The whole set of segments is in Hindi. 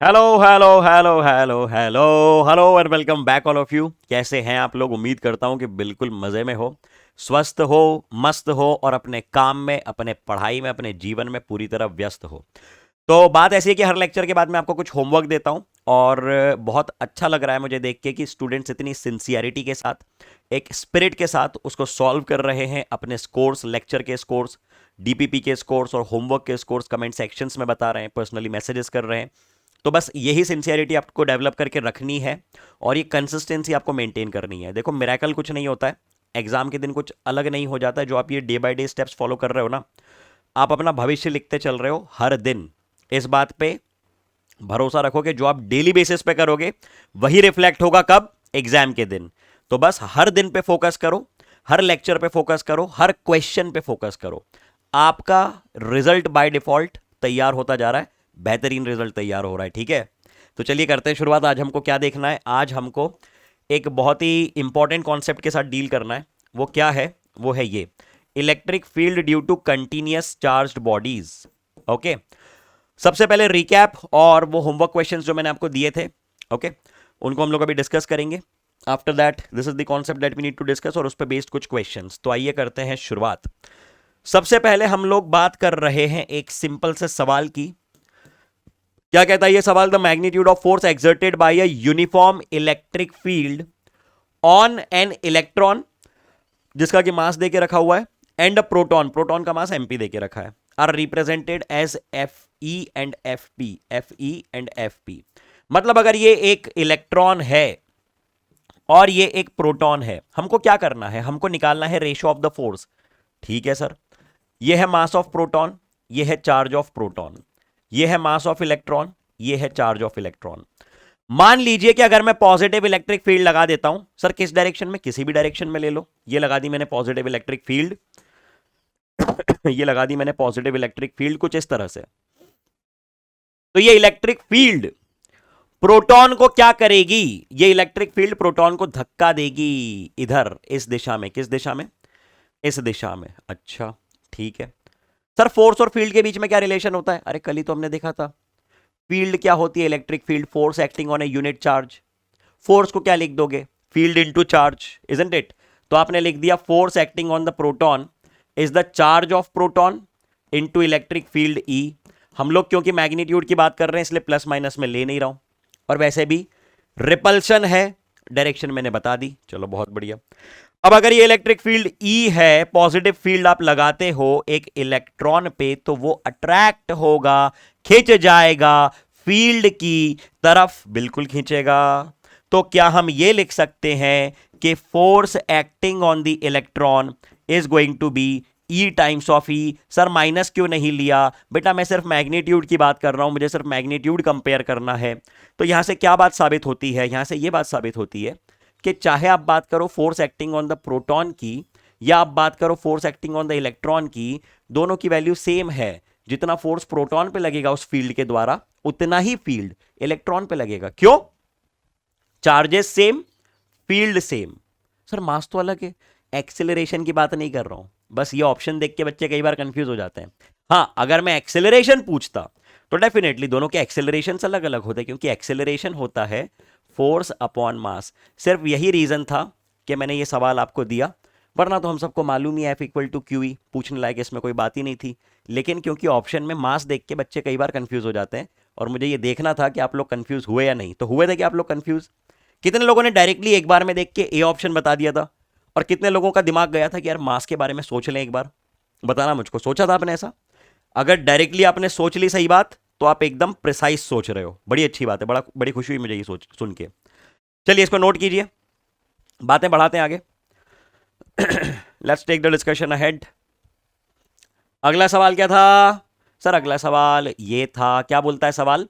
Hello hello hello hello hello hello and welcome back all of you. कैसे हैं आप लोग? उम्मीद करता हूं कि बिल्कुल मजे में हो, स्वस्थ हो, मस्त हो और अपने काम में, अपने पढ़ाई में, अपने जीवन में पूरी तरह व्यस्त हो। तो बात ऐसी है कि हर लेक्चर के बाद मैं आपको कुछ होमवर्क देता हूं और बहुत अच्छा लग रहा है मुझे देख के कि स्टूडेंट्स इतनी सिंसियरिटी के साथ, एक स्पिरिट के साथ उसको सॉल्व कर रहे हैं। अपने स्कोर्स, लेक्चर के स्कोर्स, डीपीपी के स्कोर्स और होमवर्क के स्कोर्स कमेंट सेक्शंस में बता रहे हैं, पर्सनली मैसेजेस कर रहे हैं। तो बस यही सिंसियरिटी आपको डेवलप करके रखनी है और ये कंसिस्टेंसी आपको मेंटेन करनी है। देखो, मिरेकल कुछ नहीं होता है, एग्जाम के दिन कुछ अलग नहीं हो जाता है। जो आप ये day by day steps follow कर रहे हो ना, आप अपना भविष्य लिखते चल रहे हो हर दिन। इस बात पे भरोसा रखो कि जो आप डेली बेसिस पे करोगे वही रिफ्लेक्ट होगा कब? एग्जाम के दिन। तो बस हर दिन पे फोकस करो, हर लेक्चर पे फोकस करो, हर क्वेश्चन पे फोकस करो। आपका रिजल्ट बाय डिफॉल्ट तैयार होता जा रहा है, बेहतरीन रिजल्ट तैयार हो रहा है। ठीक है, तो चलिए करते हैं शुरुआत। आज हमको क्या देखना है? आज हमको एक बहुत ही इंपॉर्टेंट कॉन्सेप्ट के साथ डील करना है। वो क्या है? वो है ये, electric field due to continuous charged bodies. Okay, सबसे पहले रिकैप और वो होमवर्क क्वेश्चंस जो मैंने आपको दिए थे, ओके, उनको हम लोग अभी डिस्कस करेंगे। After that this is the concept that we need to discuss और उस पर बेस्ड कुछ क्वेश्चंस। तो आइए करते हैं शुरुआत। सबसे पहले हम लोग बात कर रहे हैं एक सिंपल से सवाल की। क्या कहता है ये सवाल? The magnitude of force exerted by a uniform electric field on an electron, जिसका कि मास दे के रखा हुआ है, एंड अ प्रोटॉन, प्रोटॉन का मास एमपी दे के रखा है, are represented as F E and F P, F E and F P. मतलब अगर ये एक इलेक्ट्रॉन है और ये एक प्रोटॉन है, हमको क्या करना है? हमको निकालना है रेशियो ऑफ द फोर्स। ठीक है सर, ये है मास ऑफ प्रोटॉन, ये है चार्ज ऑफ प्रोटॉन, ये है मास ऑफ इलेक्ट्रॉन, ये है चार्ज ऑफ इलेक्ट्रॉन। मान लीजिए कि अगर मैं पॉजिटिव इलेक्ट्रिक फील्ड लगा देता हूं, सर किस डायरेक्शन में? किसी भी डायरेक्शन में ले लो। ये लगा दी मैंने पॉजिटिव इलेक्ट्रिक फील्ड, ये लगा दी मैंने पॉजिटिव इलेक्ट्रिक फील्ड कुछ इस तरह से। तो ये इलेक्ट्रिक फील्ड प्रोटॉन को क्या करेगी? ये इलेक्ट्रिक फील्ड प्रोटॉन को धक्का देगी इधर, इस दिशा में। किस दिशा में? इस दिशा में। अच्छा, ठीक है सर। फोर्स और फील्ड के बीच में क्या रिलेशन होता है? अरे कल ही तो हमने देखा था। फील्ड क्या होती है? Electric field, force acting on a unit charge. Force को क्या लिख दोगे? Field into charge, isn't it? तो आपने लिख दिया force acting on the proton is the charge of proton into electric field E. हम लोग क्योंकि मैग्नीट्यूड की बात कर रहे हैं इसलिए प्लस माइनस में ले नहीं रहा हूं, और वैसे भी रिपल्शन है, डायरेक्शन मैंने बता दी। चलो बहुत बढ़िया। अब अगर ये इलेक्ट्रिक फील्ड ई है, पॉजिटिव फील्ड आप लगाते हो एक इलेक्ट्रॉन पे, तो वो अट्रैक्ट होगा, खिंच जाएगा फील्ड की तरफ, बिल्कुल खींचेगा। तो क्या हम ये लिख सकते हैं कि force acting on the electron is going to be E times of E? Sir minus क्यों नहीं लिया? बेटा मैं सिर्फ मैग्नीट्यूड की बात कर रहा हूं, मुझे सिर्फ मैग्नीट्यूड कंपेयर करना है। तो यहां से क्या बात साबित होती है? यहां से यह बात साबित होती है कि चाहे आप बात करो force acting on the proton की या आप बात करो force acting on the electron की, दोनों की वैल्यू सेम है। जितना फोर्स प्रोटॉन पे लगेगा उस फील्ड के द्वारा, उतना ही फील्ड इलेक्ट्रॉन पे लगेगा। क्यों? Charges same, field same. Sir mass तो अलग है, एक्सेलरेशन की बात नहीं कर रहा हूं। बस ये ऑप्शन देख के बच्चे कई बार कंफ्यूज हो जाते हैं। हां, अगर मैं एक्सेलरेशन पूछता तो डेफिनेटली दोनों के एक्सेलरेशन अलग अलग होते हैं, क्योंकि एक्सेलरेशन होता है फोर्स अपॉन मास। सिर्फ यही रीजन था कि मैंने ये सवाल आपको दिया, वरना तो हम सबको मालूम ही है F equal to Q E, पूछने लायक इसमें कोई बात ही नहीं थी। लेकिन क्योंकि ऑप्शन में मास देख के बच्चे कई बार कंफ्यूज हो जाते हैं, और मुझे ये देखना था कि आप लोग कंफ्यूज हुए या नहीं। तो हुए थे कि आप लोग कंफ्यूज? कितने लोगों ने डायरेक्टली एक बार में देख के ए ऑप्शन बता दिया था, और कितने लोगों का दिमाग गया था कि यार मास के बारे में सोच लें एक बार? बताना मुझको, सोचा था आपने ऐसा? अगर डायरेक्टली आपने सोच ली सही बात, तो आप एकदम प्रिसाइज सोच रहे हो, बड़ी अच्छी बात है, बड़ी खुशी हुई मुझे ये सोच सुन के। चलिए इसको नोट कीजिए, बातें बढ़ाते हैं आगे। Let's take the discussion ahead. अगला सवाल क्या था? सर अगला सवाल ये था, क्या बोलता है सवाल?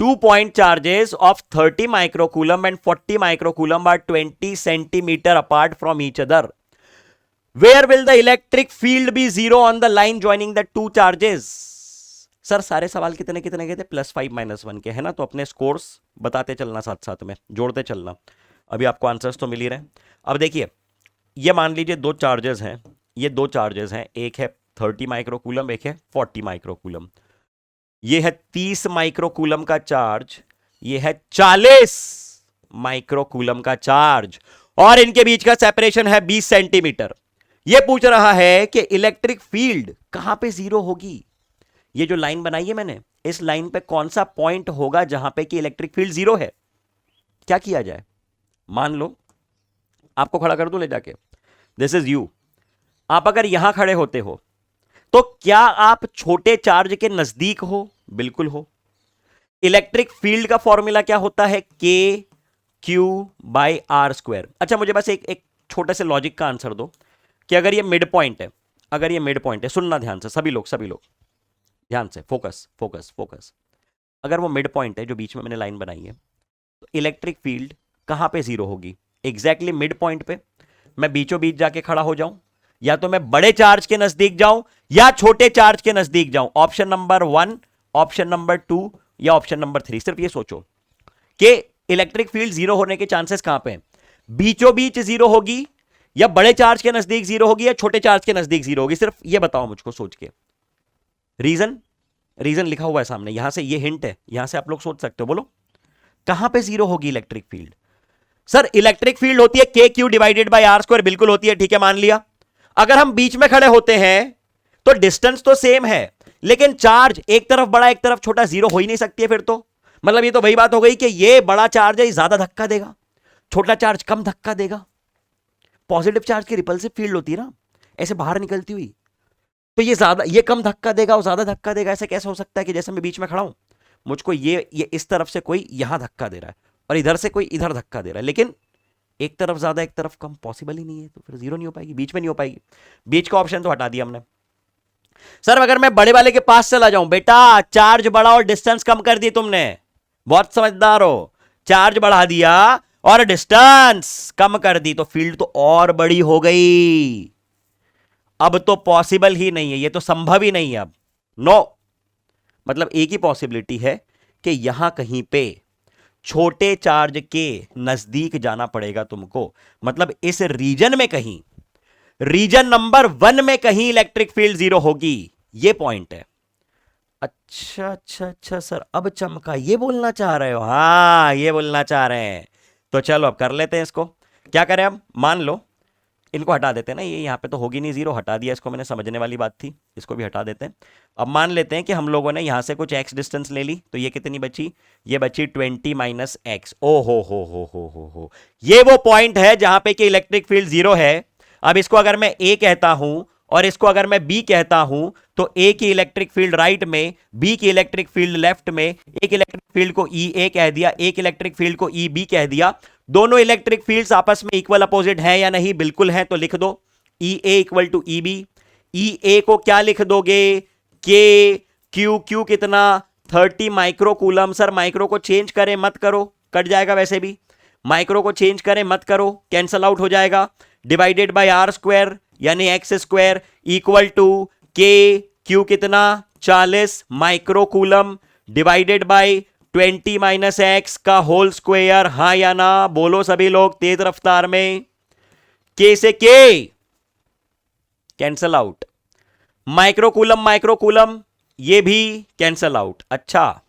2 point charges of 30 microcoulomb and 40 microcoulomb are 20 centimeter apart from each other. Where will the electric field be zero on the line joining the two charges? Sir सारे सवाल कितने कितने के थे? +5 - 1 के, है ना? तो अपने स्कोर्स बताते चलना, साथ साथ में जोड़ते चलना। अभी आपको आंसर्स तो मिल ही रहे हैं। अब देखिए, ये मान लीजिए दो चार्जेस हैं, ये दो चार्जेस हैं, एक है 30 माइक्रोकूलम, एक है 40 माइक्रोकूलम। ये है 30 माइक्रोकूलम का चार्ज, ये है 40 माइक्रोकूलम का चार्ज, और इनके बीच का सेपरेशन है 20 सेंटीमीटर। ये पूछ रहा है कि इलेक्ट्रिक फील्ड कहां पे जीरो होगी। ये जो लाइन बनाई है मैंने, इस लाइन पे कौन सा पॉइंट होगा जहां पे कि इलेक्ट्रिक फील्ड जीरो है। क्या किया जाए, मान लो आपको खड़ा कर दूं ले जाके, दिस इज यू। आप अगर यहां खड़े होते हो तो क्या आप छोटे चार्ज के नजदीक हो? बिल्कुल हो। इलेक्ट्रिक फील्ड का फॉर्मूला क्या होता है? K Q by R square. अच्छा मुझे बस एक एक छोटे से लॉजिक का आंसर दो कि अगर ये मिड पॉइंट है, अगर ये मिड पॉइंट है, सुनना ध्यान से सभी लोग ध्यान से, फोकस फोकस फोकस। अगर वो मिड पॉइंट है जो बीच में मैंने लाइन बनाई है, तो इलेक्ट्रिक फील्ड कहां पे जीरो होगी? एग्जैक्टली मिड पॉइंट पे। मैं बीचों बीच जाके खड़ा हो जाऊं, या तो मैं बड़े चार्ज के नजदीक जाऊं या छोटे चार्ज के नजदीक जाऊं। ऑप्शन नंबर 1, ऑप्शन नंबर 2 या ऑप्शन नंबर 3। सिर्फ ये सोचो कि इलेक्ट्रिक फील्ड जीरो होने के चांसेस कहां पे हैं। बीचों बीच जीरो होगी, या बड़े चार्ज के नजदीक जीरो होगी, या छोटे चार्ज के नजदीक जीरो होगी। सिर्फ ये बताओ मुझको सोच के। रीजन लिखा हुआ है सामने, यहां से ये हिंट है, यहां से आप लोग सोच सकते हो। बोलो कहां पे जीरो होगी electric field? Sir electric field होती है K Q divided by R square. बिल्कुल होती है, ठीक है मान लिया। अगर हम बीच में खड़े होते हैं तो डिस्टेंस तो सेम है, लेकिन चार्ज एक तरफ बड़ा एक तरफ छोटा, जीरो हो ही नहीं सकती है फिर तो। मतलब ये तो वही बात हो गई कि ये बड़ा चार्ज है, ज्यादा धक्का देगा, छोटा चार्ज कम धक्का देगा। पॉजिटिव चार्ज की रिपल्सिव फील्ड होती है ना, ऐसे बाहर निकलती हुई, तो ये कम धक्का देगा और ज्यादा धक्का देगा। ऐसे कैसे हो सकता है कि जैसे मैं बीच में खड़ा हूं, मुझको ये इस तरफ से कोई यहां धक्का दे रहा है और इधर से कोई इधर धक्का दे रहा है, लेकिन एक तरफ ज्यादा एक तरफ कम पॉसिबल ही नहीं है, तो फिर जीरो नहीं हो पाएगी, बीच में नहीं हो पाएगी। बीच का ऑप्शन तो हटा दिया हमने। सर अगर मैं बड़े वाले के पास चला जाऊं, बेटा चार्ज बढ़ा और डिस्टेंस कम कर दी तुमने, बहुत समझदार हो। चार्ज बढ़ा दिया और डिस्टेंस कम कर दी, तो फील्ड तो और बड़ी हो गई। अब तो पॉसिबल ही नहीं है, ये तो संभव ही नहीं है अब। नो, मतलब एक ही पॉसिबिलिटी है कि यहां कहीं पे छोटे चार्ज के नजदीक जाना पड़ेगा तुमको। मतलब इस रीजन में कहीं, रीजन नंबर 1 में कहीं इलेक्ट्रिक फील्ड जीरो होगी, ये पॉइंट है। अच्छा अच्छा अच्छा सर, अब चमका, ये बोलना चाह रहे हो? हाँ ये बोलना चाह रहे हैं। तो चलो अब कर लेते हैं इसको। क्या करें अब? मान लो इनको हटा देते हैं ना, ये यहाँ पे तो होगी नहीं जीरो, हटा दिया इसको मैंने, समझने वाली बात थी, इसको भी हटा देते हैं। अब मान लेते हैं कि हम लोगों ने यहाँ से कुछ x डिस्टेंस ले ली, तो ये कितनी बची? ये बची 20 माइनस एक्स। ओ हो, ये वो पॉइंट है जहां पे कि इलेक्ट्रिक फील्ड जीरो है। अब इसको अगर मैं a कहता हूं और इसको अगर मैं b कहता हूं, तो a की इलेक्ट्रिक फील्ड राइट में, b की इलेक्ट्रिक फील्ड लेफ्ट में। एक इलेक्ट्रिक फील्ड को EA कह दिया, एक इलेक्ट्रिक फील्ड को EB कह दिया। दोनों इलेक्ट्रिक फील्ड्स आपस में इक्वल अपोजिट हैं या नहीं? बिल्कुल हैं, तो लिख दो EA equal to EB। EA को क्या लिख दोगे? K Q कितना? 30 माइक्रोकूलम। सर माइक्रो को चेंज करें मत करो, कट जाएगा वैसे भी। माइक्रो को चेंज करें मत करो, कैंसल आउट हो जाएगा। डिवाइडेड बाय आर स्क्वायर यानी एक्स स्क्वायर इक्वल टू के क्यू कितना? 40 microcoulomb divided by 20 minus x का होल स्क्वायर। हाँ या ना बोलो सभी लोग तेज रफ्तार में। के से के कैंसल आउट, माइक्रोकूलम ये भी कैंसल आउट। अच्छा,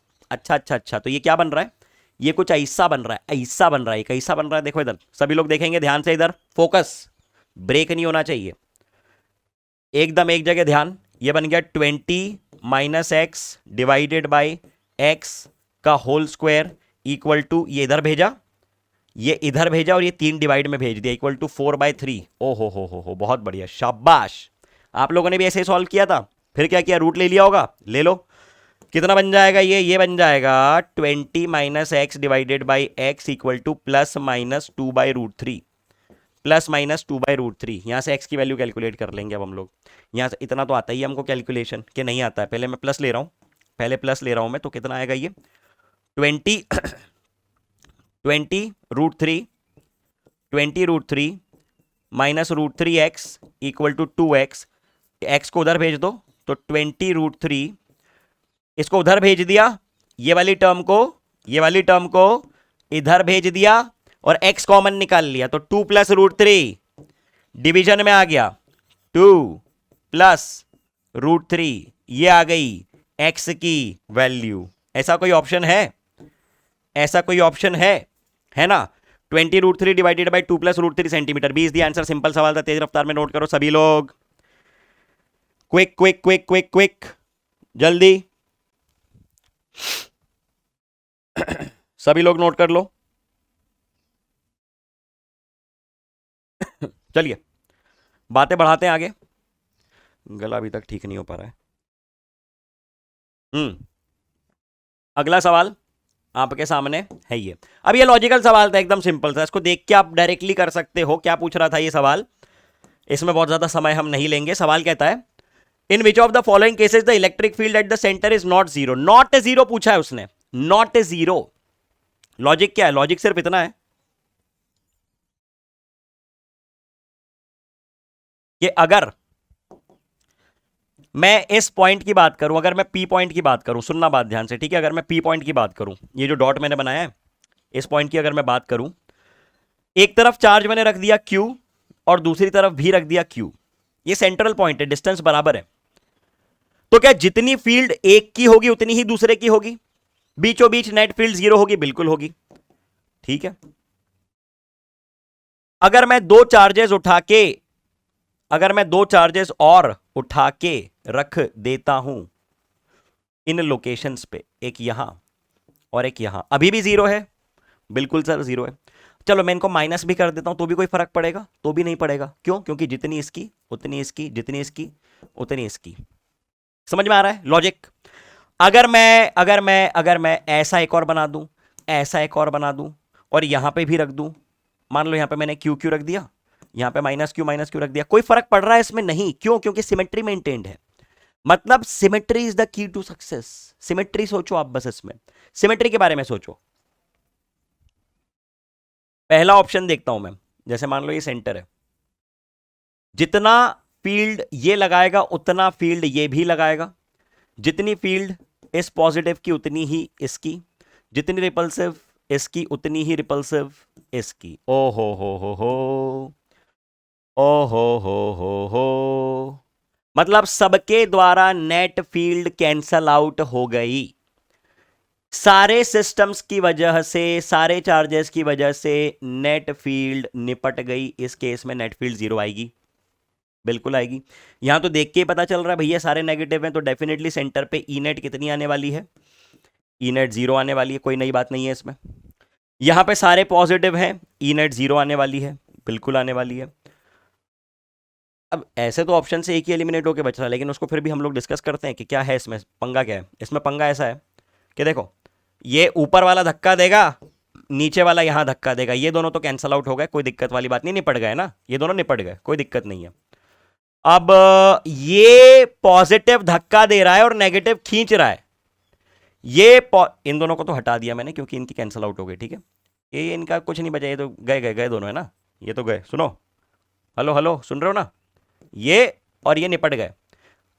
तो ये क्या बन रहा है? ये कुछ ऐसा बन रहा है, ऐसा बन रहा है, कैसा बन रहा है? देखो इधर सभी लोग देखेंगे ध्यान से, इधर फोकस, ब्रेक नहीं होना चाहिए, एकदम एक जगह ध्यान। ये बन गया 20 minus x divided by x का होल स्क्वायर इक्वल टू, ये इधर भेजा, ये इधर भेजा और ये 3 डिवाइड में भेज दिया, इक्वल टू 4/3। ओ हो, बहुत बढ़िया, शाबाश। आप लोगों ने भी ऐसे सॉल्व किया था, फिर क्या किया? रूट ले लिया होगा, ले लो। कितना बन जाएगा ये बन जाएगा 20 minus x divided by x equal two plus minus 2/√3, plus minus 2/√3। यहां से एक्स की वैल्यू कैलकुलेट कर लेंगे अब हम लोग। यहां से इतना तो आता ही है हमको कैलकुलेशन, कि नहीं आता है? पहले मैं प्लस ले रहा हूं, मैं, तो कितना आएगा ये? 20√3 minus √3x equal to 2x। X को उधर भेज दो, तो 20√3, इसको उधर भेज दिया, ये वाली टर्म को इधर भेज दिया और x कॉमन निकाल लिया, तो 2 प्लस √3 डिवीजन में आ गया, 2 प्लस √3 ये आ गई एक्स की वैल्यू। ऐसा कोई ऑप्शन है? ऐसा कोई ऑप्शन है ना? 20√3 divided by 2 + √3 centimetre. 20 the answer. Simple सवाल था, तेज रफ्तार में नोट करो सभी लोग। Quick quick quick quick quick, जल्दी सभी लोग नोट कर लो। चलिए बातें बढ़ाते हैं आगे, गला अभी तक ठीक नहीं हो पा रहा है। अगला सवाल आपके सामने है ये। अब ये लॉजिकल सवाल था, एकदम सिंपल था, इसको देख के आप डायरेक्टली कर सकते हो क्या पूछ रहा था ये सवाल। इसमें बहुत ज्यादा समय हम नहीं लेंगे। सवाल कहता है in which of the following cases the electric field at the centre is not zero. Not zero पूछा है उसने, नॉट जीरो। लॉजिक क्या है? लॉजिक सिर्फ इतना है कि अगर मैं इस पॉइंट की बात करूं, अगर मैं पी पॉइंट की बात करूं, सुनना बात ध्यान से, ठीक है? अगर मैं पी पॉइंट की बात करूं, ये जो डॉट मैंने बनाया है इस पॉइंट की अगर मैं बात करूं, एक तरफ चार्ज मैंने रख दिया Q और दूसरी तरफ भी रख दिया Q, ये सेंट्रल पॉइंट है, डिस्टेंस बराबर है, तो क्या जितनी फील्ड एक की होगी उतनी ही दूसरे की होगी? बीचों बीच नेट फील्ड जीरो होगी? बिल्कुल होगी, ठीक है। अगर मैं दो चार्जेस उठा के, अगर मैं दो चार्जेस और उठा के रख देता हूं इन लोकेशंस पे, एक यहां और एक यहां, अभी भी जीरो है? बिल्कुल सर जीरो है। चलो मैं इनको माइनस भी कर देता हूं तो भी कोई फर्क पड़ेगा? तो भी नहीं पड़ेगा। क्यों? क्योंकि जितनी इसकी उतनी इसकी, जितनी इसकी उतनी इसकी। समझ में आ रहा है लॉजिक? अगर मैं ऐसा एक और बना दूं, ऐसा एक और बना दूं और यहां पे भी रख दूं, मान लो यहां पे मैंने क्यू क्यू रख दिया, यहां पे माइनस क्यू रख दिया, कोई फर्क पड़ रहा है इसमें? नहीं। क्यों? क्योंकि सिमेट्री मेंटेन्ड है। मतलब symmetry is the key to success. Symmetry सोचो आप, बस इसमें सिमेट्री के बारे में सोचो। पहला ऑप्शन देखता हूं मैं, जैसे मान लो ये सेंटर है, जितना फील्ड ये लगाएगा उतना फील्ड ये भी लगाएगा, जितनी फील्ड इस पॉजिटिव की उतनी ही इसकी, जितनी रिपल्सिव इसकी उतनी ही रिपल्सिव इसकी। ओ हो ओ हो, मतलब सबके द्वारा नेट फील्ड कैंसल आउट हो गई। सारे सिस्टम्स की वजह से, सारे चार्जेस की वजह से नेट फील्ड निपट गई। इस केस में नेट फील्ड जीरो आएगी, बिल्कुल आएगी। यहां तो देख के ही पता चल रहा है भैया सारे नेगेटिव हैं, तो डेफिनेटली सेंटर पे ई नेट कितनी आने वाली है? ई नेट जीरो आने वाली है, कोई नई बात नहीं है इसमें। यहां पे सारे पॉजिटिव हैं, ई नेट जीरो आने वाली है, बिल्कुल आने वाली है। अब ऐसे तो ऑप्शन से एक ही एलिमिनेट होकर बच रहा है, लेकिन उसको फिर भी हम लोग डिस्कस करते हैं कि क्या है इसमें पंगा, क्या है इसमें पंगा। ऐसा है कि देखो ये ऊपर वाला धक्का देगा, नीचे वाला यहां धक्का देगा, ये दोनों तो कैंसल आउट हो गए, कोई दिक्कत वाली बात नहीं, निपट गए ना, ये दोनों निपट गए, कोई दिक्कत नहीं है। अब ये पॉजिटिव धक्का दे रहा है और नेगेटिव खींच रहा है, ये इन दोनों को तो हटा दिया मैंने क्योंकि इनकी कैंसल आउट हो गई, ठीक है। ये इनका कुछ नहीं बचा, ये तो गए गए गए दोनों, है ना, ये तो गए। सुनो, हेलो हेलो, सुन रहे हो ना? ये और ये निपट गए।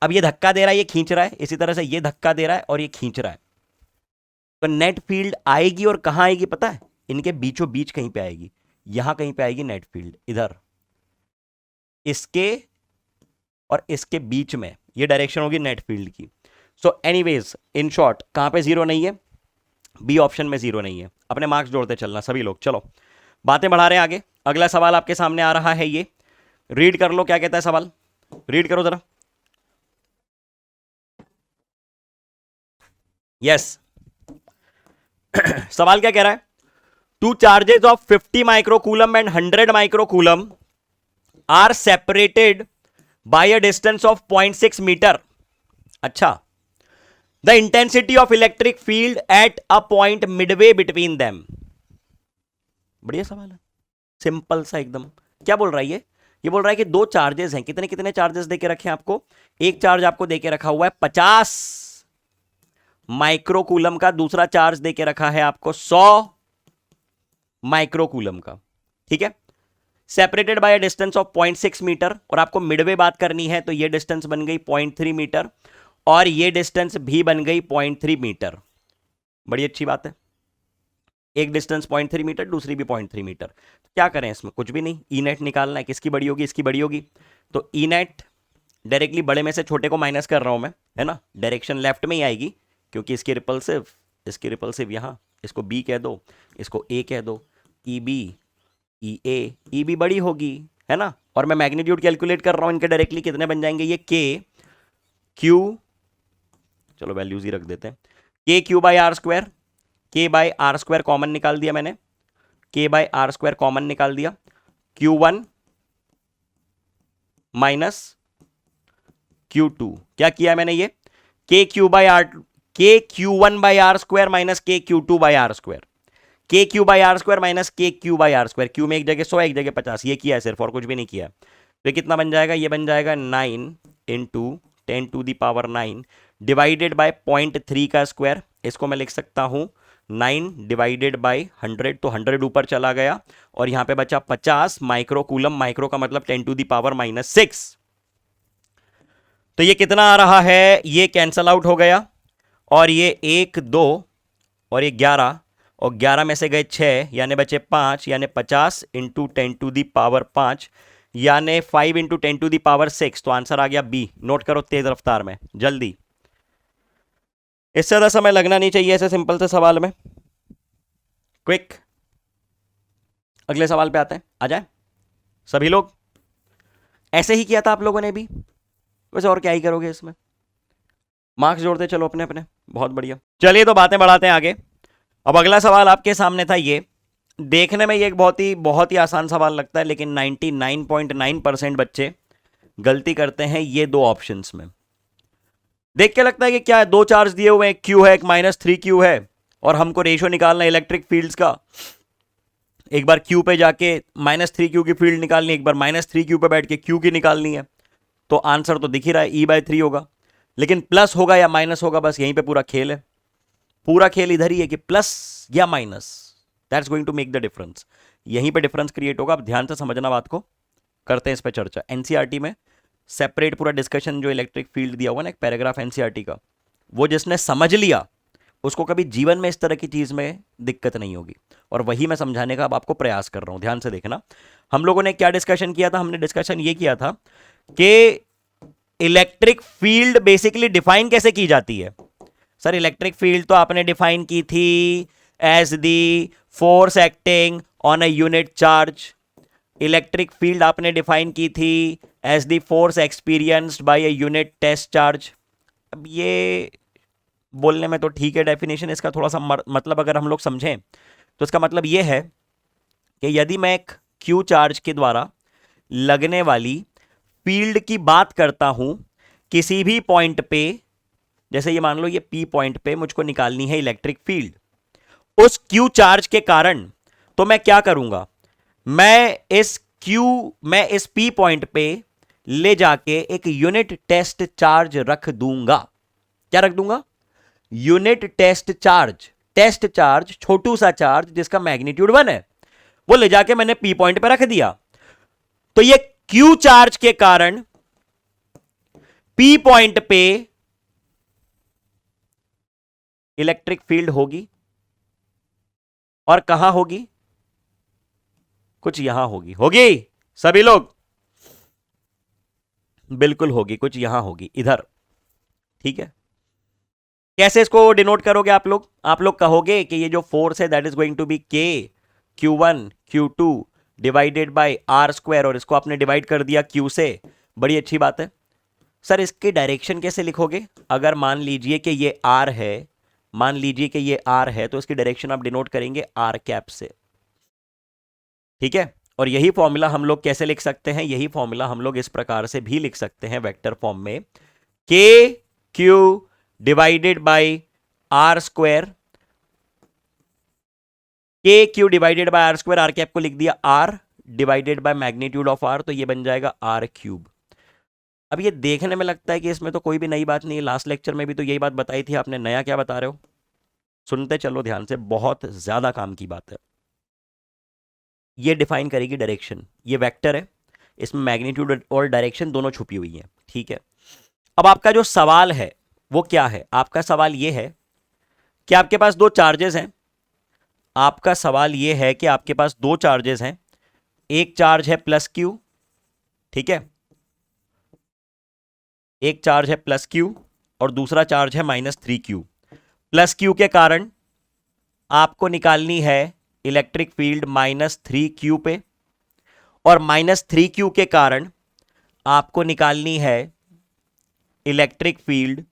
अब ये धक्का दे रहा है, ये खींच रहा है, इसी तरह से ये धक्का दे रहा है और ये खींच रहा है। तो नेट फील्ड आएगी और कहां आएगी पता है? इनके बीचों बीच कहीं पे आएगी, यहां कहीं पे आएगी नेट फील्ड, इधर, इसके और इसके बीच में ये डायरेक्शन होगी नेट फील्ड की। सो एनीवेज, इन शॉर्ट, कहां पे जीरो नहीं है? बी ऑप्शन में जीरो नहीं है। अपने मार्क्स जोड़ते चलना सभी लोग। चलो बातें बढ़ा रहे हैं आगे। अगला सवाल आपके सामने आ रहा है, ये रीड कर लो, क्या कहता है सवाल, रीड करो जरा। यस सवाल क्या कह रहा है? Two charges of 50 microcoulomb and 100 microcoulomb are separated by a distance of 0.6 metre. अच्छा, the intensity of electric field at a point midway between them. बढ़िया सवाल है, सिंपल सा एकदम। क्या बोल रहा है ये बोल रहा है कि दो चार्जेस हैं, कितने कितने चार्जेस देके रखे हैं आपको? एक चार्ज आपको देके रखा हुआ है 50 माइक्रोकूलम का, दूसरा चार्ज देके रखा है आपको 100 माइक्रोकूलम का, ठीक है। Separated by distance of 0.6 metre, और आपको मिडवे बात करनी है तो ये डिस्टेंस बन गई 0.3 मीटर और ये डिस्टेंस भी बन गई 0.3 मीटर। बड़ी अच्छी बात है, एक डिस्टेंस 0.3 मीटर, दूसरी भी 0.3 मीटर। तो क्या करें इसमें? कुछ भी नहीं, ई नेट निकालना है, किसकी बड़ी होगी? इसकी बड़ी होगी। तो ई नेट डायरेक्टली बड़े में से छोटे को माइनस कर रहा हूं मैं, है ना, डायरेक्शन लेफ्ट में ही आएगी क्योंकि इसकी रिपल्सिव यहां, इसको बी कह दो, इसको ए कह दो, ई बी ई ए, ई बी बड़ी होगी, है ना, और मैं मैग्नीट्यूड कैलकुलेट कर रहा हूं इनके डायरेक्टली कितने बन जाएंगे, ये के क्यू, चलो वैल्यूज ही रख देते हैं, के क्यू बाई आर स्क्वायर, के बाई आर स्क्वायर कॉमन निकाल दिया मैंने, के बाई आर स्क्वायर कॉमन निकाल दिया, Q1 माइनस Q2, क्या किया मैंने ये, के क्यू बाई आर, के Q1 by R square minus K Q2 by R square, K Q by R square minus K Q by R square, Q में एक जगह 100 एक जगह 50, ये किया है सिर्फ और कुछ भी नहीं किया। तो कितना बन जाएगा, ये बन जाएगा 9 इंटू 10⁻9 डिवाइडेड बाय 0.3 का स्क्वायर, इसको मैं लिख सकता हूं 9 डिवाइडेड बाय 100, तो 100 ऊपर चला गया और यहां पे बचा 50 माइक्रो कूलम, माइक्रो का मतलब 10⁻⁻6। तो ये कितना आ रहा है, ये कैंसल आउट हो गया और ये 1 2 और ये 11 और 11 में से गए 6 यानी बचे 5, यानी 50 इंटू 10⁻5 यानी 5 इंटू 10⁻6, तो आंसर आ गया बी। नोट करो तेज रफ्तार में जल्दी, इससे ज्यादा समय लगना नहीं चाहिए ऐसे सिंपल से सवाल में। क्विक, अगले सवाल पे आते हैं, आ जाए सभी लोग। ऐसे ही किया था आप लोगों ने भी, वैसे और क्या ही करोगे इसमें, मार्क्स जोड़ते चलो अपने अपने, बहुत बढ़िया। चलिए तो बातें बढ़ाते हैं आगे। अब अगला सवाल आपके सामने था, ये देखने में ये एक बहुत ही आसान सवाल लगता है, लेकिन 99.9% बच्चे गलती करते हैं ये दो ऑप्शंस में। देख के लगता है कि क्या है, दो चार्ज दिए हुए हैं, एक क्यू है एक -3Q है, और हमको रेशियो निकालना है इलेक्ट्रिक फील्ड्स का। एक बार क्यू पे जाके -3Q की फील्ड निकालनी है, एक बार -3Q पे बैठ के क्यू की निकालनी है। तो आंसर तो दिख ही रहा है, E/3 होगा, लेकिन प्लस होगा या माइनस होगा, बस यहीं पे पूरा खेल है। पूरा खेल इधर ही है कि प्लस या minus, that's going to make the difference. यहीं पे डिफरेंस क्रिएट होगा। अब ध्यान से समझना बात को, करते हैं इस पे चर्चा। एनसीईआरटी में सेपरेट पूरा डिस्कशन जो इलेक्ट्रिक फील्ड दिया हुआ ना, एक पैराग्राफ एनसीईआरटी का, वो जिसने समझ लिया उसको कभी जीवन में इस तरह की चीज में दिक्कत नहीं होगी, और वही मैं समझाने का अब आपको प्रयास कर रहा हूं। ध्यान से देखना, हम लोगों ने क्या डिस्कशन किया था, हमने डिस्कशन ये किया था कि इलेक्ट्रिक फील्ड बेसिकली डिफाइन कैसे की जाती है। सर इलेक्ट्रिक फील्ड तो आपने डिफाइन की थी as the force acting on a unit charge. Electric field आपने डिफाइन की थी as the force experienced by a unit test charge. अब ये बोलने में तो ठीक है डेफिनेशन, इसका थोड़ा सा मतलब अगर हम लोग समझें तो इसका मतलब ये है कि यदि मैं एक क्यू चार्ज के द्वारा लगने वाली फील्ड की बात करता हूं किसी भी पॉइंट पे, जैसे ये मान लो ये P पॉइंट पे मुझको निकालनी है इलेक्ट्रिक फील्ड उस क्यू चार्ज के कारण, तो मैं क्या करूंगा, मैं इस P पॉइंट पे ले जाके एक यूनिट टेस्ट चार्ज रख दूंगा। क्या रख दूंगा, unit test charge. Test charge छोटू सा चार्ज जिसका मैग्नीट्यूड 1 है, वो ले जाके मैंने P पॉइंट पे रख दिया। तो ये क्यू चार्ज के कारण P पॉइंट पे इलेक्ट्रिक फील्ड होगी, और कहां होगी, कुछ यहां होगी। होगी सभी लोग, बिल्कुल होगी, कुछ यहां होगी इधर, ठीक है। कैसे इसको डिनोट करोगे आप लोग, कहोगे कि ये जो फोर्स है that is going to be K Q1 Q2 divided by R square, और इसको आपने डिवाइड कर दिया Q से, बड़ी अच्छी बात है। सर इसकी डायरेक्शन कैसे लिखोगे, अगर मान लीजिए कि ये R है, मान लीजिए कि ये R है, तो इसकी डायरेक्शन आप डिनोट करेंगे R कैप से, ठीक है। और यही फॉर्मूला हम लोग कैसे लिख सकते हैं, यही फॉर्मूला हम लोग इस प्रकार से भी लिख सकते हैं वेक्टर फॉर्म में, K Q divided by R square, K Q divided by R square, R cap को लिख दिया R divided by magnitude of R, तो ये बन जाएगा आर क्यूब। अब ये देखने में लगता है कि इसमें तो कोई भी नई बात नहीं है, लास्ट लेक्चर में भी तो यही बात बताई थी आपने, नया क्या बता रहे हो, सुनते चलो ध्यान से, बहुत ज्यादा काम की बात है। ये डिफाइन करेगी डायरेक्शन, ये वेक्टर है, इसमें मैग्नीट्यूड और डायरेक्शन दोनों छुपी हुई है, ठीक है। अब आपका जो सवाल है वो क्या है, आपका सवाल ये है कि आपके पास दो चार्जेस हैं, आपका सवाल ये है कि आपके पास दो चार्जेस हैं, एक चार्ज है +Q, ठीक है, एक चार्ज है प्लस क्यू और दूसरा चार्ज है -3q। प्लस क्यू के कारण आपको निकालनी है इलेक्ट्रिक फील्ड -3q पे, और -3q के कारण आपको निकालनी है इलेक्ट्रिक फील्ड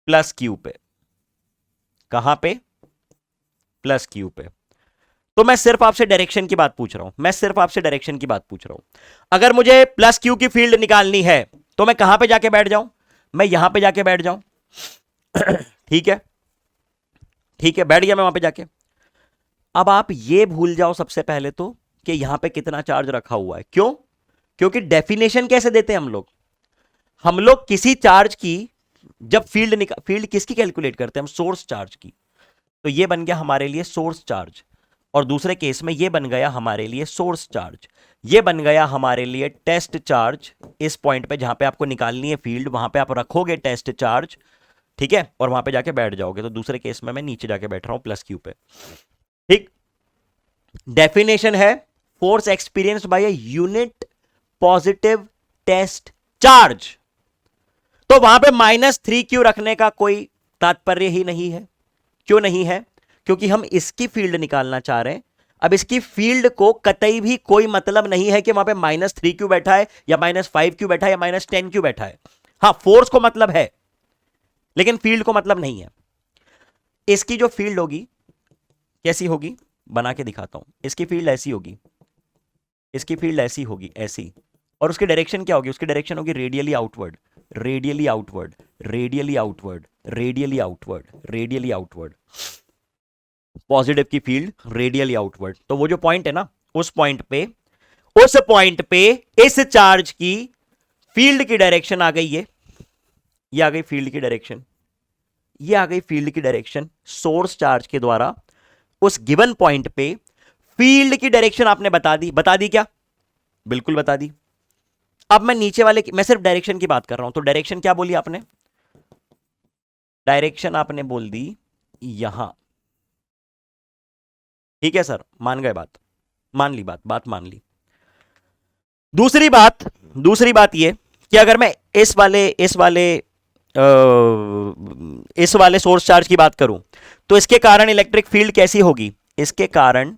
प्लस क्यू पे। कहां पे? प्लस क्यू पे। तो मैं सिर्फ आपसे डायरेक्शन की बात पूछ रहा हूं, मैं सिर्फ आपसे डायरेक्शन की बात पूछ रहा हूं। अगर मुझे प्लस क्यू की फील्ड निकालनी है तो मैं कहां पे जाके बैठ जाऊं? मैं यहां पे जाके बैठ जाऊं। ठीक है, ठीक है, बैठ गया मैं वहां पे जाके। अब आप ये भूल जाओ सबसे पहले तो कि यहां पे कितना चार्ज रखा हुआ है। क्यों? क्योंकि डेफिनेशन कैसे देते हैं हम लोग किसी चार्ज की जब फील्ड किसकी कैलकुलेट करते हैं? हम सोर्स चार्ज की। तो ये बन गया हमारे लिए सोर्स चार्ज, और दूसरे केस में ये बन गया हमारे लिए सोर्स चार्ज, ये बन गया हमारे लिए टेस्ट चार्ज। इस पॉइंट पे जहां पे आपको निकालनी है फील्ड, वहां पे आप रखोगे टेस्ट चार्ज, ठीक है, और वहां पे जाके बैठ जाओगे। तो दूसरे केस में मैं नीचे जाके बैठ रहा हूं प्लस क्यू पे। ठीक, डेफिनेशन है force experienced by a unit positive test charge. तो वहां पे -3q रखने का कोई तात्पर्य ही नहीं है। क्यों नहीं है? क्योंकि हम इसकी फील्ड निकालना चाह रहे हैं। अब इसकी फील्ड को कतई भी कोई मतलब नहीं है कि वहां पे -3q बैठा है या -5q बैठा है या -10q बैठा है। हां, फोर्स को मतलब है लेकिन फील्ड को मतलब नहीं है। इसकी जो फील्ड होगी कैसी होगी, बना के दिखाता हूं। इसकी फील्ड ऐसी होगी, इसकी फील्ड ऐसी होगी, ऐसी। और उसकी डायरेक्शन क्या होगी? उसकी डायरेक्शन होगी radially outward, radially outward, radially outward, radially outward, radially outward. Positive की फील्ड रेडियली आउटवर्ड। तो वो जो पॉइंट है ना, उस पॉइंट पे इस चार्ज की फील्ड की डायरेक्शन आ गई ये आ गई फील्ड की डायरेक्शन, ये आ गई फील्ड की डायरेक्शन। सोर्स चार्ज के द्वारा उस गिवन पॉइंट पे फील्ड की डायरेक्शन आपने बता दी क्या? बिल्कुल बता दी। अब मैं नीचे वाले मैं सिर्फ डायरेक्शन की बात कर रहा हूं। तो डायरेक्शन क्या बोली आपने? डायरेक्शन आपने बोल दी यहां। ठीक है सर, मान गए बात, मान ली बात मान ली। दूसरी बात यह कि अगर मैं इस वाले सोर्स चार्ज की बात करूं तो इसके कारण इलेक्ट्रिक फील्ड कैसी होगी? इसके कारण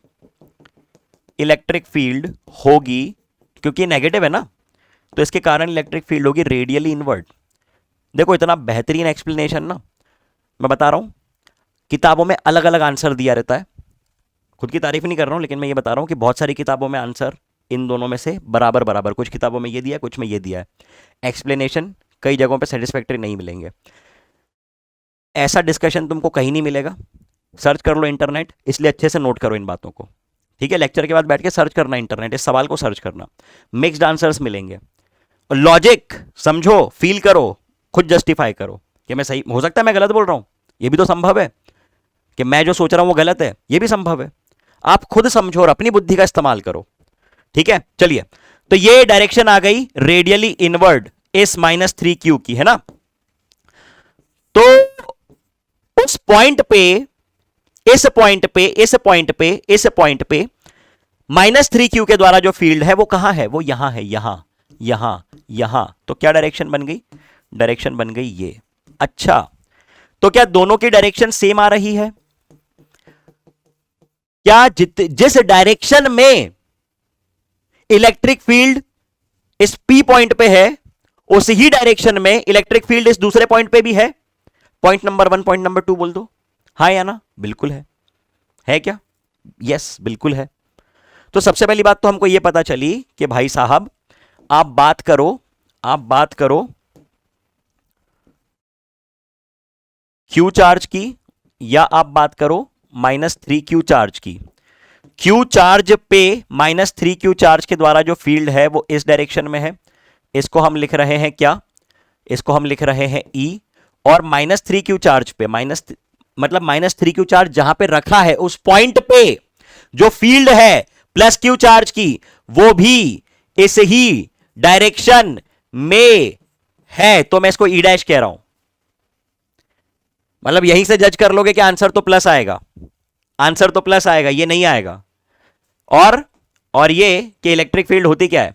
इलेक्ट्रिक फील्ड होगी, क्योंकि नेगेटिव है ना, तो इसके कारण इलेक्ट्रिक फील्ड होगी रेडियली इनवर्ड। देखो इतना बेहतरीन एक्सप्लेनेशन ना, मैं बता रहा हूं, किताबों में अलग अलग आंसर दिया रहता है। खुद की तारीफ नहीं कर रहा हूं, लेकिन मैं ये बता रहा हूं कि बहुत सारी किताबों में आंसर इन दोनों में से बराबर बराबर, कुछ किताबों में ये दिया है, कुछ में ये दिया है। एक्सप्लेनेशन कई जगहों पे सेटिस्फैक्टरी नहीं मिलेंगे। ऐसा डिस्कशन तुमको कहीं नहीं मिलेगा। सर्च कर लो इंटरनेट, इसलिए अच्छे से नोट करो इन बातों को। ठीक है, लेक्चर के बाद बैठ के सर्च करना इंटरनेट, इस सवाल को सर्च करना, मिक्स्ड आंसर्स मिलेंगे। लॉजिक समझो, फील करो, खुद जस्टिफाई करो कि मैं सही, हो सकता है मैं गलत बोल रहा हूं, ये भी तो संभव है कि मैं जो सोच रहा हूं वो गलत है, ये भी संभव है। आप खुद समझो और अपनी बुद्धि का इस्तेमाल करो। ठीक है, चलिए, तो ये डायरेक्शन आ गई रेडियली इनवर्ड इस -3q की, है ना। तो उस पॉइंट पे इस पॉइंट पे -3q के द्वारा जो फील्ड है वो कहां है? वो यहां है, यहां। तो क्या डायरेक्शन बन गई? डायरेक्शन बन गई ये। अच्छा, तो क्या दोनों की डायरेक्शन सेम आ रही है? क्या जिस डायरेक्शन में इलेक्ट्रिक फील्ड इस P पॉइंट पे है, उस ही डायरेक्शन में इलेक्ट्रिक फील्ड इस दूसरे पॉइंट पे भी है? पॉइंट नंबर 1, पॉइंट नंबर 2 बोल दो, हाँ या ना? बिल्कुल है क्या? यस, बिल्कुल है। तो सबसे पहली बात तो हमको यह पता चली कि भाई साहब आप बात करो क्यू चार्ज की, या आप बात करो -3q चार्ज की। क्यू चार्ज पे -3q चार्ज के द्वारा जो फील्ड है वो इस डायरेक्शन में है, इसको हम लिख रहे हैं क्या? इसको हम लिख रहे हैं E। और -3q चार्ज पे मतलब -3q चार्ज जहां पे रखा है उस पॉइंट पे जो फील्ड है +q चार्ज की, वो भी इस ही डायरेक्शन में है। तो मैं इसको E' कह रहा हूं। मतलब यहीं से जज कर लोगे कि आंसर तो प्लस आएगा, आंसर तो प्लस आएगा, ये नहीं आएगा। और ये कि इलेक्ट्रिक फील्ड होती क्या है?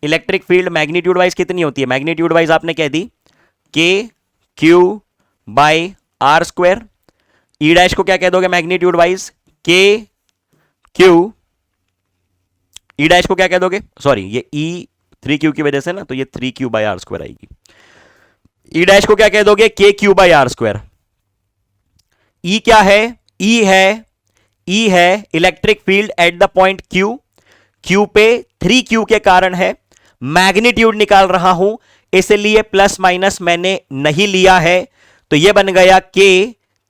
इलेक्ट्रिक फील्ड मैग्नीट्यूड वाइज कितनी होती है? मैग्नीट्यूड वाइज आपने कह दी K Q by R square. E dash को क्या कह दोगे magnitude wise? K Q. E dash को क्या कह दोगे? सॉरी, ये ई 3Q की वजह से ना, तो ये 3Q बाई आर स्क्वायर आएगी। ई डैश को क्या कह दोगे? के क्यू बाई आर स्क्वायर। ई क्या है? ई है electric field at the point Q. Q पे 3Q के कारण है, मैग्नीट्यूड निकाल रहा हूं, इसलिए प्लस माइनस मैंने नहीं लिया है, तो यह बन गया के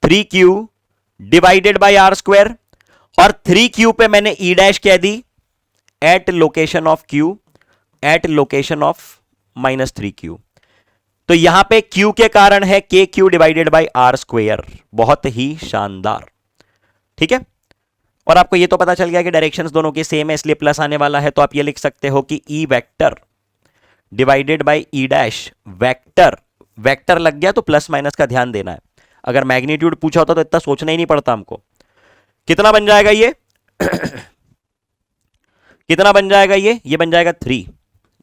3Q divided by R square. और 3Q पे मैंने ई डैश कह दी at location of Q, at location of -3Q। तो यहां पे Q के कारण है K Q divided by R square. बहुत ही शानदार, ठीक है। और आपको ये तो पता चल गया कि डायरेक्शंस दोनों की सेम है, इसलिए प्लस आने वाला है, तो आप ये लिख सकते हो कि E vector divided by E dash vector. Vector लग गया तो प्लस माइनस का ध्यान देना है। अगर मैग्नीट्यूड पूछा होता तो इतना सोचना ही नहीं पड़ता हमको। कितना बन जाएगा ये? कितना बन जाएगा ये बन जाएगा 3।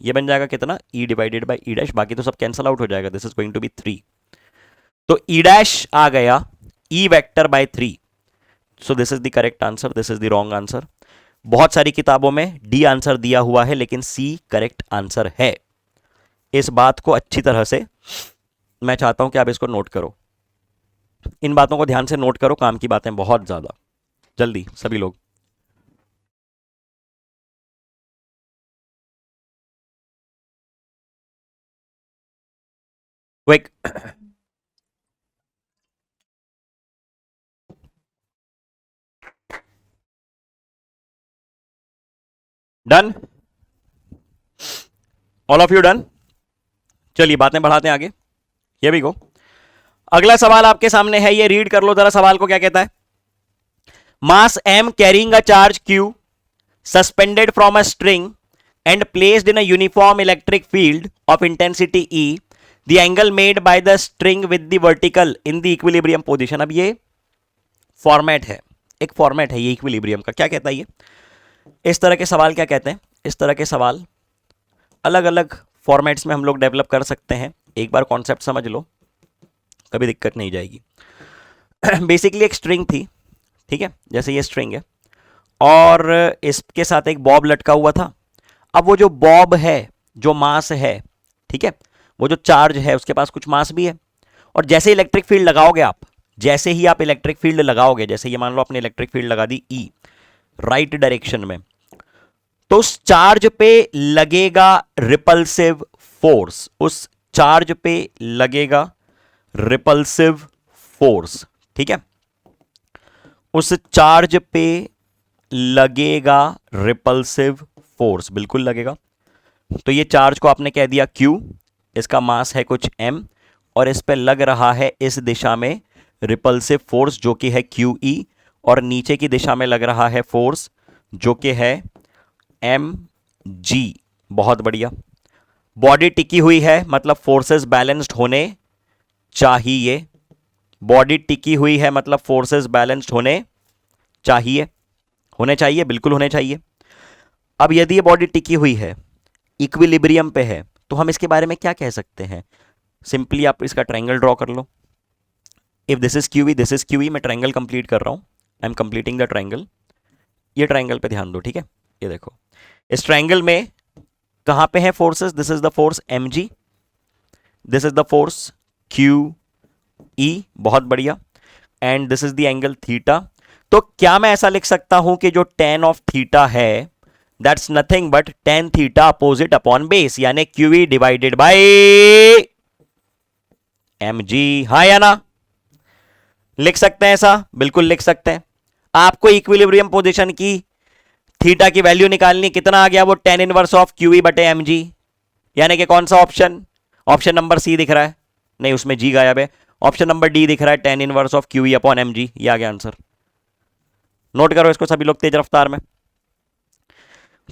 ये बन जाएगा कितना? E divided by E dash, बाकी तो सब कैंसल आउट हो जाएगा, this is going to be 3। तो ई डैश आ गया E vector by 3। So this is the correct answer, this is the wrong answer. बहुत सारी किताबों में डी आंसर दिया हुआ है, लेकिन सी करेक्ट आंसर है। इस बात को अच्छी तरह से मैं चाहता हूं कि आप इसको नोट करो। इन बातों को ध्यान से नोट करो, काम की बातें बहुत ज्यादा। जल्दी सभी लोग। Quick. Done? All of you done? चलिए बातें बढ़ाते हैं आगे। ये भी गो। अगला सवाल आपके सामने है, ये रीड कर लो जरा सवाल को, क्या कहता है। मास m carrying a charge q suspended from a string and placed in a uniform electric field of intensity E, the angle made by the string with the vertical in the equilibrium position। अब ये फॉर्मेट है, एक फॉर्मेट है ये इक्विलिब्रियम का। क्या कहता है ये? इस तरह के सवाल क्या कहते हैं? इस तरह के सवाल अलग अलग फॉर्मेट्स में हम लोग डेवलप कर सकते हैं। एक बार कॉन्सेप्ट समझ लो, कभी दिक्कत नहीं जाएगी। बेसिकली एक स्ट्रिंग थी, ठीक है, जैसे ये स्ट्रिंग है, और इसके साथ एक बॉब लटका हुआ था। अब वो जो बॉब है, जो मास है, ठीक है, वो जो चार्ज है उसके पास कुछ मास भी है। और जैसे इलेक्ट्रिक फील्ड लगाओगे आप, जैसे ही आप इलेक्ट्रिक फील्ड लगाओगे, जैसे ये मान लो आपने इलेक्ट्रिक फील्ड लगा दी ई राइट डायरेक्शन में, तो उस चार्ज पे लगेगा रिपल्सिव फोर्स। उस चार्ज पे लगेगा रिपल्सिव फोर्स, ठीक है, उस चार्ज पे लगेगा रिपल्सिव फोर्स, बिल्कुल लगेगा। तो ये चार्ज को आपने कह दिया Q, इसका मास है कुछ m, और इस पे लग रहा है इस दिशा में रिपल्सिव फोर्स जो कि है QE, और नीचे की दिशा में लग रहा है फोर्स जो कि है mg। बहुत बढ़िया। बॉडी टिकी हुई है, मतलब फोर्सेस बैलेंस्ड होने चाहिए। बॉडी टिकी हुई है मतलब फोर्सेस बैलेंस्ड होने चाहिए, होने चाहिए, बिल्कुल होने चाहिए। अब यदि ये बॉडी टिकी हुई है, इक्विलिब्रियम पे है, तो हम इसके बारे में क्या कह सकते हैं? सिंपली आप इसका ट्रायंगल ड्रॉ कर लो। If this is QE, this is QE, मैं ट्रायंगल कंप्लीट कर रहा हूं, I am completing the triangle. ये ट्रायंगल पे ध्यान दो, ठीक है। ये देखो, इस ट्रायंगल में कहां पे है forces? This is the force mg, this is the force QE, बहुत बढ़िया, and this is the angle theta. तो क्या मैं ऐसा लिख सकता हूं कि जो tan ऑफ थीटा है that's nothing but tan theta opposite upon base, यानी QE डिवाइडेड बाय mg। हाँ या ना? लिख सकते हैं ऐसा? बिल्कुल लिख सकते हैं। आपको इक्विलिब्रियम पोजीशन की थीटा की वैल्यू निकालनी, कितना आ गया वो? tan इनवर्स ऑफ QE बटे mg, यानी कि कौन सा ऑप्शन? ऑप्शन नंबर सी दिख रहा है, नहीं उसमें जी गायब है। ऑप्शन नंबर डी दिख रहा है, tan inverse of QE upon mg। ये आ गया आंसर। नोट करो इसको सभी लोग तेज रफ्तार में।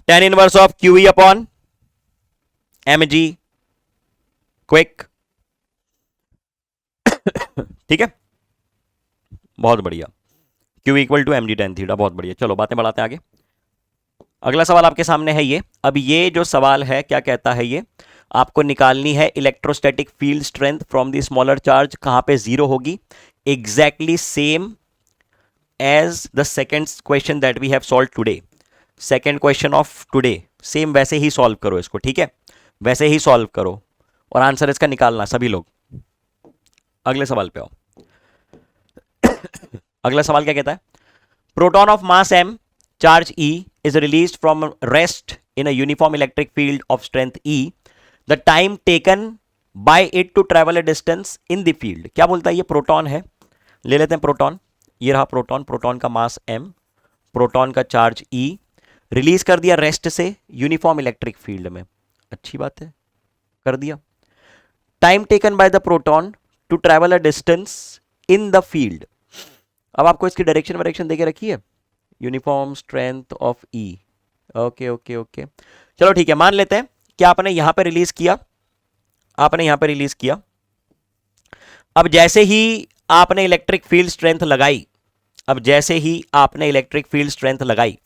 tan inverse of QE upon mg, quick. ठीक है, बहुत बढ़िया। Q equal to mg tan theta, बहुत बढ़िया। चलो बातें बढ़ाते हैं आगे। अगला सवाल आपके सामने है ये। अब ये जो सवाल है क्या कहता है, ये आपको निकालनी है electrostatic field strength from the smaller charge. कहां पे जीरो होगी? Exactly same as the second question that we have solve today, second question of today. Same वैसे ही सॉल्व करो इसको, ठीक है, वैसे ही सॉल्व करो और आंसर इसका निकालना सभी लोग। अगले सवाल पे आओ। अगला सवाल क्या कहता है? Proton of mass m, charge E is released from rest in a uniform electric field of strength E. The time taken by it to travel a distance in the field. क्या बोलता है? ये प्रोटॉन है, ले लेते हैं प्रोटॉन। ये रहा प्रोटॉन, प्रोटॉन का मास m, प्रोटॉन का चार्ज E, रिलीज कर दिया रेस्ट से यूनिफॉर्म इलेक्ट्रिक फील्ड में। अच्छी बात है, कर दिया। Time taken by the proton to travel a distance in the field. अब आपको इसकी डायरेक्शन देके रखी है, uniform strength of E. Okay okay okay, चलो ठीक है, मान लेते हैं कि आपने यहां पे रिलीज किया, आपने यहां पे रिलीज किया। अब जैसे ही आपने इलेक्ट्रिक फील्ड स्ट्रेंथ लगाई, अब जैसे ही आपने इलेक्ट्रिक फील्ड स्ट्रेंथ लगाई,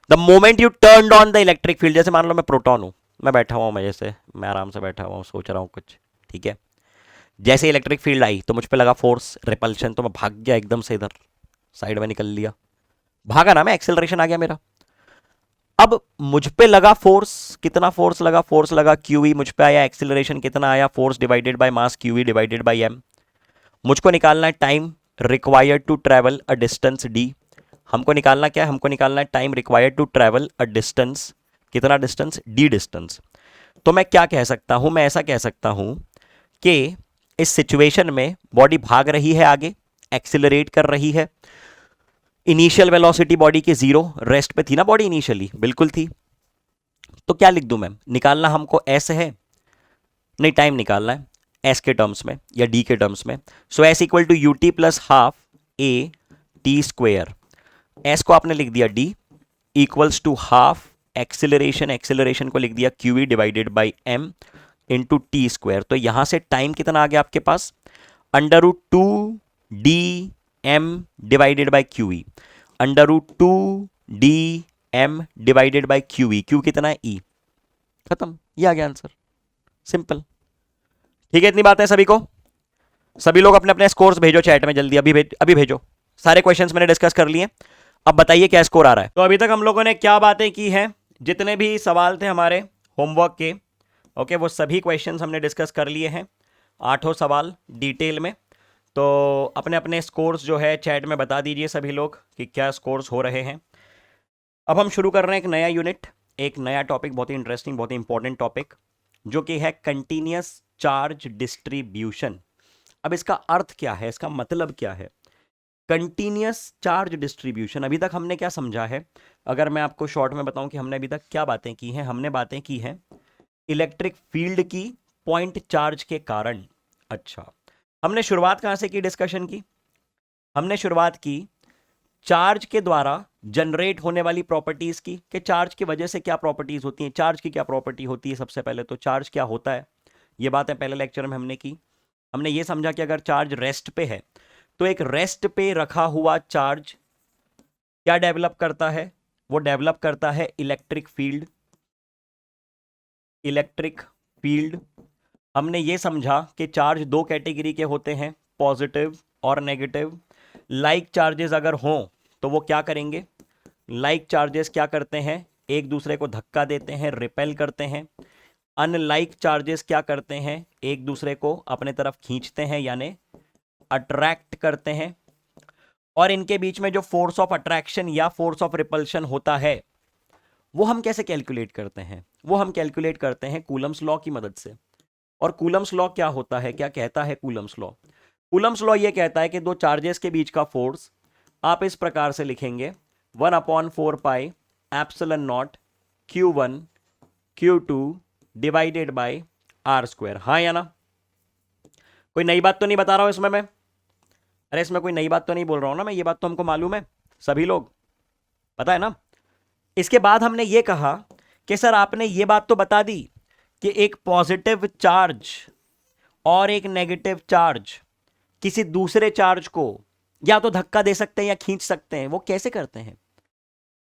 the moment you turned on the electric field, जैसे मान लो मैं प्रोटॉन हूं, मैं बैठा हुआ हूं, मैं जैसे मैं आराम से बैठा हुआ हूं, सोच रहा हूं कुछ, ठीक है। जैसे इलेक्ट्रिक फील्ड आई तो मुझ पे लगा फोर्स रिपल्शन, तो मैं भाग गया एकदम से, इधर साइड में निकल लिया, भागा ना मैं, एक्सेलरेशन आ गया मेरा। अब मुझ पे लगा फोर्स, कितना फोर्स लगा? फोर्स लगा QE, मुझ पे आया एक्सेलरेशन कितना आया? Force divided by mass QE divided by m। मुझको निकालना है time required to travel a distance d। हमको निकालना क्या है? हमको निकालना है time required to travel a distance, कितना डिस्टेंस? d distance. तो मैं क्या कह सकता हूं? मैं ऐसा कह सकता हूं कि इस सिचुएशन में बॉडी भाग रही है आगे, एक्सिलरेट कर रही है। इनिशियल वेलोसिटी बॉडी की 0, रेस्ट पे थी ना बॉडी इनिशियली, बिल्कुल थी। तो क्या लिख दूं मैं? निकालना हमको s है, नहीं टाइम निकालना है s के टर्म्स में या d के टर्म्स में। So s equal to ut plus half a t square. s को आपने लिख दिया d equals to half acceleration, acceleration को लिख दिया QE divided by m into T square. तो यहां से टाइम कितना आ गया आपके पास? Under root 2dm divided by QE, under root 2dm divided by QE। Q कितना है? E। खत्म, ये आ गया आंसर, सिंपल। ठीक है, इतनी बात है सभी को। सभी लोग अपने अपने स्कोर्स भेजो चैट में जल्दी, अभी भेजो। सारे क्वेश्चंस मैंने डिस्कस कर लिए, अब बताइए क्या स्कोर आ रहा है। तो अभी तक हम लोगों ने क्या बातें की हैं, जितने भी सवाल थे हमारे होमवर्क के, ओके, वो सभी क्वेश्चंस हमने डिस्कस कर लिए हैं, 8 सवाल डिटेल में। तो अपने अपने स्कोर्स जो है चैट में बता दीजिए सभी लोग कि क्या स्कोर्स हो रहे हैं। अब हम शुरू कर रहे हैं एक नया यूनिट, एक नया टॉपिक, बहुत ही इंटरेस्टिंग, बहुत ही इंपॉर्टेंट टॉपिक, जो कि है कंटिन्यूअस चार्ज डिस्ट्रीब्यूशन। अब इसका अर्थ क्या है, इसका मतलब क्या है कंटिन्यूअस चार्ज डिस्ट्रीब्यूशन? अभी तक हमने क्या समझा है? अगर मैं आपको शॉर्ट में बताऊं कि हमने अभी तक क्या बातें की हैं, हमने बातें की हैं इलेक्ट्रिक फील्ड की पॉइंट चार्ज के कारण। अच्छा, हमने शुरुआत कहां से की डिस्कशन की? हमने शुरुआत की चार्ज के द्वारा जनरेट होने वाली प्रॉपर्टीज की, कि चार्ज की वजह से क्या प्रॉपर्टीज होती हैं, चार्ज की क्या प्रॉपर्टी होती है। सबसे पहले तो चार्ज क्या होता है, ये बातें पहले लेक्चर में हमने की। हमने ये समझा कि अगर चार्ज रेस्ट पे है तो एक रेस्ट पे रखा हुआ चार्ज क्या डेवलप करता है? वो डेवलप करता है इलेक्ट्रिक फील्ड। Electric field. हमने ये समझा कि चार्ज दो कैटेगरी के होते हैं, पॉजिटिव और नेगेटिव। लाइक चार्जेस अगर हों तो वो क्या करेंगे? लाइक चार्जेस क्या करते हैं? एक दूसरे को धक्का देते हैं, रिपेल करते हैं। अनलाइक चार्जेस क्या करते हैं? एक दूसरे को अपने तरफ खींचते हैं, यानी अट्रैक्ट करते हैं। और इनके बीच में जो फोर्स ऑफ अट्रैक्शन या फोर्स ऑफ रिपल्शन होता है, वो हम कैसे कैलकुलेट करते हैं? वो हम कैलकुलेट करते हैं कूलम्स लॉ की मदद से। और कूलम्स लॉ क्या होता है, क्या कहता है कूलम्स लॉ? कूलम्स लॉ ये कहता है कि दो चार्जेस के बीच का फोर्स आप इस प्रकार से लिखेंगे, 1/4 pi epsilon not Q1 Q2 divided by R square. हाँ या ना? कोई नई बात तो नहीं बता रहा हूं इसमें मैं? अरे इसमें कोई नई बात तो नहीं बोल रहा हूं ना मैं, ये बात तो हमको मालूम है, सभी लोग पता है ना। इसके बाद हमने ये कहा कि सर आपने ये बात तो बता दी कि एक पॉजिटिव चार्ज और एक नेगेटिव चार्ज किसी दूसरे चार्ज को या तो धक्का दे सकते हैं या खींच सकते हैं। वो कैसे करते हैं?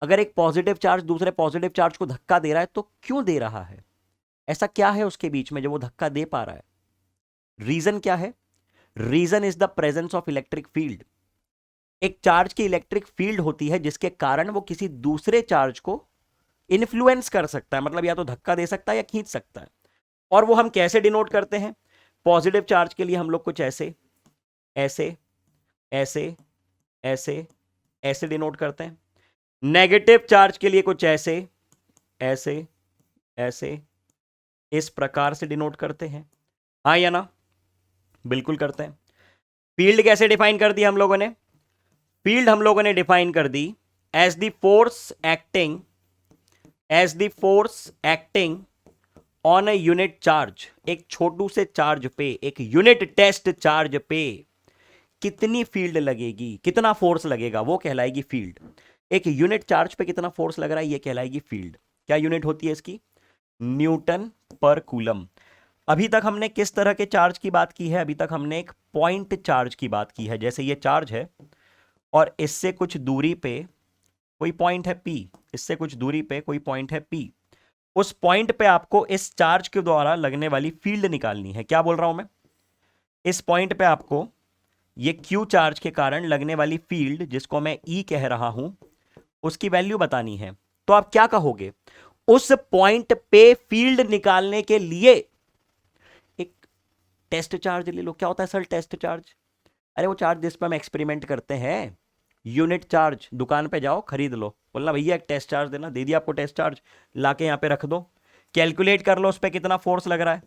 अगर एक पॉजिटिव चार्ज दूसरे पॉजिटिव चार्ज को धक्का दे रहा है तो क्यों दे रहा है? ऐसा क्या है उसके बीच में जो वो धक्का दे पा रहा है? रीजन क्या है? Reason is the presence of electric field. एक चार्ज की इलेक्ट्रिक फील्ड होती है जिसके कारण वो किसी दूसरे चार्ज को इन्फ्लुएंस कर सकता है, मतलब या तो धक्का दे सकता है या खींच सकता है। और वो हम कैसे डिनोट करते हैं? पॉजिटिव चार्ज के लिए हम लोग कुछ ऐसे ऐसे ऐसे ऐसे ऐसे डिनोट करते हैं। नेगेटिव चार्ज के लिए कुछ ऐसे ऐसे ऐसे इस प्रकार से डिनोट करते हैं। हाँ या ना? बिल्कुल करते हैं। फील्ड कैसे डिफाइन कर दी हम लोगों ने? फील्ड हम लोगों ने डिफाइन कर दी as the force acting on a unit charge. एक छोटू से चार्ज पे, एक यूनिट टेस्ट चार्ज पे कितनी फील्ड लगेगी, कितना फोर्स लगेगा, वो कहलाएगी फील्ड। एक यूनिट चार्ज पे कितना फोर्स लग रहा है, ये कहलाएगी फील्ड। क्या यूनिट होती है इसकी? न्यूटन पर कूलम। अभी तक हमने किस तरह के चार्ज की बात की है? अभी तक हमने एक पॉइंट चार्ज की बात की है। जैसे ये चार्ज है और इससे कुछ दूरी पे कोई पॉइंट है P, इससे कुछ दूरी पे कोई पॉइंट है P। उस पॉइंट पे आपको इस चार्ज के द्वारा लगने वाली फील्ड निकालनी है। क्या बोल रहा हूं मैं? इस पॉइंट पे आपको ये Q चार्ज के कारण लगने वाली फील्ड, जिसको मैं E कह रहा हूं, उसकी वैल्यू बतानी है। तो आप क्या कहोगे? उस पॉइंट पे फील्ड निकालने के लिए एक टेस्ट चार्ज ले लो। क्या होता है सर टेस्ट चार्ज? अरे वो चार्ज जिस पर हम एक्सपेरिमेंट करते हैं, यूनिट चार्ज। दुकान पे जाओ, खरीद लो, बोलना भैया एक टेस्ट चार्ज देना, दे दिया आपको टेस्ट चार्ज, लाके यहां पे रख दो, कैलकुलेट कर लो उस पर कितना फोर्स लग रहा है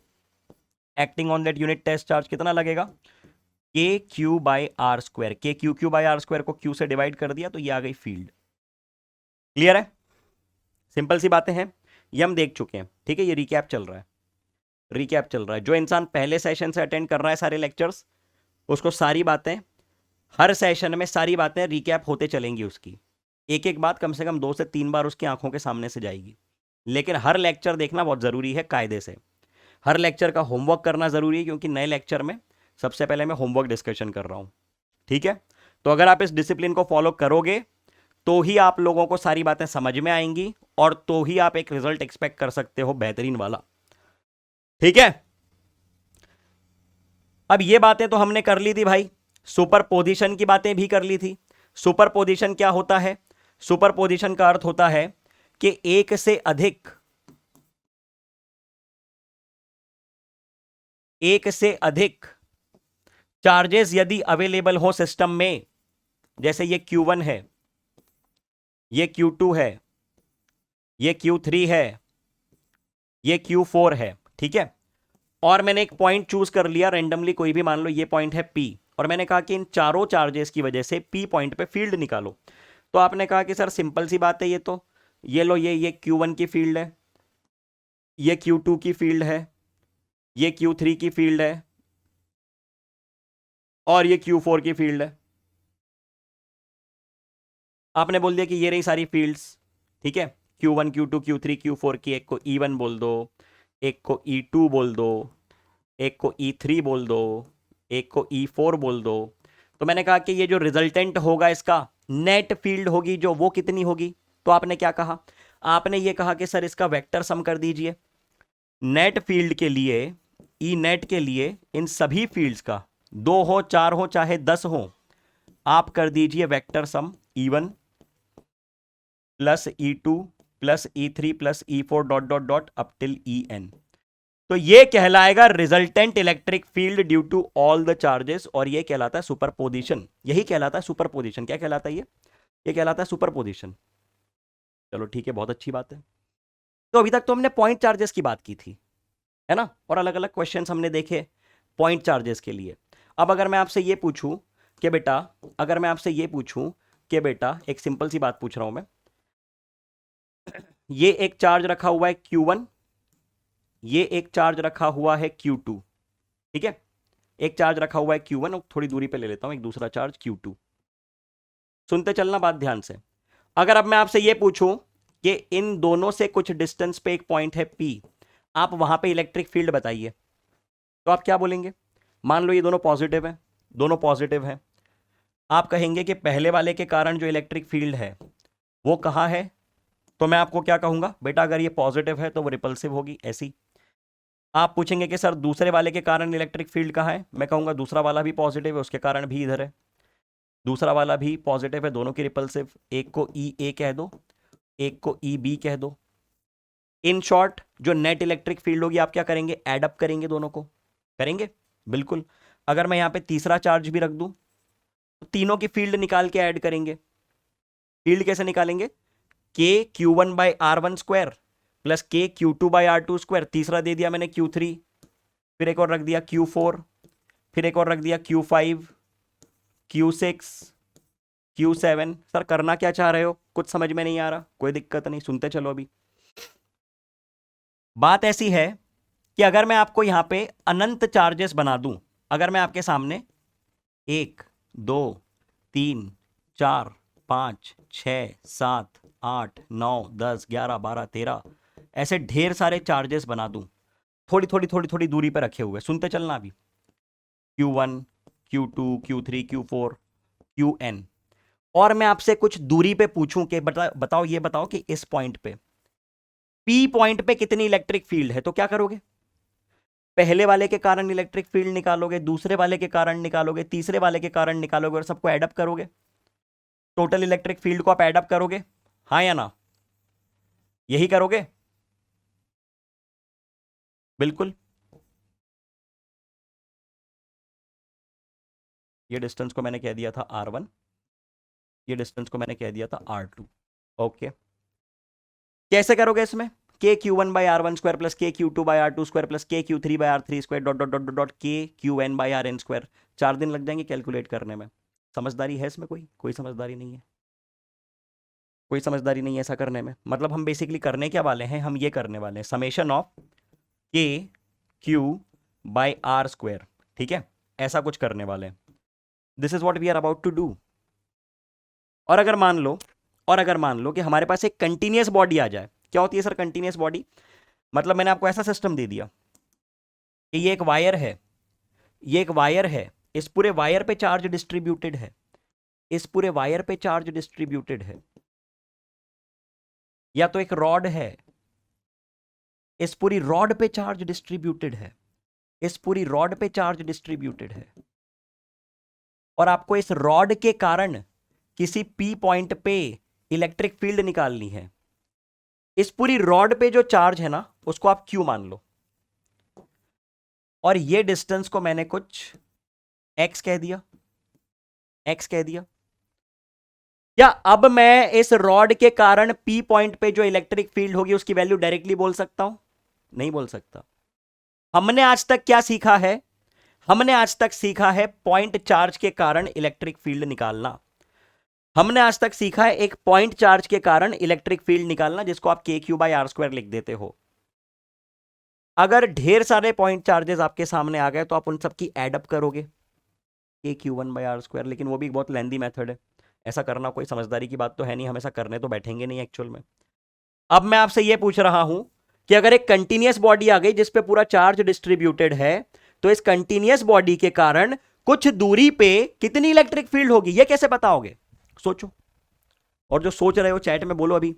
acting on that unit test charge. कितना लगेगा? K Q by R square. K Q by R square को क्यू से डिवाइड कर दिया तो ये आ गई फील्ड। क्लियर है? सिंपल सी बातें हैं, ये हम देख चुके हैं। ठीक है, ये रिकैप चल रहा है, रिकैप चल रहा है। जो इंसान पहले सेशन से अटेंड कर रहा है सारे लेक्चर्स, उसको सारी बातें, हर सेशन में सारी बातें रिकैप होते चलेंगी उसकी। एक एक बात कम से कम 2 से 3 बार उसकी आंखों के सामने से जाएगी। लेकिन हर लेक्चर देखना बहुत ज़रूरी है कायदे से। हर लेक्चर का होमवर्क करना ज़रूरी है, क्योंकि नए लेक्चर में सबसे पहले मैं होमवर्क डिस्कशन कर रहा हूँ। ठीक है, तो अगर आप इस डिसिप्लिन को फॉलो करोगे तो ही आप लोगों को सारी बातें समझ में आएंगी, और तो ही आप एक रिजल्ट एक्सपेक्ट कर सकते हो बेहतरीन वाला। ठीक है, अब ये बातें तो हमने कर ली थी भाई, सुपर पोजिशन की बातें भी कर ली थी। सुपर पोजिशन क्या होता है? सुपर पोजिशन का अर्थ होता है कि एक से अधिक चार्जेस यदि अवेलेबल हो सिस्टम में, जैसे ये Q1 है, ये Q2 है, ये Q3 है, ये Q4 है। ठीक है, और मैंने एक पॉइंट चूज कर लिया रेंडमली, कोई भी, मान लो ये पॉइंट है P, और मैंने कहा कि इन चारों चार्जेस की वजह से P पॉइंट पे फील्ड निकालो। तो आपने कहा कि सर सिंपल सी बात है, ये तो ये लो, ये Q1 की फील्ड है, ये Q2 की फील्ड है, ये Q3 की फील्ड है, और ये Q4 की फील्ड है। आपने बोल दिया कि ये रही सारी फील्ड्स। ठीक है, Q1 Q2 Q3 Q4 की एक को E1 बोल दो, एक को E2 बोल दो, एक को E3 बोल दो, एक को E4 बोल दो। तो मैंने कहा कि ये जो रिजल्टेंट होगा इसका नेट फील्ड होगी जो, वो कितनी होगी? तो आपने क्या कहा? आपने ये कहा कि सर इसका वेक्टर सम कर दीजिए। नेट फील्ड के लिए, ई नेट के लिए, इन सभी फील्ड्स का 2 हो, 4 हो, चाहे 10 हो, आप कर दीजिए vector sum E1 plus E2 plus E3 plus E4 dot dot dot up till En। तो ये कहलाएगा resultant electric field due to all the charges, और ये कहलाता है सुपरपोजिशन। यही कहलाता है सुपरपोजिशन। क्या कहलाता है ये कहलाता है सुपरपोजिशन। चलो ठीक है, बहुत अच्छी बात है। तो अभी तक तो हमने पॉइंट चार्जेस की बात की थी, है ना, और अलग अलग क्वेश्चंस हमने देखे पॉइंट चार्जेस के लिए। अब अगर मैं आपसे ये पूछूं कि बेटा, अगर मैं आपसे ये पूछूं कि बेटा, एक सिंपल सी बात पूछ रहा हूं मैं, ये एक चार्ज रखा हुआ है Q1, ये एक चार्ज रखा हुआ है Q2। ठीक है, एक चार्ज रखा हुआ है Q1, और थोड़ी दूरी पे ले लेता हूं एक दूसरा चार्ज Q2। सुनते चलना बात ध्यान से। अगर अब मैं आपसे यह पूछूं कि इन दोनों से कुछ डिस्टेंस पे एक पॉइंट है P, आप वहां पे इलेक्ट्रिक फील्ड बताइए, तो आप क्या बोलेंगे? मान लो ये दोनों पॉजिटिव है, दोनों पॉजिटिव है, आप कहेंगे कि पहले वाले के कारण जो इलेक्ट्रिक फील्ड है वो कहाँ है? तो मैं आपको क्या कहूंगा बेटा, अगर ये पॉजिटिव है तो वो रिपल्सिव होगी ऐसी। आप पूछेंगे कि सर दूसरे वाले के कारण इलेक्ट्रिक फील्ड कहाँ है, मैं कहूंगा दूसरा वाला भी पॉजिटिव है, उसके कारण भी इधर है। दूसरा वाला भी पॉजिटिव है, दोनों की रिपल्सिव। एक को ई ए कह दो, एक को ई बी कह दो। इन शॉर्ट जो नेट इलेक्ट्रिक फील्ड होगी आप क्या करेंगे, एड अप करेंगे, दोनों को करेंगे बिल्कुल। अगर मैं यहां पे तीसरा चार्ज भी रख दूं तो तीनों की फील्ड निकाल के ऐड करेंगे। फील्ड कैसे निकालेंगे, K Q one by R one square plus K Q two by R two square, तीसरा दे दिया मैंने क्यू थ्री, फिर एक और रख दिया क्यू फोर, फिर एक और रख दिया Q five, Q six, Q seven. Sir करना क्या चाह रहे हो, कुछ समझ में नहीं आ रहा, कोई दिक्कत नहीं, सुनते चलो। अभी बात ऐसी है कि अगर मैं आपको यहां पे अनंत चार्जेस बना दूं, अगर मैं आपके सामने 1 2 3 4 5 6 7 8 9 10 11 12 13 ऐसे ढेर सारे चार्जेस बना दूं, थोड़ी थोड़ी थोड़ी थोड़ी दूरी पर रखे हुए, सुनते चलना। अभी Q1 Q2 Q3 Q4 Qn, और मैं आपसे कुछ दूरी पे पूछूं कि बताओ ये बताओ कि इस पॉइंट पे P पॉइंट पे कितनी इलेक्ट्रिक फील्ड है, तो क्या करोगे, पहले वाले के कारण इलेक्ट्रिक फील्ड निकालोगे, दूसरे वाले के कारण निकालोगे, तीसरे वाले के कारण निकालोगे और सबको एडअप करोगे। टोटल इलेक्ट्रिक फील्ड को आप एडअप करोगे, हाँ या ना, यही करोगे बिल्कुल। ये डिस्टेंस को मैंने कह दिया था R1, ये डिस्टेंस को मैंने कह दिया था R2। ओके, कैसे करोगे इसमें, K Q one by R one square plus K Q two by R two square plus K Q three by R three square dot dot dot dot dot K Q N by R N square. 4 दिन लग जाएंगे कैलकुलेट करने में। समझदारी है इसमें, कोई कोई समझदारी नहीं है, कोई समझदारी नहीं है ऐसा करने में। मतलब हम बेसिकली करने क्या वाले हैं, हम ये करने वाले हैं summation of K Q by R square, ठीक है, ऐसा कुछ करने वाले हैं। This is what we are about to do. और अगर मान लो, और अगर मान लो कि हमारे पास एक कंटिन्यूस बॉडी आ जाए, क्या होती है सर कंटिन्यूस बॉडी, मतलब मैंने आपको ऐसा सिस्टम दे दिया कि ये एक वायर है, ये एक वायर है, इस पूरे वायर पे चार्ज डिस्ट्रीब्यूटेड है, इस पूरे वायर पे चार्ज डिस्ट्रीब्यूटेड है, या तो एक रॉड है, इस पूरी रॉड पे चार्ज डिस्ट्रीब्यूटेड है, इस पूरी रॉड पे चार्ज डिस्ट्रीब्यूटेड है, और आपको इस रॉड के कारण किसी पी पॉइंट पे इलेक्ट्रिक फील्ड निकालनी है। इस पूरी रॉड पे जो चार्ज है ना उसको आप क्यू मान लो, और ये डिस्टेंस को मैंने कुछ एक्स कह दिया, एक्स कह दिया। क्या अब मैं इस रॉड के कारण पी पॉइंट पे जो इलेक्ट्रिक फील्ड होगी उसकी वैल्यू डायरेक्टली बोल सकता हूं, नहीं बोल सकता। हमने आज तक क्या सीखा है, हमने आज तक सीखा है पॉइंट चार्ज के कारण इलेक्ट्रिक फील्ड निकालना। हमने आज तक सीखा है एक पॉइंट चार्ज के कारण इलेक्ट्रिक फील्ड निकालना, जिसको आप के क्यू बाई आर स्क्वायर लिख देते हो। अगर ढेर सारे पॉइंट चार्जेस आपके सामने आ गए तो आप उन सबकी एडअप करोगे K Q one by R square, लेकिन वो भी बहुत लेंदी मेथड है, ऐसा करना कोई समझदारी की बात तो है नहीं, हम ऐसा करने तो बैठेंगे नहीं एक्चुअल में। अब मैं आपसे ये पूछ रहा हूं कि अगर एक कंटिन्यूस बॉडी आ गई जिसपे पूरा चार्ज डिस्ट्रीब्यूटेड है, तो इस कंटिन्यूस बॉडी के कारण कुछ दूरी पे कितनी इलेक्ट्रिक फील्ड होगी, ये कैसे बताओगे, सोचो। और जो सोच रहे हो चैट में बोलो अभी,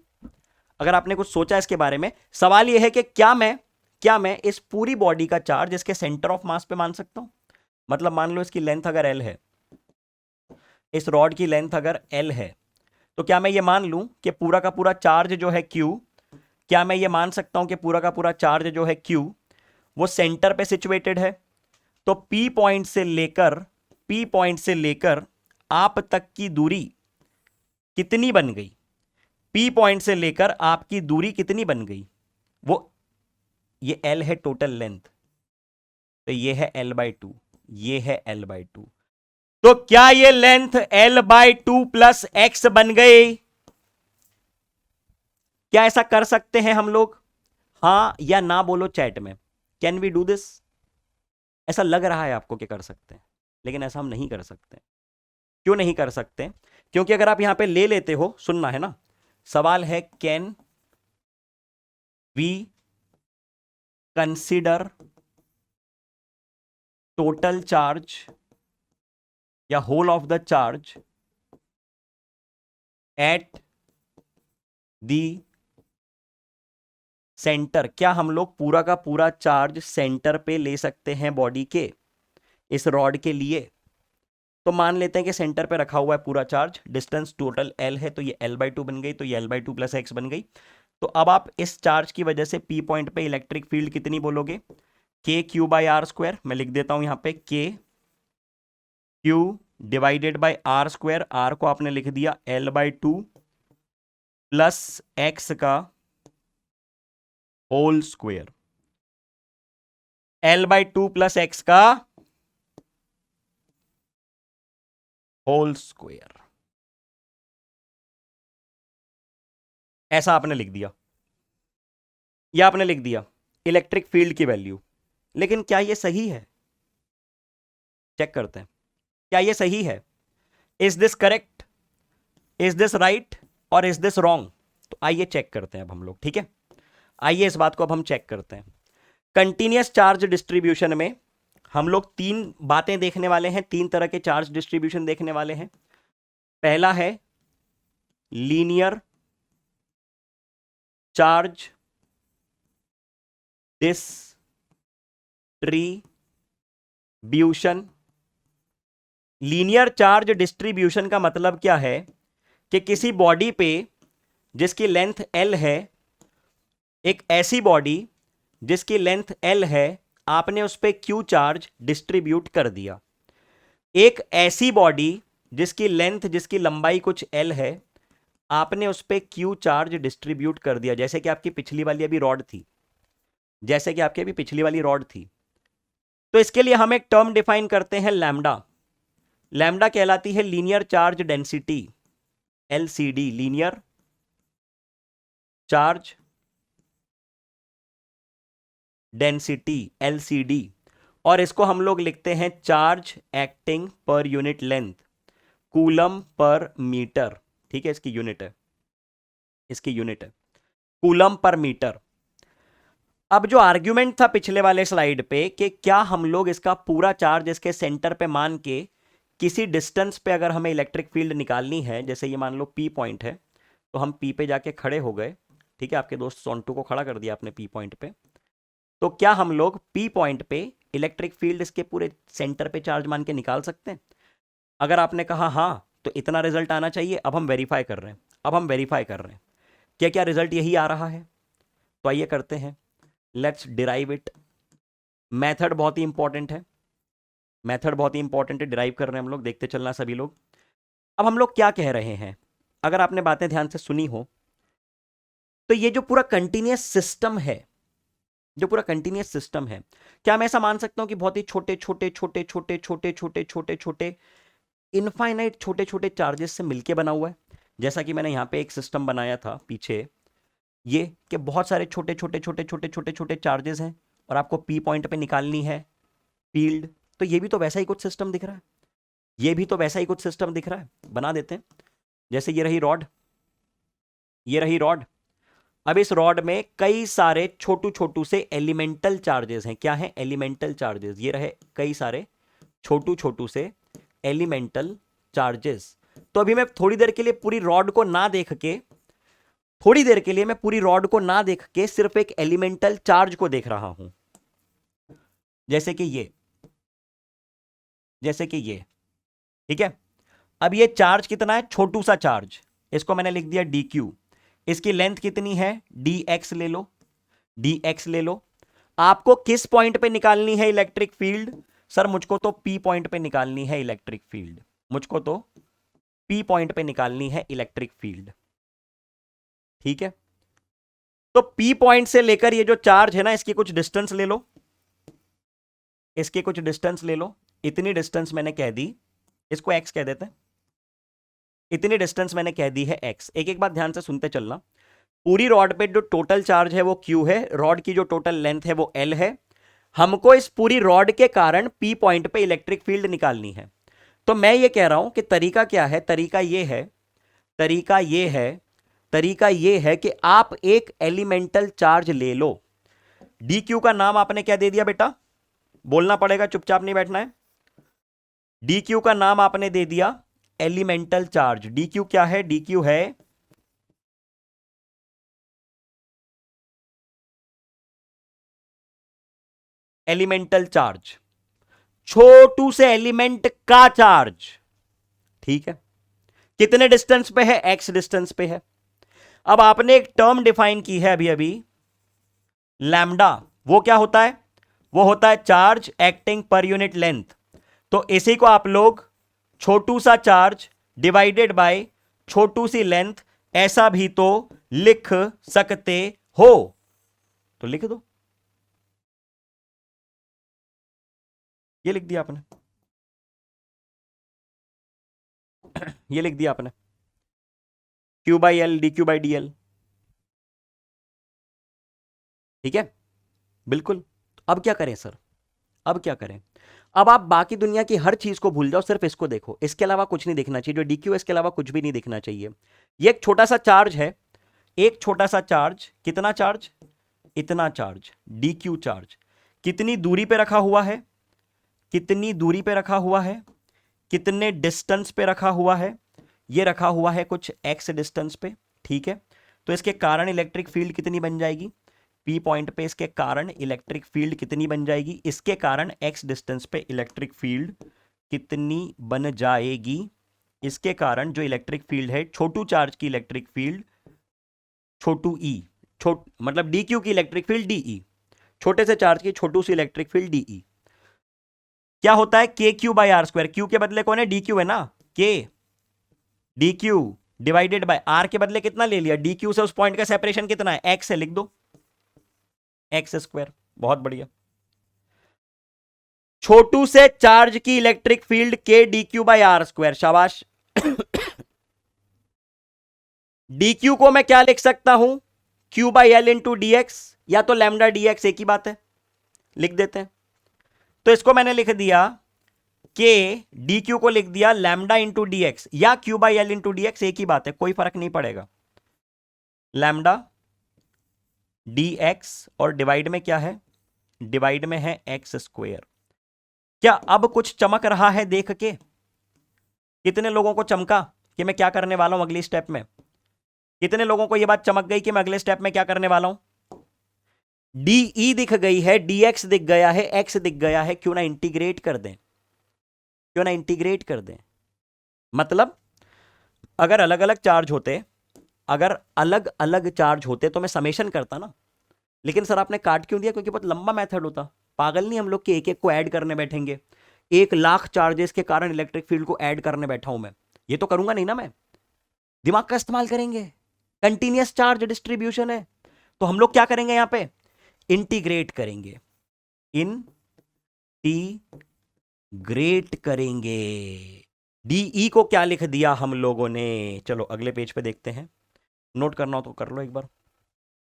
अगर आपने कुछ सोचा इसके बारे में। सवाल यह है कि क्या मैं इस पूरी बॉडी का चार्ज इसके सेंटर ऑफ मास पे मान सकता हूं, मतलब मान लो इसकी लेंथ अगर एल है, इस रॉड की लेंथ अगर एल है, तो क्या मैं ये मान लूं कि पूरा का पूरा चार्ज जो है क्यू, क्या मैं ये मान सकता हूं कि पूरा का पूरा चार्ज जो है क्यू वो सेंटर पे सिचुएटेड है। तो पी पॉइंट से लेकर, पी पॉइंट से लेकर आप तक की दूरी कितनी बन गई, पी पॉइंट से लेकर आपकी दूरी कितनी बन गई, वो ये एल है टोटल लेंथ, तो ये है एल बाई टू, ये है एल बाई टू। तो क्या ये length L by two plus x बन गई, क्या ऐसा कर सकते हैं हम लोग, हां या ना बोलो चैट में। कैन वी डू दिस, ऐसा लग रहा है आपको कि कर सकते हैं, लेकिन ऐसा हम नहीं कर सकते। क्यों नहीं कर सकते, क्योंकि अगर आप यहां पे ले लेते हो, सुनना है ना, सवाल है can we consider total charge या whole of the charge at the centre, क्या हम लोग पूरा का पूरा चार्ज सेंटर पे ले सकते हैं बॉडी के इस रॉड के लिए? तो मान लेते हैं कि सेंटर पे रखा हुआ है पूरा चार्ज, डिस्टेंस टोटल एल है, तो ये L/2 बन गई, तो ये L/2 + x बन गई। तो अब आप इस चार्ज की वजह से P पॉइंट पे इलेक्ट्रिक फील्ड कितनी बोलोगे? KQ/r²। मैं लिख देता हूं यहां पे KQ divided by r²। r को आपने लिख दिया L/2 + x का होल स्क्वायर। L/2 + x का होल स्क्वायर, ऐसा आपने लिख दिया, या आपने लिख दिया इलेक्ट्रिक फील्ड की वैल्यू। लेकिन क्या ये सही है? चेक करते हैं, क्या ये सही है? Is this correct? Is this right? और इज दिस रॉन्ग? तो आइए चेक करते हैं अब हम लोग, ठीक है? आइए इस बात को अब हम चेक करते हैं। कंटिन्यूअस चार्ज डिस्ट्रीब्यूशन में हम लोग तीन बातें देखने वाले हैं, तीन तरह के चार्ज डिस्ट्रीब्यूशन देखने वाले हैं। पहला है linear charge distribution. Linear charge distribution का मतलब क्या है कि किसी बॉडी पे जिसकी लेंथ L है, एक ऐसी बॉडी जिसकी लेंथ L है, आपने उस पे Q चार्ज डिस्ट्रीब्यूट कर दिया। एक ऐसी बॉडी जिसकी लेंथ, जिसकी लंबाई कुछ L है, आपने उस पे Q चार्ज डिस्ट्रीब्यूट कर दिया। जैसे कि आपकी पिछली वाली अभी रॉड थी, जैसे कि आपकी अभी पिछली वाली रॉड थी। तो इसके लिए हम एक टर्म डिफाइन करते हैं लैम्डा। लैम्डा कहलाती है linear charge density, LCD, linear charge density, LCD। और इसको हम लोग लिखते हैं charge acting per unit length, coulomb per metre. ठीक है, इसकी यूनिट है, इसकी यूनिट है कूलम पर मीटर। अब जो आर्ग्यूमेंट था पिछले वाले स्लाइड पे कि क्या हम लोग इसका पूरा चार्ज इसके सेंटर पे मान के किसी डिस्टेंस पे अगर हमें इलेक्ट्रिक फील्ड निकालनी है, जैसे ये मान लो P पॉइंट है, तो हम P पे जाके खड़े हो गए, ठीक है, आपके दोस्त सोंटू को खड़ा कर दिया आपने P पॉइंट पे, तो क्या हम लोग P पॉइंट पे इलेक्ट्रिक फील्ड इसके पूरे सेंटर पे चार्ज मान के निकाल सकते हैं? अगर आपने कहा हाँ, तो इतना रिजल्ट आना चाहिए। अब हम वेरीफाई कर रहे हैं, अब हम वेरीफाई कर रहे हैं क्या क्या रिजल्ट यही आ रहा है। तो आइए करते हैं, लेट्स डिराइव इट। मेथड बहुत ही इंपॉर्टेंट है, मेथड बहुत ही इंपॉर्टेंट है, डिराइव कर रहे हैं हम लोग, देखते चलना सभी लोग। अब हम लोग क्या कह रहे हैं, अगर आपने बातें ध्यान से सुनी हो, तो ये जो पूरा कंटिन्यूअस सिस्टम है, जो पूरा कंटिन्यूअस सिस्टम है, क्या मैं ऐसा मान सकता हूं कि बहुत ही छोटे छोटे छोटे छोटे छोटे छोटे छोटे छोटे इनफाइनाइट छोटे छोटे चार्जेस से मिलके बना हुआ है? जैसा कि मैंने यहां पे एक सिस्टम बनाया था पीछे, ये कि बहुत सारे छोटे छोटे छोटे छोटे छोटे छोटे चार्जेस हैं और आपको P पॉइंट पे निकालनी है फील्ड। तो ये भी तो वैसा ही कुछ सिस्टम दिख रहा है, ये भी तो वैसा ही कुछ सिस्टम दिख रहा है। बना देते हैं, जैसे ये रही रॉड, ये रही रॉड। अब इस रॉड में कई सारे छोटू छोटू से एलिमेंटल चार्जेस हैं। क्या हैं? Elemental charges. ये रहे कई सारे छोटू छोटू से एलिमेंटल चार्जेस। तो अभी मैं थोड़ी देर के लिए पूरी रॉड को ना देख के, थोड़ी देर के लिए मैं पूरी रॉड को ना देख के सिर्फ एक एलिमेंटल चार्ज को देख रहा हूं, जैसे कि ये, जैसे कि ये, ठीक है। अब ये चार्ज कितना है? छोटू सा चार्ज, इसको मैंने लिख दिया dq। इसकी लेंथ कितनी है? dx ले लो, dx ले लो। आपको किस पॉइंट पे निकालनी है इलेक्ट्रिक फील्ड? सर मुझको तो P पॉइंट पे निकालनी है इलेक्ट्रिक फील्ड, मुझको तो P पॉइंट पे निकालनी है इलेक्ट्रिक फील्ड, ठीक है। तो P पॉइंट से लेकर ये जो चार्ज है ना, इसकी कुछ डिस्टेंस ले लो, इसकी कुछ डिस्टेंस ले लो। इतनी डिस्टेंस मैंने कह दी, इसको x कह देते हैं, इतनी डिस्टेंस मैंने कह दी है x। एक एक बात ध्यान से सुनते चलना। पूरी रॉड पे जो टोटल चार्ज है वो Q है, रॉड की जो टोटल लेंथ है वो L है। हमको इस पूरी रॉड के कारण P पॉइंट पे इलेक्ट्रिक फील्ड निकालनी है। तो मैं ये कह रहा हूं कि तरीका क्या है? तरीका ये है, तरीका ये है, तरीका ये है कि आप एक एलिमेंटल चार्ज ले लो। dq का नाम आपने क्या दे दिया बेटा? बोलना पड़ेगा, चुपचाप नहीं बैठना है। dq का नाम आपने दे दिया एलिमेंटल चार्ज। dq क्या है? dq है एलिमेंटल चार्ज, छोटू से एलिमेंट का चार्ज, ठीक है, कितने डिस्टेंस पे है, x डिस्टेंस पे है। अब आपने एक टर्म डिफाइन की है अभी अभी, लैम्डा, वो क्या होता है, वो होता है charge acting per unit length. तो इसी को आप लोग छोटू सा चार्ज डिवाइडेड बाय छोटू सी लेंथ ऐसा भी तो लिख सकते हो, तो लिख दो, ये लिख दिया आपने, ये लिख दिया आपने, Q by L D Q by D L, ठीक है, बिल्कुल। अब क्या करें सर, अब क्या करें, अब आप बाकी दुनिया की हर चीज को भूल जाओ, सिर्फ इसको देखो, इसके अलावा कुछ नहीं दिखना चाहिए, जो डीक्यू है इसके अलावा कुछ भी नहीं दिखना चाहिए। ये एक छोटा सा चार्ज है, एक छोटा सा चार्ज, कितना चार्ज, इतना चार्ज, डीक्यू चार्ज, कितनी दूरी पे रखा हुआ है, कितनी दूरी पे रखा हुआ है, कितने डिस्टेंस पे रखा हुआ है, ये रखा हुआ है कुछ एक्स डिस्टेंस पे, ठीक है। तो इसके कारण इलेक्ट्रिक फील्ड कितनी बन जाएगी, पी पॉइंट पे इसके कारण इलेक्ट्रिक फील्ड कितनी बन जाएगी, इसके कारण एक्स डिस्टेंस पे इलेक्ट्रिक फील्ड कितनी बन जाएगी, इसके कारण जो इलेक्ट्रिक फील्ड है, छोटू चार्ज की इलेक्ट्रिक फील्ड, छोटू ई, मतलब डी क्यू की इलेक्ट्रिक फील्ड डी ई, छोटे से चार्ज की छोटू सी इलेक्ट्रिक फील्ड डी ई, क्या होता है, K Q by R square, Q के बदले कौन है, डी क्यू है ना, K D Q divided by R के बदले कितना ले लिया, डी क्यू से उस पॉइंट का सेपरेशन कितना है, एक्स है, लिख दो एक्स स्क्वायर, बहुत बढ़िया। छोटू से चार्ज की electric field K D Q by R square, शाबाश। डी क्यू को मैं क्या लिख सकता हूं, Q by L into D X, या तो लैम्डा डी एक्स, एक ही बात है, लिख देते हैं। तो इसको मैंने लिख दिया के डी क्यू को लिख दिया लैम्डा इंटू डी एक्स, या Q by L into D x, एक ही बात है, कोई फर्क नहीं पड़ेगा, लैम्डा डी एक्स, और डिवाइड में क्या है, डिवाइड में है एक्स स्क्वायर। क्या अब कुछ चमक रहा है देख के, कितने लोगों को चमका कि मैं क्या करने वाला हूं अगली स्टेप में, कितने लोगों को यह बात चमक गई कि मैं अगले स्टेप में क्या करने वाला हूं, डी ई दिख गई है, डी एक्स दिख गया है, एक्स दिख गया है, क्यों ना इंटीग्रेट कर दें, क्यों ना इंटीग्रेट कर दें। मतलब अगर अलग अलग चार्ज होते, अगर अलग अलग चार्ज होते तो मैं समेशन करता ना, लेकिन सर आपने काट क्यों दिया, क्योंकि बहुत लंबा मेथड होता, पागल नहीं हम लोग कि एक एक को ऐड करने बैठेंगे, 1,00,000 चार्जेस के कारण इलेक्ट्रिक फील्ड को ऐड करने बैठा हूं मैं, ये तो करूंगा नहीं ना मैं, दिमाग का इस्तेमाल करेंगे, कंटिन्यूअस चार्ज डिस्ट्रीब्यूशन है, तो हम लोग क्या करेंगे यहां पे, इंटीग्रेट करेंगे, इंटीग्रेट करेंगे। डीई को क्या लिख दिया हम लोगों ने, चलो अगले पेज पे देखते हैं, नोट करना हो तो कर लो एक बार,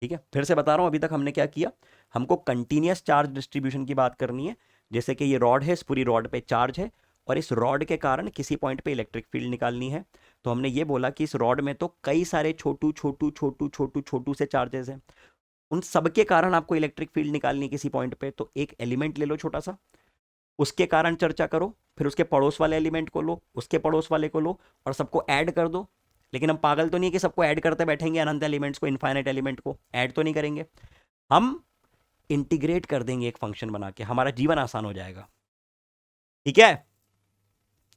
ठीक है। फिर से बता रहा हूं अभी तक हमने क्या किया, हमको कंटिन्यूअस चार्ज डिस्ट्रीब्यूशन की बात करनी है, जैसे कि ये रॉड है, इस पूरी रॉड पे चार्ज है, और इस रॉड के कारण किसी पॉइंट पे इलेक्ट्रिक फील्ड निकालनी है। तो हमने ये बोला कि इस रॉड में तो कई सारे छोटू छोटू छोटू छोटू छोटू से चार्जेस हैं, उन सबके कारण आपको इलेक्ट्रिक फील्ड निकालनी है किसी पॉइंट पे, तो एक एलिमेंट ले लो छोटा सा, उसके कारण चर्चा करो, फिर उसके पड़ोस वाले एलिमेंट को लो, उसके पड़ोस वाले को लो, और सबको ऐड कर दो। लेकिन हम पागल तो नहीं है कि सबको ऐड करते बैठेंगे, अनंत एलिमेंट्स को, इनफाइनाइट एलिमेंट को ऐड तो नहीं करेंगे, हम इंटीग्रेट कर देंगे एक फंक्शन बना के, हमारा जीवन आसान हो जाएगा, ठीक है।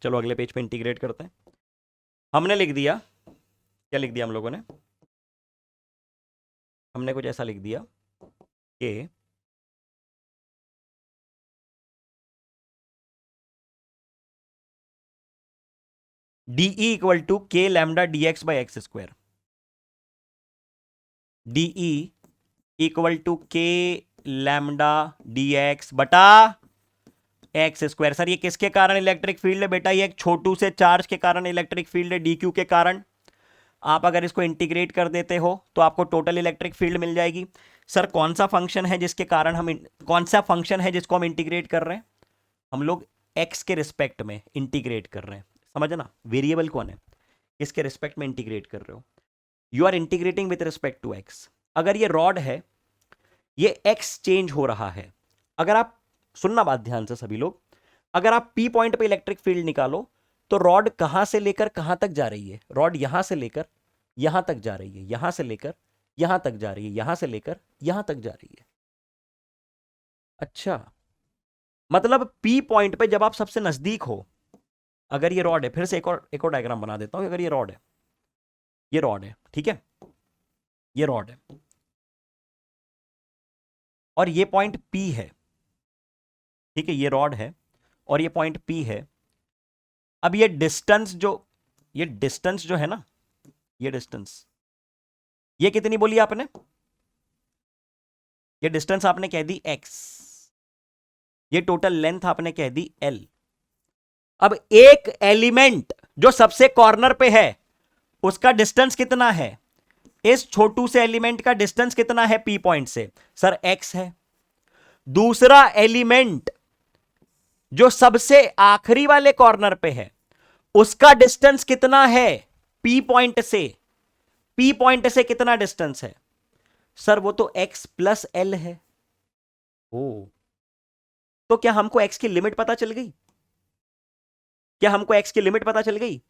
चलो अगले पेज पे इंटीग्रेट करते हैं। हमने लिख दिया, क्या लिख दिया हम लोगों ने, हमने कुछ ऐसा लिख दिया कि DE equal to K lambda D X by X square, DE equal to K lambda D X बटा एक्स स्क्वायर। सर ये किसके कारण इलेक्ट्रिक फील्ड है बेटा, ये एक छोटू से चार्ज के कारण इलेक्ट्रिक फील्ड है, डी क्यू के कारण। आप अगर इसको इंटीग्रेट कर देते हो तो आपको टोटल इलेक्ट्रिक फील्ड मिल जाएगी। सर कौन सा फंक्शन है जिसके कारण हम कौन सा फंक्शन है जिसको हम इंटीग्रेट कर रहे हैं, हम लोग एक्स के रिस्पेक्ट में इंटीग्रेट कर रहे हैं, समझना, वेरिएबल कौन है, इसके रिस्पेक्ट में इंटीग्रेट कर रहे हो, you are integrating with respect to X. अगर ये रॉड है, ये एक्स चेंज हो रहा है, अगर आप सुनना बात ध्यान से सभी लोग, अगर आप पी पॉइंट पे इलेक्ट्रिक फील्ड निकालो तो रॉड कहां से लेकर कहां तक जा रही है, रॉड यहां से लेकर यहां तक जा रही है, यहां से लेकर यहां तक जा रही है, यहां से लेकर यहां तक जा रही है। अच्छा मतलब पी पॉइंट पे जब आप सबसे नजदीक हो, अगर ये रॉड है, फिर से एक और डायग्राम बना देता हूं, अगर ये रॉड है, ये रॉड है, ठीक है, ये रॉड है और ये पॉइंट पी है, ठीक है, ये रॉड है और ये पॉइंट पी है। अब ये डिस्टेंस जो है ना, ये डिस्टेंस, ये कितनी बोली आपने? ये डिस्टेंस आपने कह दी x, ये टोटल लेंथ आपने कह दी l। अब एक एलिमेंट जो सबसे कॉर्नर पे है उसका डिस्टेंस कितना है? इस छोटू से एलिमेंट का डिस्टेंस कितना है पी पॉइंट से? सर x है। दूसरा एलिमेंट जो सबसे आखिरी वाले कॉर्नर पे है उसका डिस्टेंस कितना है पी पॉइंट से? पी पॉइंट से कितना डिस्टेंस है? सर वो तो x प्लस एल है। ओ, तो क्या हमको x की लिमिट पता चल गई? क्या हमको x की लिमिट पता चल गई?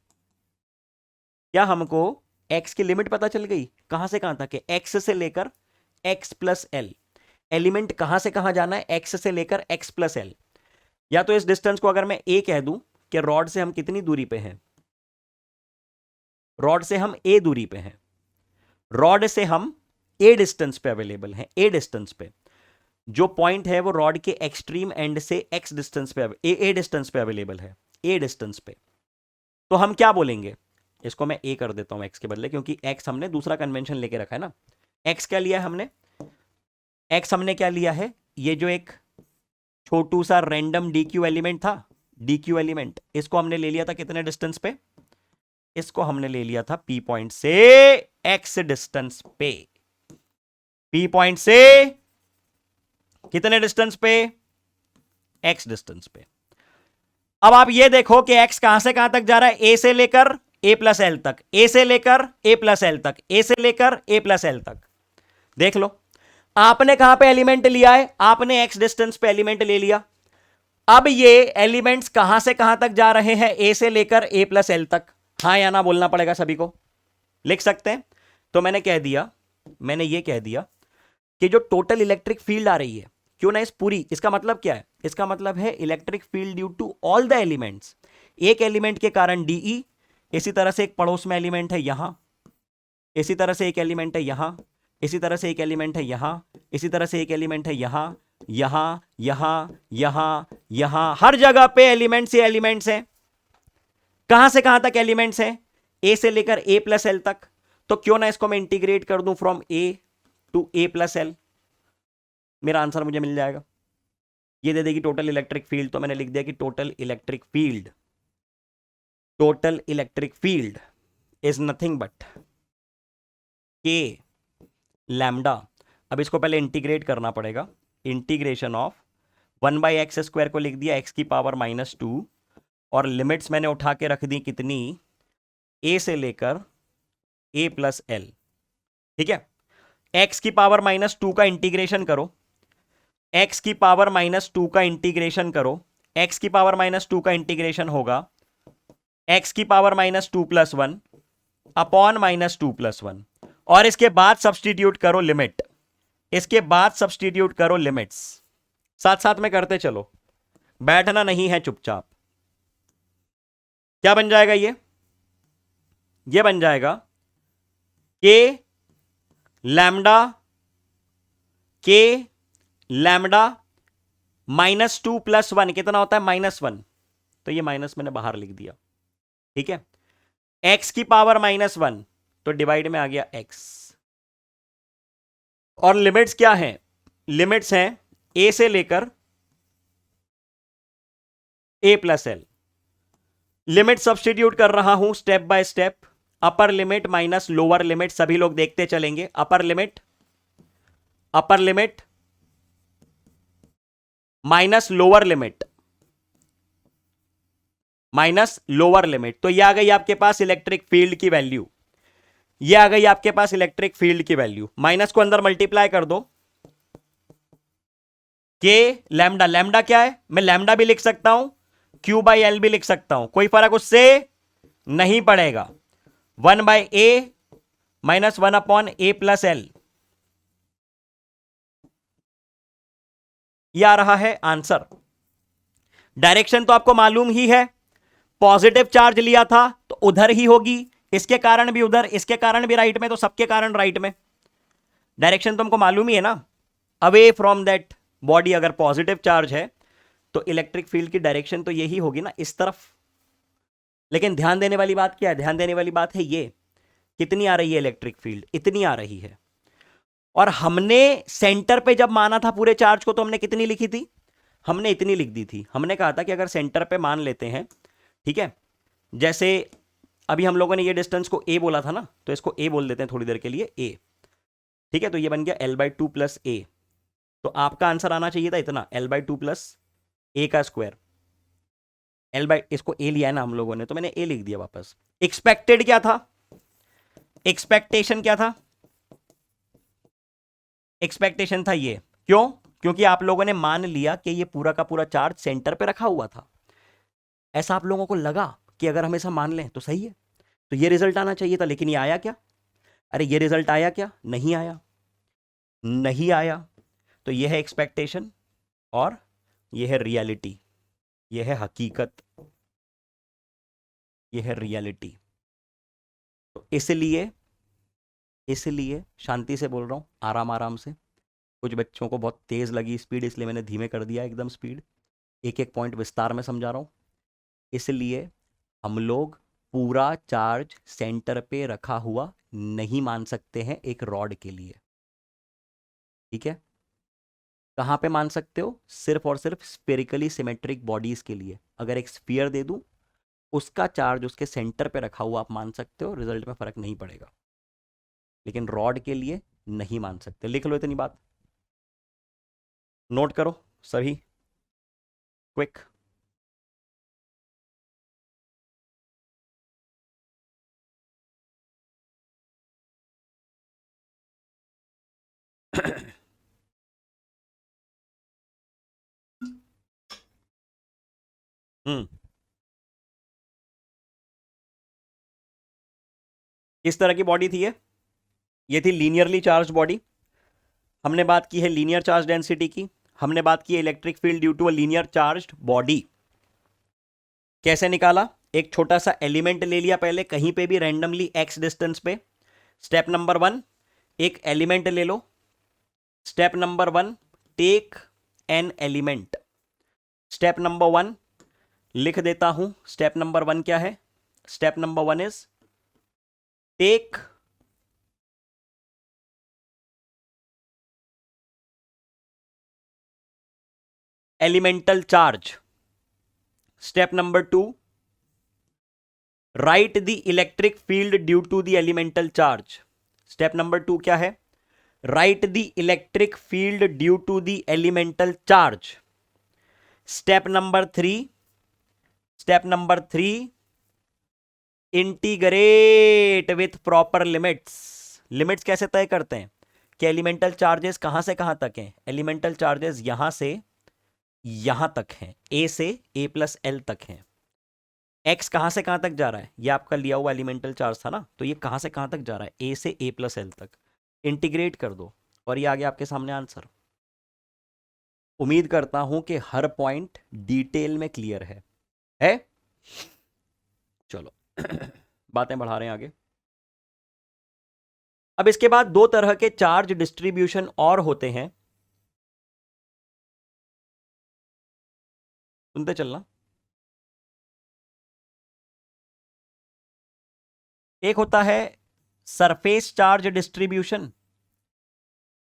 क्या हमको x की लिमिट पता चल गई? कहां से कहां तक है? x से लेकर x प्लस एल। एलिमेंट कहां से कहां जाना है? x से लेकर x प्लस एल। या तो इस डिस्टेंस को अगर मैं a कह दूं कि रॉड से हम कितनी दूरी पे हैं, रॉड से हम a दूरी पे हैं, रॉड से हम a डिस्टेंस पे अवेलेबल हैं, a डिस्टेंस पे जो पॉइंट है वो रॉड के एक्सट्रीम एंड से x डिस्टेंस पे a डिस्टेंस पे अवेलेबल है, a डिस्टेंस पे। तो हम क्या बोलेंगे? इसको मैं a कर देता हूं x के बदले, क्योंकि x हमने दूसरा कन्वेंशन लेके रखा है ना। x क्या लिया है हमने? x हमने क्या लिया है? ये जो एक छोटू सा रैंडम dq एलिमेंट था, dq एलिमेंट, इसको हमने ले लिया था कितने डिस्टेंस पे? इसको हमने ले लिया था p पॉइंट से x डिस्टेंस पे। p पॉइंट से कितने डिस्टेंस पे? x डिस्टेंस पे। अब आप ये देखो कि x कहां से कहां तक जा रहा है? a से लेकर a प्लस एल तक, a से लेकर a प्लस एल तक, a से लेकर a प्लस एल तक। देख लो, आपने कहां पे एलिमेंट लिया है? आपने x डिस्टेंस पे एलिमेंट ले लिया। अब ये एलिमेंट्स कहां से कहां तक जा रहे हैं? a से लेकर a प्लस एल तक। हाँ या ना बोलना पड़ेगा सभी को, लिख सकते हैं। तो मैंने ये कह दिया कि जो टोटल इलेक्ट्रिक फील्ड आ रही है, क्यों ना इस पूरी, इसका मतलब क्या है? इसका मतलब है electric field due to all the elements. एक एलिमेंट के कारण डीई, इसी तरह से एक पड़ोस में एलिमेंट है यहां, इसी तरह से एक एलिमेंट है यहां, इसी तरह से एक एलिमेंट है यहां, इसी तरह से एक एलिमेंट है यहां, यहां, यहां, यहां, यहां, हर जगह पे एलिमेंट्स ही एलिमेंट्स हैं। कहां से कहां तक एलिमेंट्स हैं? ए से लेकर ए प्लस एल तक। तो क्यों ना इसको मैं इंटीग्रेट कर दूं from A to A plus L, मेरा आंसर मुझे मिल जाएगा। ये दे देगी टोटल इलेक्ट्रिक फील्ड, तो मैंने लिख दिया कि total electric field is nothing but के लैम्डा। अब इसको पहले इंटीग्रेट करना पड़ेगा। इंटीग्रेशन ऑफ 1/x² को लिख दिया x की पावर -2 और लिमिट्स मैंने उठा के रख दी कितनी? a से लेकर a प्लस एल। ठीक है, x की पावर -2 का इंटीग्रेशन करो, x की पावर -2 का इंटीग्रेशन करो, x की पावर -2 का इंटीग्रेशन होगा x की पावर -2 + 1 अपॉन -2 + 1, और इसके बाद सब्सटीट्यूट करो लिमिट, इसके बाद सब्सटीट्यूट करो लिमिट्स। साथ साथ में करते चलो, बैठना नहीं है चुपचाप। क्या बन जाएगा ये बन जाएगा के लैम्डा -2 + 1 कितना होता है? -1। तो ये माइनस मैंने बाहर लिख दिया। ठीक है, x की पावर -1 तो डिवाइड में आ गया x, और लिमिट्स क्या है? लिमिट्स हैं a से लेकर a plus L. Limit substitute कर रहा हूं step by step. Upper limit minus lower limit, सभी लोग देखते चलेंगे। Upper limit minus lower limit तो यह आ गई आपके पास इलेक्ट्रिक फील्ड की वैल्यू, ये आ गई आपके पास इलेक्ट्रिक फील्ड की वैल्यू। माइनस को अंदर मल्टीप्लाई कर दो, के लैम्डा क्या है? मैं लैम्डा भी लिख सकता हूं, Q/L भी लिख सकता हूं, कोई फर्क उससे नहीं पड़ेगा। 1/a -1 upon a plus L, यह आ रहा है आंसर। डायरेक्शन तो आपको मालूम ही है, पॉजिटिव चार्ज लिया था तो उधर ही होगी, इसके कारण भी उधर, इसके कारण भी राइट में, तो सबके कारण राइट में। डायरेक्शन तो हमको मालूम ही है ना, अवे फ्रॉम दैट बॉडी अगर पॉजिटिव चार्ज है तो इलेक्ट्रिक फील्ड की डायरेक्शन तो यही होगी ना, इस तरफ। लेकिन ध्यान देने वाली बात क्या है, ध्यान देने वाली बात है ये, कितनी आ रही है इलेक्ट्रिक फील्ड, इतनी आ रही है। और हमने सेंटर पे जब माना था पूरे चार्ज को तो हमने कितनी लिखी थी, हमने इतनी लिख दी थी। हमने कहा था कि अगर सेंटर पे मान लेते हैं, ठीक है, जैसे अभी हम लोगों ने ये डिस्टेंस को ए बोला था ना, तो इसको ए बोल देते हैं थोड़ी देर के लिए, ए, ठीक है, तो ये बन गया l/2 प्लस ए। तो आपका आंसर आना चाहिए था इतना, l/2 प्लस ए का स्क्वायर, इसको ए लिया है ना हम लोगों ने, तो मैंने ए लिख दिया वापस। एक्सपेक्टेड क्या था, एक्सपेक्टेशन क्या था, एक्सपेक्टेशन था ये, क्यों, क्योंकि आप लोगों ने मान लिया कि ये पूरा का पूरा चार्ज सेंटर पे रखा हुआ था। ऐसा आप लोगों को लगा कि अगर हम ऐसा मान लें तो सही है, तो ये रिजल्ट आना चाहिए था, लेकिन ये आया क्या, अरे ये रिजल्ट आया क्या, नहीं आया, नहीं आया। तो ये है एक्सपेक्टेशन और ये है रियलिटी, ये है हकीकत, ये है रियलिटी। तो इसलिए शांति से बोल रहा हूं, आराम आराम से। कुछ बच्चों को बहुत तेज लगी स्पीड, इसलिए मैंने धीमे कर दिया एकदम स्पीड, एक एक पॉइंट विस्तार में समझा रहा हूं। इसलिए हम लोग पूरा चार्ज सेंटर पे रखा हुआ नहीं मान सकते हैं एक रॉड के लिए, ठीक है। कहां पे मान सकते हो, सिर्फ और सिर्फ स्फेरिकली सिमेट्रिक बॉडीज के लिए। अगर एक स्फीयर दे दूं, उसका चार्ज उसके सेंटर पे रखा हुआ आप मान सकते हो, रिजल्ट में फर्क नहीं पड़ेगा, लेकिन रॉड के लिए नहीं मान सकते। लिख लो इतनी बात, नोट करो सभी, क्विक। हम्म, किस तरह की बॉडी थी ये थी लीनियरली चार्ज बॉडी। हमने बात की है लीनियर चार्ज डेंसिटी की, हमने बात की है electric field due to a linear charged body. कैसे निकाला, एक छोटा सा एलिमेंट ले लिया पहले कहीं पे भी रैंडमली x डिस्टेंस पे। स्टेप नंबर 1, एक एलिमेंट ले लो। Step number 1, take an element. Step number 1 लिख देता हूं, स्टेप नंबर 1 क्या है, step number 1 is take elemental charge. Step number 2, write the electric field due to the elemental charge. Step number 2 क्या है, write the electric field due to the elemental charge. Step number 3, integrate with proper limits. Limits कैसे तय करते हैं कि एलिमेंटल चार्जेस कहां से कहां तक हैं, एलिमेंटल चार्जेस यहां से यहां तक हैं, ए से ए प्लस एल तक हैं। एक्स कहां से कहां तक जा रहा है, ये आपका लिया हुआ एलिमेंटल चार्ज था ना, तो ये कहां से कहां तक जा रहा है, ए से ए प्लस एल तक। इंटीग्रेट कर दो और ये आ गया आपके सामने आंसर। उम्मीद करता हूं कि हर पॉइंट डिटेल में क्लियर है? चलो बातें बढ़ा रहे हैं आगे। अब इसके बाद दो तरह के चार्ज डिस्ट्रीब्यूशन और होते हैं, सुनते चलना। एक होता है सरफेस चार्ज डिस्ट्रीब्यूशन,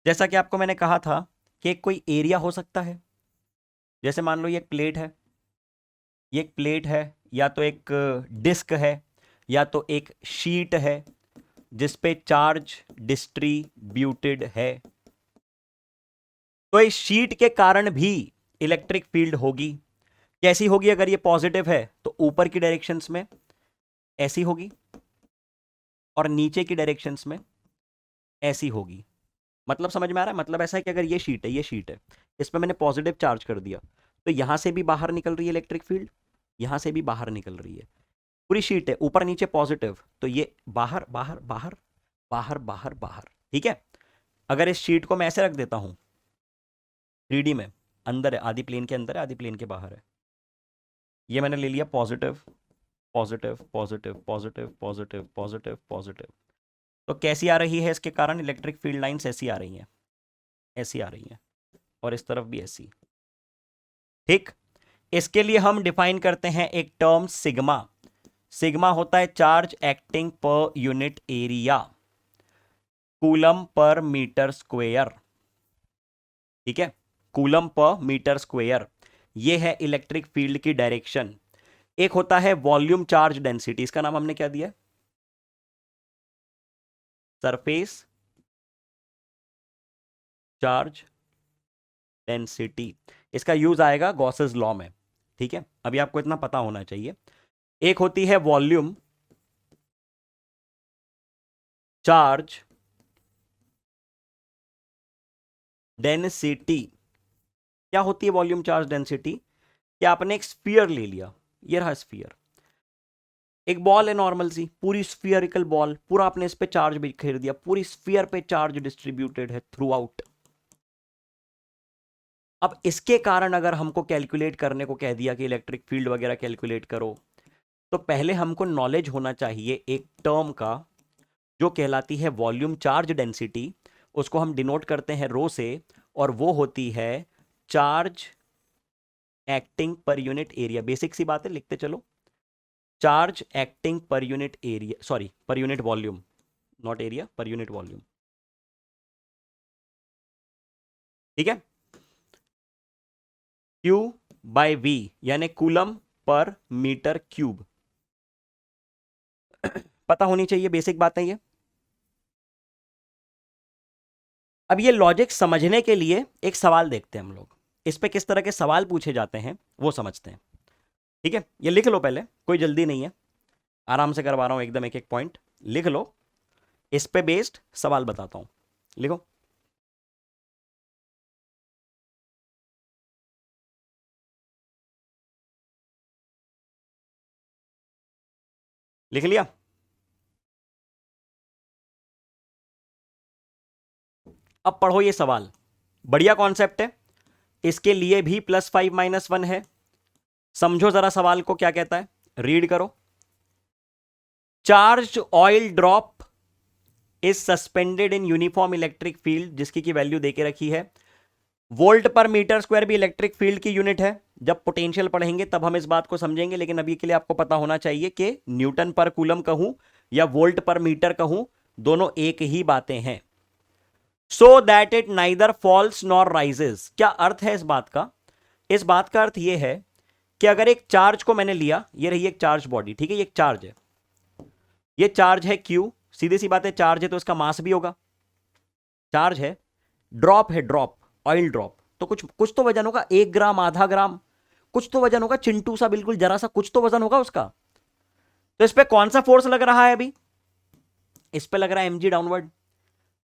जैसा कि आपको मैंने कहा था कि कोई एरिया हो सकता है, जैसे मान लो ये एक प्लेट है, ये एक प्लेट है, या तो एक डिस्क है, या तो एक शीट है जिस पे चार्ज डिस्ट्रीब्यूटेड है। तो इस शीट के कारण भी इलेक्ट्रिक फील्ड होगी। कैसी होगी, अगर ये पॉजिटिव है तो ऊपर की डायरेक्शंस में ऐसी होगी और नीचे की डायरेक्शंस में ऐसी होगी। मतलब समझ में आ रहा है, मतलब ऐसा है कि अगर ये शीट है, ये शीट है, इस पर मैंने पॉजिटिव चार्ज कर दिया तो यहां से भी बाहर निकल रही है इलेक्ट्रिक फील्ड, यहां से भी बाहर निकल रही है। पूरी शीट है ऊपर नीचे पॉजिटिव, तो ये बाहर बाहर बाहर बाहर बाहर बाहर, ठीक है। अगर इस शीट को मैं ऐसे रख देता हूं 3D में, अंदर है, आधी प्लेन के अंदर है, आधी प्लेन के बाहर है, ये मैंने ले लिया positive positive positive positive positive positive positive. तो कैसी आ रही है इसके कारण इलेक्ट्रिक फील्ड लाइंस? ऐसी आ रही हैं, ऐसी आ रही हैं, और इस तरफ भी ऐसी। ठीक, इसके लिए हम डिफाइन करते हैं एक टर्म सिग्मा। सिग्मा होता है charge acting per unit area, coulomb per metre square. ठीक है, कूलम पर मीटर स्क्वायर, ये है इलेक्ट्रिक फील्ड की डायरेक्शन। एक होता है वॉल्यूम चार्ज डेंसिटी, इसका नाम हमने क्या दिया? Surface charge density. इसका यूज आएगा गॉसेस लॉ में। ठीक है, अभी आपको इतना पता होना चाहिए। एक होती है वॉल्यूम चार्ज डेंसिटी। क्या होती है वॉल्यूम चार्ज डेंसिटी? क्या आपने एक स्फीयर ले लिया, ये रहा स्फीयर, एक बॉल है नॉर्मल सी, पूरी स्फीयरिकल बॉल, पूरा आपने इस पे चार्ज बिखेर दिया, पूरी स्फीयर पे चार्ज डिस्ट्रीब्यूटेड है थ्रू आउट। अब इसके कारण अगर हमको कैलकुलेट करने को कह दिया कि इलेक्ट्रिक फील्ड वगैरह कैलकुलेट करो, तो पहले हमको नॉलेज होना चाहिए एक टर्म का जो कहलाती है वॉल्यूम चार्ज डेंसिटी। उसको हम डिनोट करते हैं रो से, और वो होती है charge acting per unit area. Basic सी बात है, लिखते चलो, charge acting per unit area, sorry per unit volume, not area, per unit volume. ठीक है, Q बाय V यानी कूलम पर मीटर क्यूब। पता होनी चाहिए, बेसिक बात है ये। अब ये लॉजिक समझने के लिए एक सवाल देखते हैं हम लोग, इस पे किस तरह के सवाल पूछे जाते हैं वो समझते हैं। ठीक है, ये लिख लो पहले, कोई जल्दी नहीं है, आराम से करवा रहा हूं एकदम, एक एक पॉइंट लिख लो, इस पे बेस्ड सवाल बताता हूं। लिखो, लिख लिया? अब पढ़ो ये सवाल, बढ़िया कॉन्सेप्ट है, इसके लिए भी +5 - 1 है। समझो जरा सवाल को क्या कहता है, रीड करो। Charge oil drop is suspended in uniform electric field, जिसकी की वैल्यू देके रखी है। वोल्ट पर मीटर स्क्वायर भी इलेक्ट्रिक फील्ड की यूनिट है, जब पोटेंशियल पढ़ेंगे तब हम इस बात को समझेंगे, लेकिन अभी के लिए आपको पता होना चाहिए कि न्यूटन पर कूलम कहूं या वोल्ट पर मीटर कहूं, दोनों एक ही बातें हैं। So that it neither falls nor rises. क्या अर्थ है इस बात का? इस बात का अर्थ यह है कि अगर एक चार्ज को मैंने लिया, ये रही एक चार्ज बॉडी, ठीक है, ये एक चार्ज है, ये चार्ज है Q, सीधी सी बात है, चार्ज है तो इसका मास भी होगा, चार्ज है, ड्रॉप है, ड्रॉप ऑयल ड्रॉप, तो कुछ कुछ तो वजन होगा, 1 ग्राम, आधा ग्राम, कुछ तो वजन होगा, चिंटू सा बिल्कुल जरा सा कुछ तो वजन होगा उसका। तो इस पे कौन सा फोर्स लग रहा है? अभी इस पे लग रहा है mg डाउनवर्ड।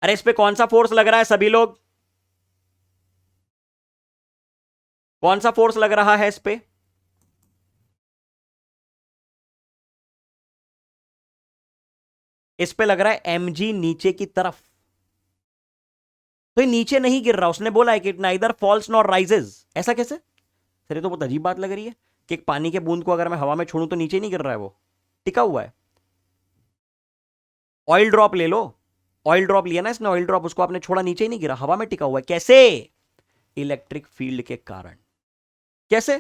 अरे इस पे कौन सा फोर्स लग रहा है सभी लोग? कौन सा फोर्स लग रहा है इस पे? इस पे लग रहा है mg नीचे की तरफ, तो ये नीचे नहीं गिर रहा। उसने बोला है कि नाइदर फॉल्स नॉर राइजेस, ऐसा कैसे? सर ये तो बहुत अजीब बात लग रही है कि एक पानी के बूंद को अगर मैं हवा में छोड़ूं तो नीचे नहीं गिर रहा है, वो टिका हुआ है। ऑयल ड्रॉप ले लो, ऑयल ड्रॉप लिया ना इसने, ऑयल ड्रॉप, उसको आपने छोड़ा, नीचे ही नहीं गिरा, हवा में टिका हुआ है। कैसे? इलेक्ट्रिक फील्ड के कारण। कैसे?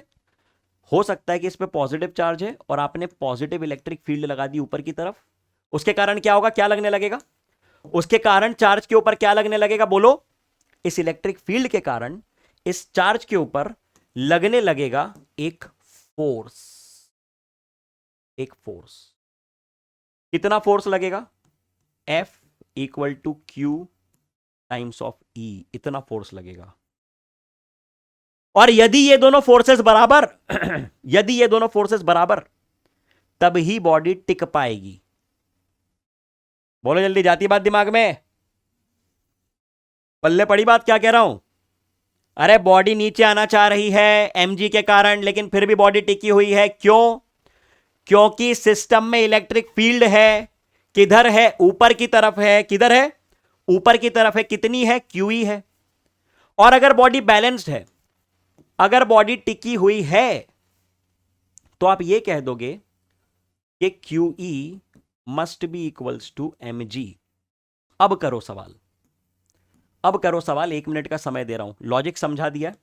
हो सकता है कि इस पे पॉजिटिव चार्ज है और आपने पॉजिटिव इलेक्ट्रिक फील्ड लगा दी ऊपर की तरफ, उसके कारण क्या होगा, क्या लगने लगेगा? उसके कारण चार्ज के ऊपर क्या लगने लगेगा, बोलो? इस इलेक्ट्रिक फील्ड के कारण इस चार्ज के ऊपर लगने लगेगा एक फोर्स, एक फोर्स। कितना फोर्स लगेगा? F equal to Q times of E, इतना फोर्स लगेगा। और यदि ये दोनों फोर्सेस बराबर यदि ये दोनों फोर्सेस बराबर, तब ही बॉडी टिक पाएगी। बोलो जल्दी, जाती बात दिमाग में? पल्ले पड़ी बात क्या कह रहा हूं? अरे बॉडी नीचे आना चाह रही है mg के कारण, लेकिन फिर भी बॉडी टिकी हुई है। क्यों? क्योंकि सिस्टम में इलेक्ट्रिक फील्ड है, किधर है? ऊपर की तरफ है। किधर है? ऊपर की तरफ है। कितनी है? QE है। और अगर बॉडी बैलेंस्ड है, अगर बॉडी टिकी हुई है, तो आप ये कह दोगे कि Q E must be equals to M G. अब करो सवाल, अब करो सवाल, 1 मिनट का समय दे रहा हूं। लॉजिक समझा दिया,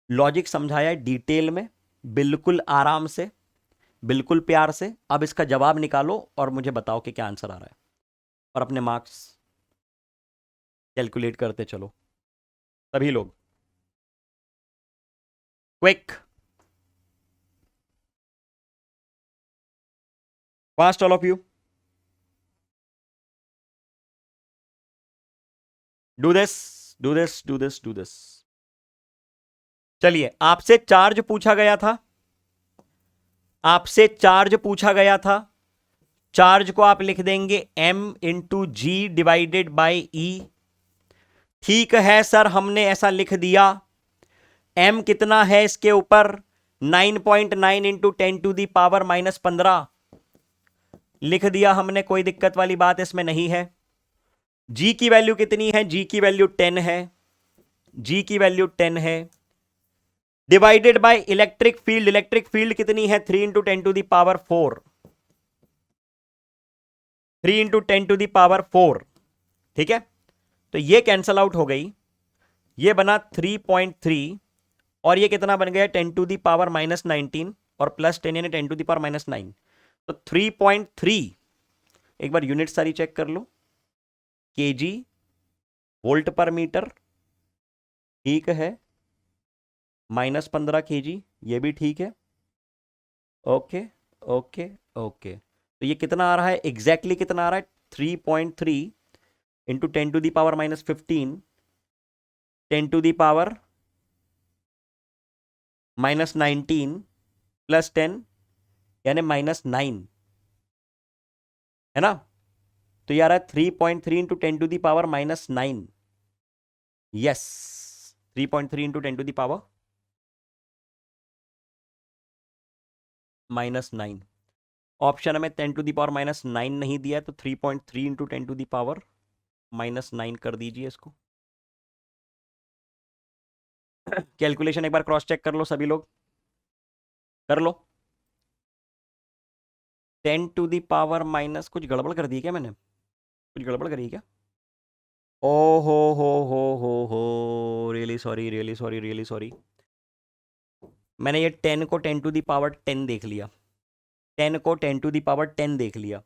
लॉजिक समझाया डिटेल में, बिल्कुल आराम से, बिल्कुल प्यार से। अब इसका जवाब निकालो और मुझे बताओ कि क्या आंसर आ रहा है, और अपने मार्क्स कैलकुलेट करते चलो सभी लोग। Quick, fast all of you, do this, do this, do this, do this. चलिए, आपसे चार्ज पूछा गया था, आपसे चार्ज पूछा गया था। चार्ज को आप लिख देंगे m into G divided by E. ठीक है सर, हमने ऐसा लिख दिया। m कितना है इसके ऊपर? 9.9 इंटू 10⁻⁻15 लिख दिया हमने, कोई दिक्कत वाली बात इसमें नहीं है। g की वैल्यू कितनी है? g की वैल्यू 10 है, g की वैल्यू 10 है। Divided by electric field, electric field कितनी है? 3 इंटू 10⁻4, 3 इंटू 10⁻4। ठीक है, तो ये कैंसल आउट हो गई, ये बना 3.3, और ये कितना बन गया? 10⁻⁻19 और प्लस 10 यानी 10⁻�9। तो 3.3, एक बार यूनिट सारी चेक कर लो, केजी वोल्ट पर मीटर, ठीक है, -15 kg, ये भी ठीक है। ओके ओके ओके, तो ये कितना आ रहा है एग्जैक्टली, कितना आ रहा है? 3.3 इंटू 10⁻⁻15, 10⁻⁻19 प्लस 10 यानी -9, है ना? तो ये आ रहा है 3.3 इंटू 10⁻⁻9। Yes, 3.3 into 10⁻⁻9। ऑप्शन में 10⁻⁻9 नहीं दिया है, तो 3.3 इंटू 10⁻⁻9 कर दीजिए इसको। कैलकुलेशन एक बार क्रॉस चेक कर लो सभी लोग, कर लो। 10⁻⁻, कुछ गड़बड़ कर दी क्या मैंने? कुछ गड़बड़ करी क्या? ओ हो, really sorry, really sorry, really sorry. मैंने ये 10 को 10⁻10 देख लिया, 10 को 10⁻10 देख लिया।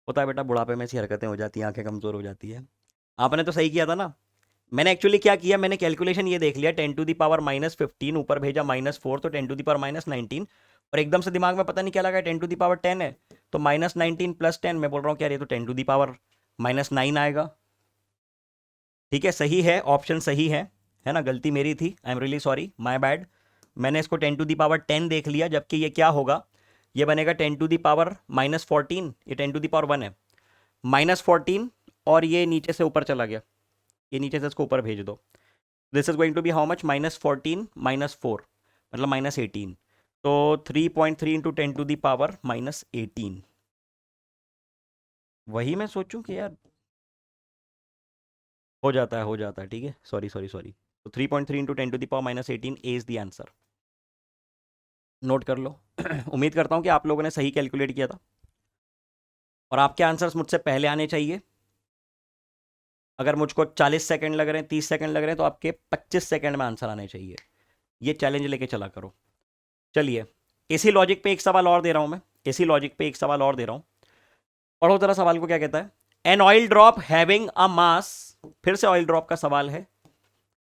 होता है बेटा, बुढ़ापे में ऐसी हरकतें हो जाती हैं, आंखें कमजोर हो जाती है। आपने तो सही किया था ना। मैंने एक्चुअली क्या किया, मैंने कैलकुलेशन ये देख लिया, 10⁻−15 ऊपर भेजा -4, तो 10⁻−19, और एकदम से दिमाग में पता नहीं क्या लगा, 10⁻10 है, तो -19 प्लस 10, मैं बोल रहा हूँ क्या, ये तो 10⁻−9 आएगा। ठीक है, सही है, ऑप्शन सही है ना? गलती मेरी थी, I am really sorry, my bad. मैंने इसको 10⁻10 देख लिया, जबकि ये क्या होगा, ये बनेगा 10⁻−14, ये 10⁻1 है, -14, और ये नीचे से ऊपर चला गया, ये नीचे से इसको ऊपर भेज दो। This is going to be how much? -14 -4 मतलब -18, तो 3.3 इंटू 10⁻−18। वही मैं सोचूं कि यार हो जाता है, हो जाता है, ठीक है, सॉरी सॉरी सॉरी। तो 3.3 into 10⁻−18 is the answer. Note कर लो। उम्मीद करता हूं कि आप लोगों ने सही कैलकुलेट किया था, और आपके आंसर्स मुझसे पहले आने चाहिए। अगर मुझको 40 सेकंड लग रहे हैं, 30 सेकंड लग रहे हैं, तो आपके 25 सेकंड में आंसर आने चाहिए। ये चैलेंज लेके चला करो। चलिए, इसी लॉजिक पे एक सवाल और दे रहा हूं मैं, इसी लॉजिक पे एक सवाल और दे रहा हूं, पढ़ो जरा सवाल को क्या कहता है। An oil drop having a mass, फिर से ऑयल ड्रॉप का सवाल है,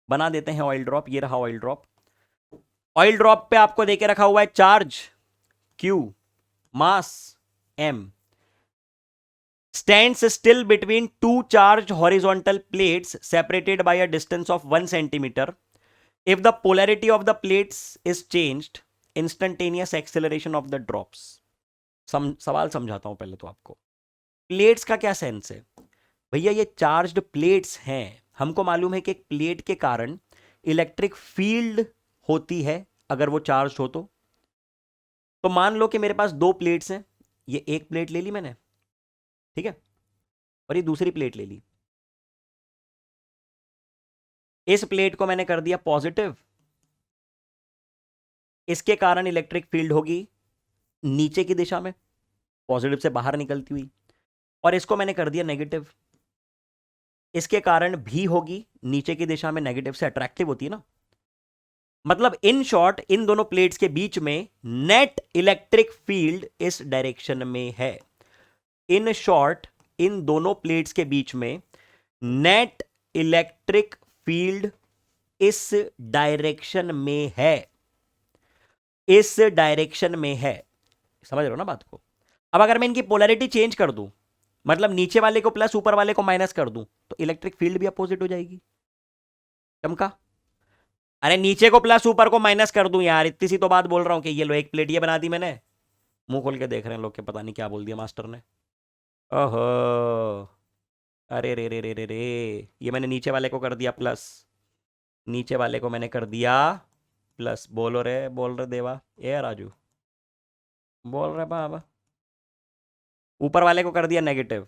बना देते हैं ऑयल ड्रॉप। ये रहा ऑयल ड्रॉप। ऑयल ड्रॉप पे आपको देके रखा हुआ है charge Q, mass M, stands still between two charged horizontal plates separated by a distance of 1 centimeter. If the polarity of the plates is changed, instantaneous acceleration of the drops. सवाल समझाता हूं पहले तो आपको। प्लेट्स का क्या सेंस है भैया? ये चार्ज्ड प्लेट्स हैं, हमको मालूम है कि एक प्लेट के कारण इलेक्ट्रिक फील्ड होती है अगर वो चार्ज हो तो मान लो कि मेरे पास 2 प्लेट्स हैं, ये एक प्लेट ले ली मैंने, ठीक है, और ये दूसरी प्लेट ले ली। इस प्लेट को मैंने कर दिया पॉजिटिव, इसके कारण इलेक्ट्रिक फील्ड होगी नीचे की दिशा में, पॉजिटिव से बाहर निकलती हुई, और इसको मैंने कर दिया नेगेटिव। इसके कारण भी होगी, नीचे की दिशा में नेगेटिव से अट्रैक्टिव होती है ना। मतलब इन शॉर्ट इन दोनों प्लेट्स के बीच में नेट इलेक्ट्रिक फील्ड इस डायरेक्शन में है। इन शॉर्ट इन दोनों प्लेट्स के बीच में नेट इलेक्ट्रिक फील्ड इस डायरेक्शन में है, इस डायरेक्शन में है। समझ रहे हो ना बात को? अब अगर मैं इनकी पोलैरिटी चेंज कर दूं, मतलब नीचे वाले को प्लस ऊपर वाले को माइनस कर दूं, तो इलेक्ट्रिक फील्ड भी अपोजिट हो जाएगी। चमका? अरे नीचे को प्लस ऊपर को माइनस कर दूं यार, इतनी सी तो बात बोल रहा हूं कि ये लो एक प्लेट ये बना दी मैंने। मुंह खोल के देख रहे हैं लोग के पता नहीं क्या बोल दिया मास्टर ने। ओहो, अरे रे रे रे रे रे, ये मैंने नीचे वाले को कर दिया प्लस, नीचे वाले को मैंने कर दिया प्लस। बोल रहे देवा, ए राजू बोल रहे बाबा। ऊपर वाले को कर दिया नेगेटिव,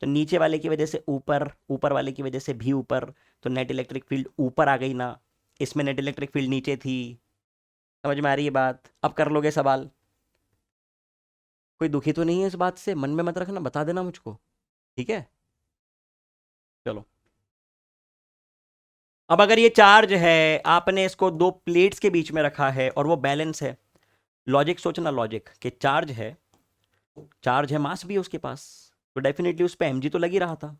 तो नीचे वाले की वजह से ऊपर, ऊपर वाले की वजह से भी ऊपर, तो नेट इलेक्ट्रिक फील्ड ऊपर आ गई ना, इसमें नेट इलेक्ट्रिक फील्ड नीचे थी। समझ में आ रही है बात? अब कर लोगे सवाल? कोई दुखी तो नहीं है इस बात से? मन में मत रखना, बता देना मुझको, ठीक है? चलो, अब अगर ये चार्ज है, आपने इसको दो प्लेट्स के बीच में रखा है और वो बैलेंस है, लॉजिक सोचना, लॉजिक कि चार्ज है, चार्ज है, मास भी है उसके पास, तो डेफिनेटली उस पर एमजी तो लग ही रहा था,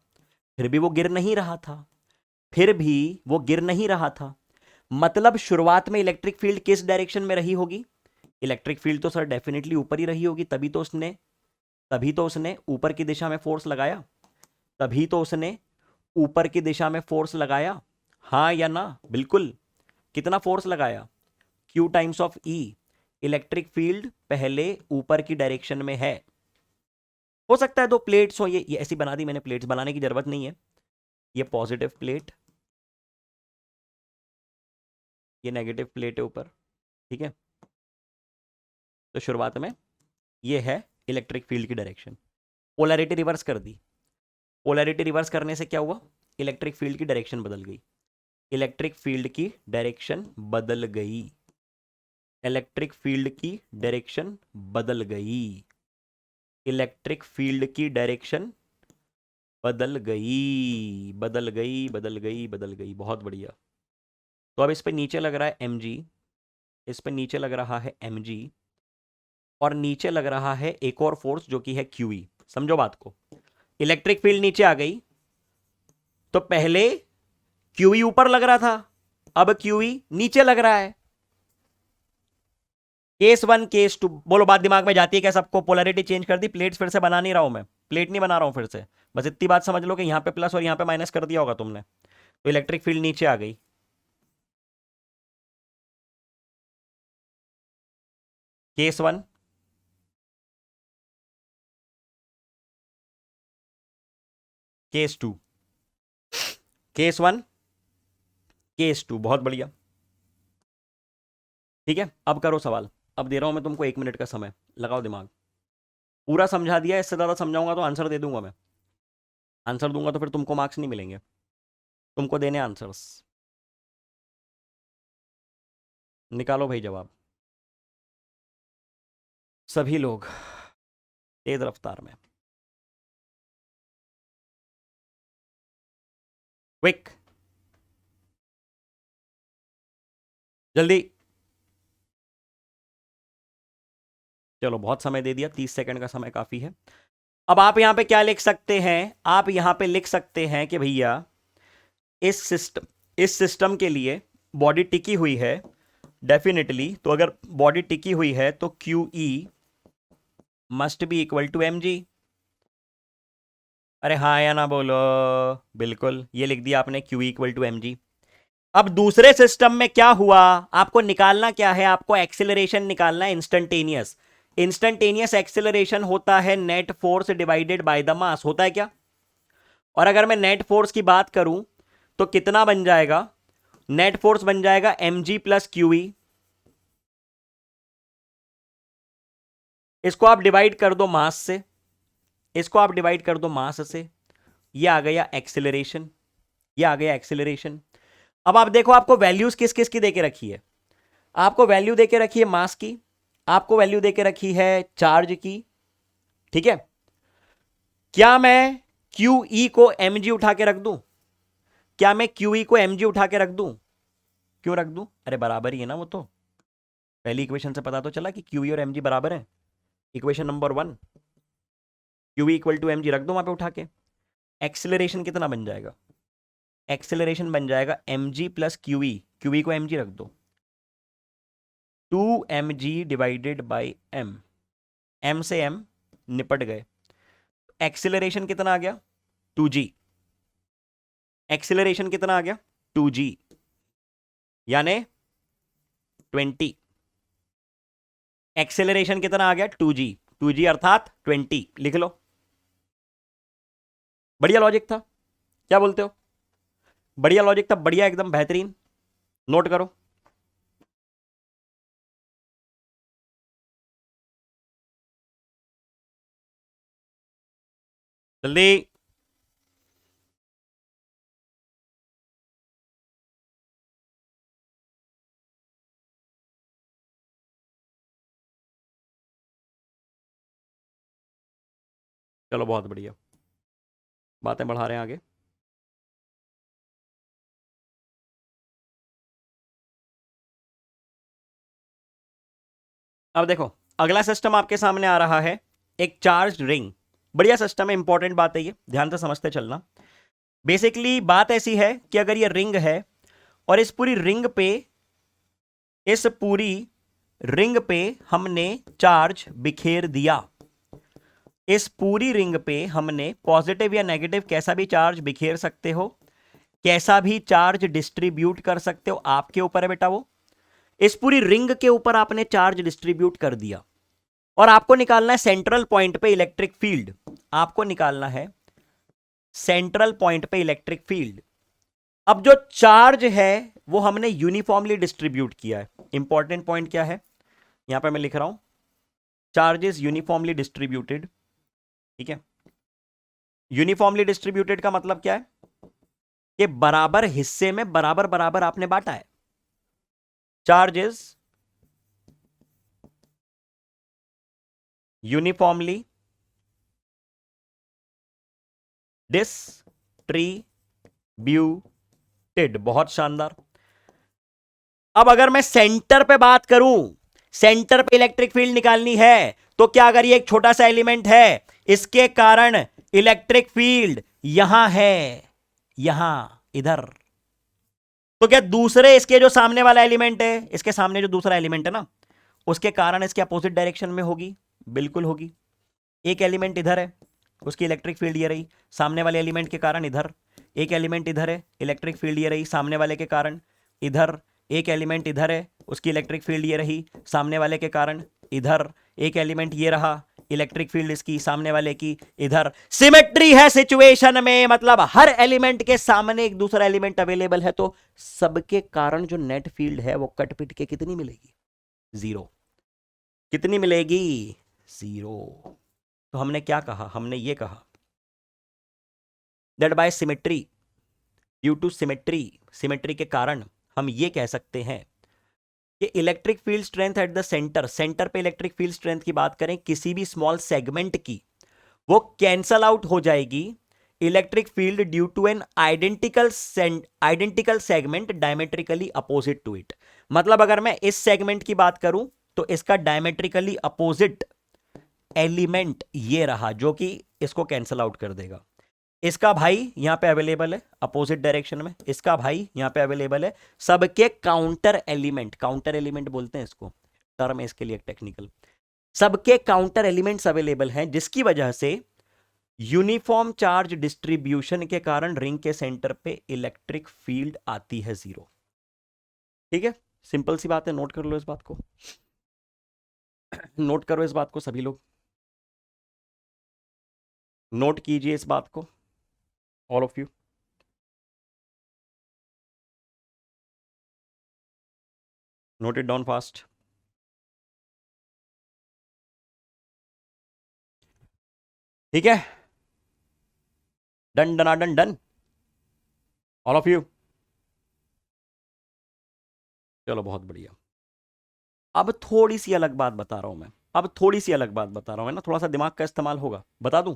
फिर भी वो गिर नहीं रहा था, फिर भी वो गिर नहीं रहा था। मतलब शुरुआत में इलेक्ट्रिक फील्ड किस डायरेक्शन में रही होगी? इलेक्ट्रिक फील्ड तो सर डेफिनेटली ऊपर ही रही होगी, तभी तो उसने ऊपर की दिशा में फोर्स लगाया, तभी तो उसने ऊपर की दिशा में फोर्स लगाया। हाँ या ना? बिल्कुल। कितना फोर्स लगाया? Q times of E। Electric field पहले ऊपर की डायरेक्शन में है। हो सकता है दो प्लेट्स हो, ये ऐसी बना दी मैंने, प्लेट्स बनाने की जरूरत नहीं है। ये पॉजिटिव प्लेट, ये नेगेटिव प्लेट है ऊपर, ठीक है? तो शुरुआत में ये है इलेक्ट्रिक फील्ड की डायरेक्शन, पोलैरिटी रिवर्स कर दी। पोलैरिटी रिवर्स करने से क्या हुआ? इलेक्ट्रिक फील्ड की डायरेक्शन बदल गई, इलेक्ट्रिक फील्ड की डायरेक्शन बदल गई, इलेक्ट्रिक फील्ड की डायरेक्शन बदल गई, इलेक्ट्रिक फील्ड की डायरेक्शन बदल गई, बदल गई, बदल गई, बदल गई। बहुत बढ़िया। तो अब इस पे नीचे लग रहा है mg, इस पे नीचे लग रहा है mg, और नीचे लग रहा है एक और फोर्स जो कि है QE। समझो बात को, इलेक्ट्रिक फील्ड नीचे आ गई, तो पहले QE ऊपर लग रहा था, अब QE नीचे लग रहा है। केस 1 केस 2, बोलो बात दिमाग में जाती है क्या सबको? पोलैरिटी चेंज कर दी, प्लेट्स फिर से बना नहीं रहा हूं मैं, प्लेट नहीं बना रहा हूं फिर से, बस इतनी बात समझ लो कि यहां पे प्लस और यहां पे माइनस कर दिया होगा तुमने, तो इलेक्ट्रिक फील्ड नीचे आ गई। Case 1, case 2, case 1, case 2। बहुत बढ़िया, ठीक है? अब करो सवाल। अब दे रहा हूं मैं तुमको 1 मिनट का समय, लगाओ दिमाग। पूरा समझा दिया, इससे ज्यादा समझाऊंगा तो आंसर दे दूंगा मैं, आंसर दूंगा तो फिर तुमको मार्क्स नहीं मिलेंगे, तुमको देने आंसर्स। निकालो भाई जवाब, सभी लोग तेज रफ्तार में, क्विक, जल्दी। चलो बहुत समय दे दिया, 30 सेकंड का समय काफी है। अब आप यहां पे क्या लिख सकते हैं? आप यहां पे लिख सकते हैं कि भैया इस सिस्टम के लिए बॉडी टिकी हुई है डेफिनेटली, तो अगर बॉडी टिकी हुई है तो QE must be equal to mg। अरे हाँ या ना बोलो? बिल्कुल, ये लिख दिया आपने, QE इक्वल टू mg। अब दूसरे सिस्टम में क्या हुआ? आपको निकालना क्या है? आपको एक्सेलरेशन निकालना है, इंस्टेंटेनियस। इंस्टेंटेनियस एक्सेलरेशन होता है net force divided by the mass, होता है क्या? और अगर मैं नेट फोर्स की बात करूं तो कितना बन जाएगा? नेट फोर्स बन जाएगा mg प्लस QE। इसको आप डिवाइड कर दो मास से, इसको आप डिवाइड कर दो मास से, ये आ गया एक्सेलरेशन, ये आ गया एक्सेलरेशन। अब आप देखो आपको वैल्यूज किस किस की देके रखी है? आपको वैल्यू देके रखी है मास की, आपको वैल्यू देके रखी है चार्ज की, ठीक है। क्या मैं QE को mg उठा के रख दूं? क्या मैं QE को mg उठा के रख दूं? क्यों रख दूं? अरे बराबर ही है ना वो तो, पहली इक्वेशन से पता तो चला कि QE और mg बराबर है। Equation number 1, QE equal to mg रख दो वहां पे उठा के। एक्सेलरेशन कितना बन जाएगा? एक्सेलरेशन बन जाएगा mg प्लस QE, QE को mg रख दो, 2mg डिवाइडेड बाई m से m निपट गए। एक्सेलरेशन कितना आ गया? 2g। एक्सेलरेशन कितना आ गया? 2g, यानी 20। एक्सेलरेशन कितना आ गया? 2g, 2g अर्थात 20, लिख लो। बढ़िया लॉजिक था, क्या बोलते हो? बढ़िया लॉजिक था, बढ़िया, एकदम बेहतरीन। नोट करो। जल्दी। चलो बहुत बढ़िया, बातें बढ़ा रहे हैं आगे। अब देखो, अगला सिस्टम आपके सामने आ रहा है, एक चार्ज रिंग। बढ़िया सिस्टम है, इंपॉर्टेंट बात है ये, ध्यान से समझते चलना। बेसिकली बात ऐसी है कि अगर ये रिंग है और इस पूरी रिंग पे हमने चार्ज बिखेर दिया, इस पूरी रिंग पे हमने पॉजिटिव या नेगेटिव कैसा भी चार्ज बिखेर सकते हो, कैसा भी चार्ज डिस्ट्रीब्यूट कर सकते हो, आपके ऊपर है बेटा वो। इस पूरी रिंग के ऊपर आपने चार्ज डिस्ट्रीब्यूट कर दिया और आपको निकालना है सेंट्रल पॉइंट पे इलेक्ट्रिक फील्ड। आपको निकालना है सेंट्रल पॉइंट पे इलेक्ट्रिक फील्ड। अब जो चार्ज है वो हमने यूनिफॉर्मली डिस्ट्रीब्यूट किया है। इंपॉर्टेंट पॉइंट क्या है, यहां पे मैं लिख रहा हूं, चार्ज इज यूनिफॉर्मली डिस्ट्रीब्यूटेड, ठीक है। यूनिफॉर्मली डिस्ट्रीब्यूटेड का मतलब क्या है कि बराबर हिस्से में बराबर बराबर आपने बांटा है। चार्ज इज यूनिफॉर्मली डिस्ट्रीब्यूटेड, बहुत शानदार। अब अगर मैं सेंटर पे बात करूं, सेंटर पे इलेक्ट्रिक फील्ड निकालनी है, तो क्या अगर ये एक छोटा सा एलिमेंट है, इसके कारण इलेक्ट्रिक फील्ड यहां है, यहां, इधर, तो क्या दूसरे इसके जो सामने वाला एलिमेंट है, इसके सामने जो दूसरा एलिमेंट है ना, उसके कारण इसके अपोजिट डायरेक्शन में होगी? बिल्कुल होगी। एक एलिमेंट इधर है, उसकी इलेक्ट्रिक फील्ड ये रही, सामने वाले एलिमेंट के कारण इधर। एक एलिमेंट इधर है, इलेक्ट्रिक फील्ड ये रही, सामने वाले के कारण इधर। एक एलिमेंट इधर है, उसकी इलेक्ट्रिक फील्ड ये रही, सामने वाले के कारण इधर। एक एलिमेंट ये रहा, इलेक्ट्रिक फील्ड इसकी, सामने वाले की इधर। सिमेट्री है सिचुएशन में, मतलब हर एलिमेंट के सामने एक दूसरा एलिमेंट अवेलेबल है, तो सबके कारण जो नेट फील्ड है वो कट पिट के कितनी मिलेगी? जीरो। कितनी मिलेगी? जीरो। तो हमने क्या कहा? हमने ये कहा that by symmetry, due to symmetry, symmetry के कारण हम ये कह सकते हैं कि electric field strength eight the centre, centre पे इलेक्ट्रिक फील्ड स्ट्रेंथ की बात करें किसी भी स्मॉल सेगमेंट की, वो कैंसल आउट हो जाएगी electric field due to an identical segment diametrically opposite to it. मतलब अगर मैं इस सेगमेंट की बात करूं तो इसका डायमेट्रिकली अपोजिट एलिमेंट ये रहा, जो कि इसको कैंसल आउट कर देगा। इसका भाई यहां पे अवेलेबल है अपोजिट डायरेक्शन में, इसका भाई यहां पे अवेलेबल है, सबके काउंटर एलिमेंट, काउंटर एलिमेंट बोलते हैं इसको, टर्म है इसके लिए टेक्निकल, सबके काउंटर एलिमेंट्स अवेलेबल हैं, जिसकी वजह से यूनिफॉर्म चार्ज डिस्ट्रीब्यूशन के कारण रिंग के सेंटर पे इलेक्ट्रिक फील्ड आती है जीरो। ठीक है, सिंपल सी बात है, नोट कर लो इस बात को, नोट करो इस बात को सभी लोग, नोट कीजिए इस बात को, all of you. Note it down fast. ठीक है, done done done done, all of you. चलो बहुत बढ़िया। अब थोड़ी सी अलग बात बता रहा हूं मैं, अब थोड़ी सी अलग बात बता रहा हूं, है ना, थोड़ा सा दिमाग का इस्तेमाल होगा, बता दूं,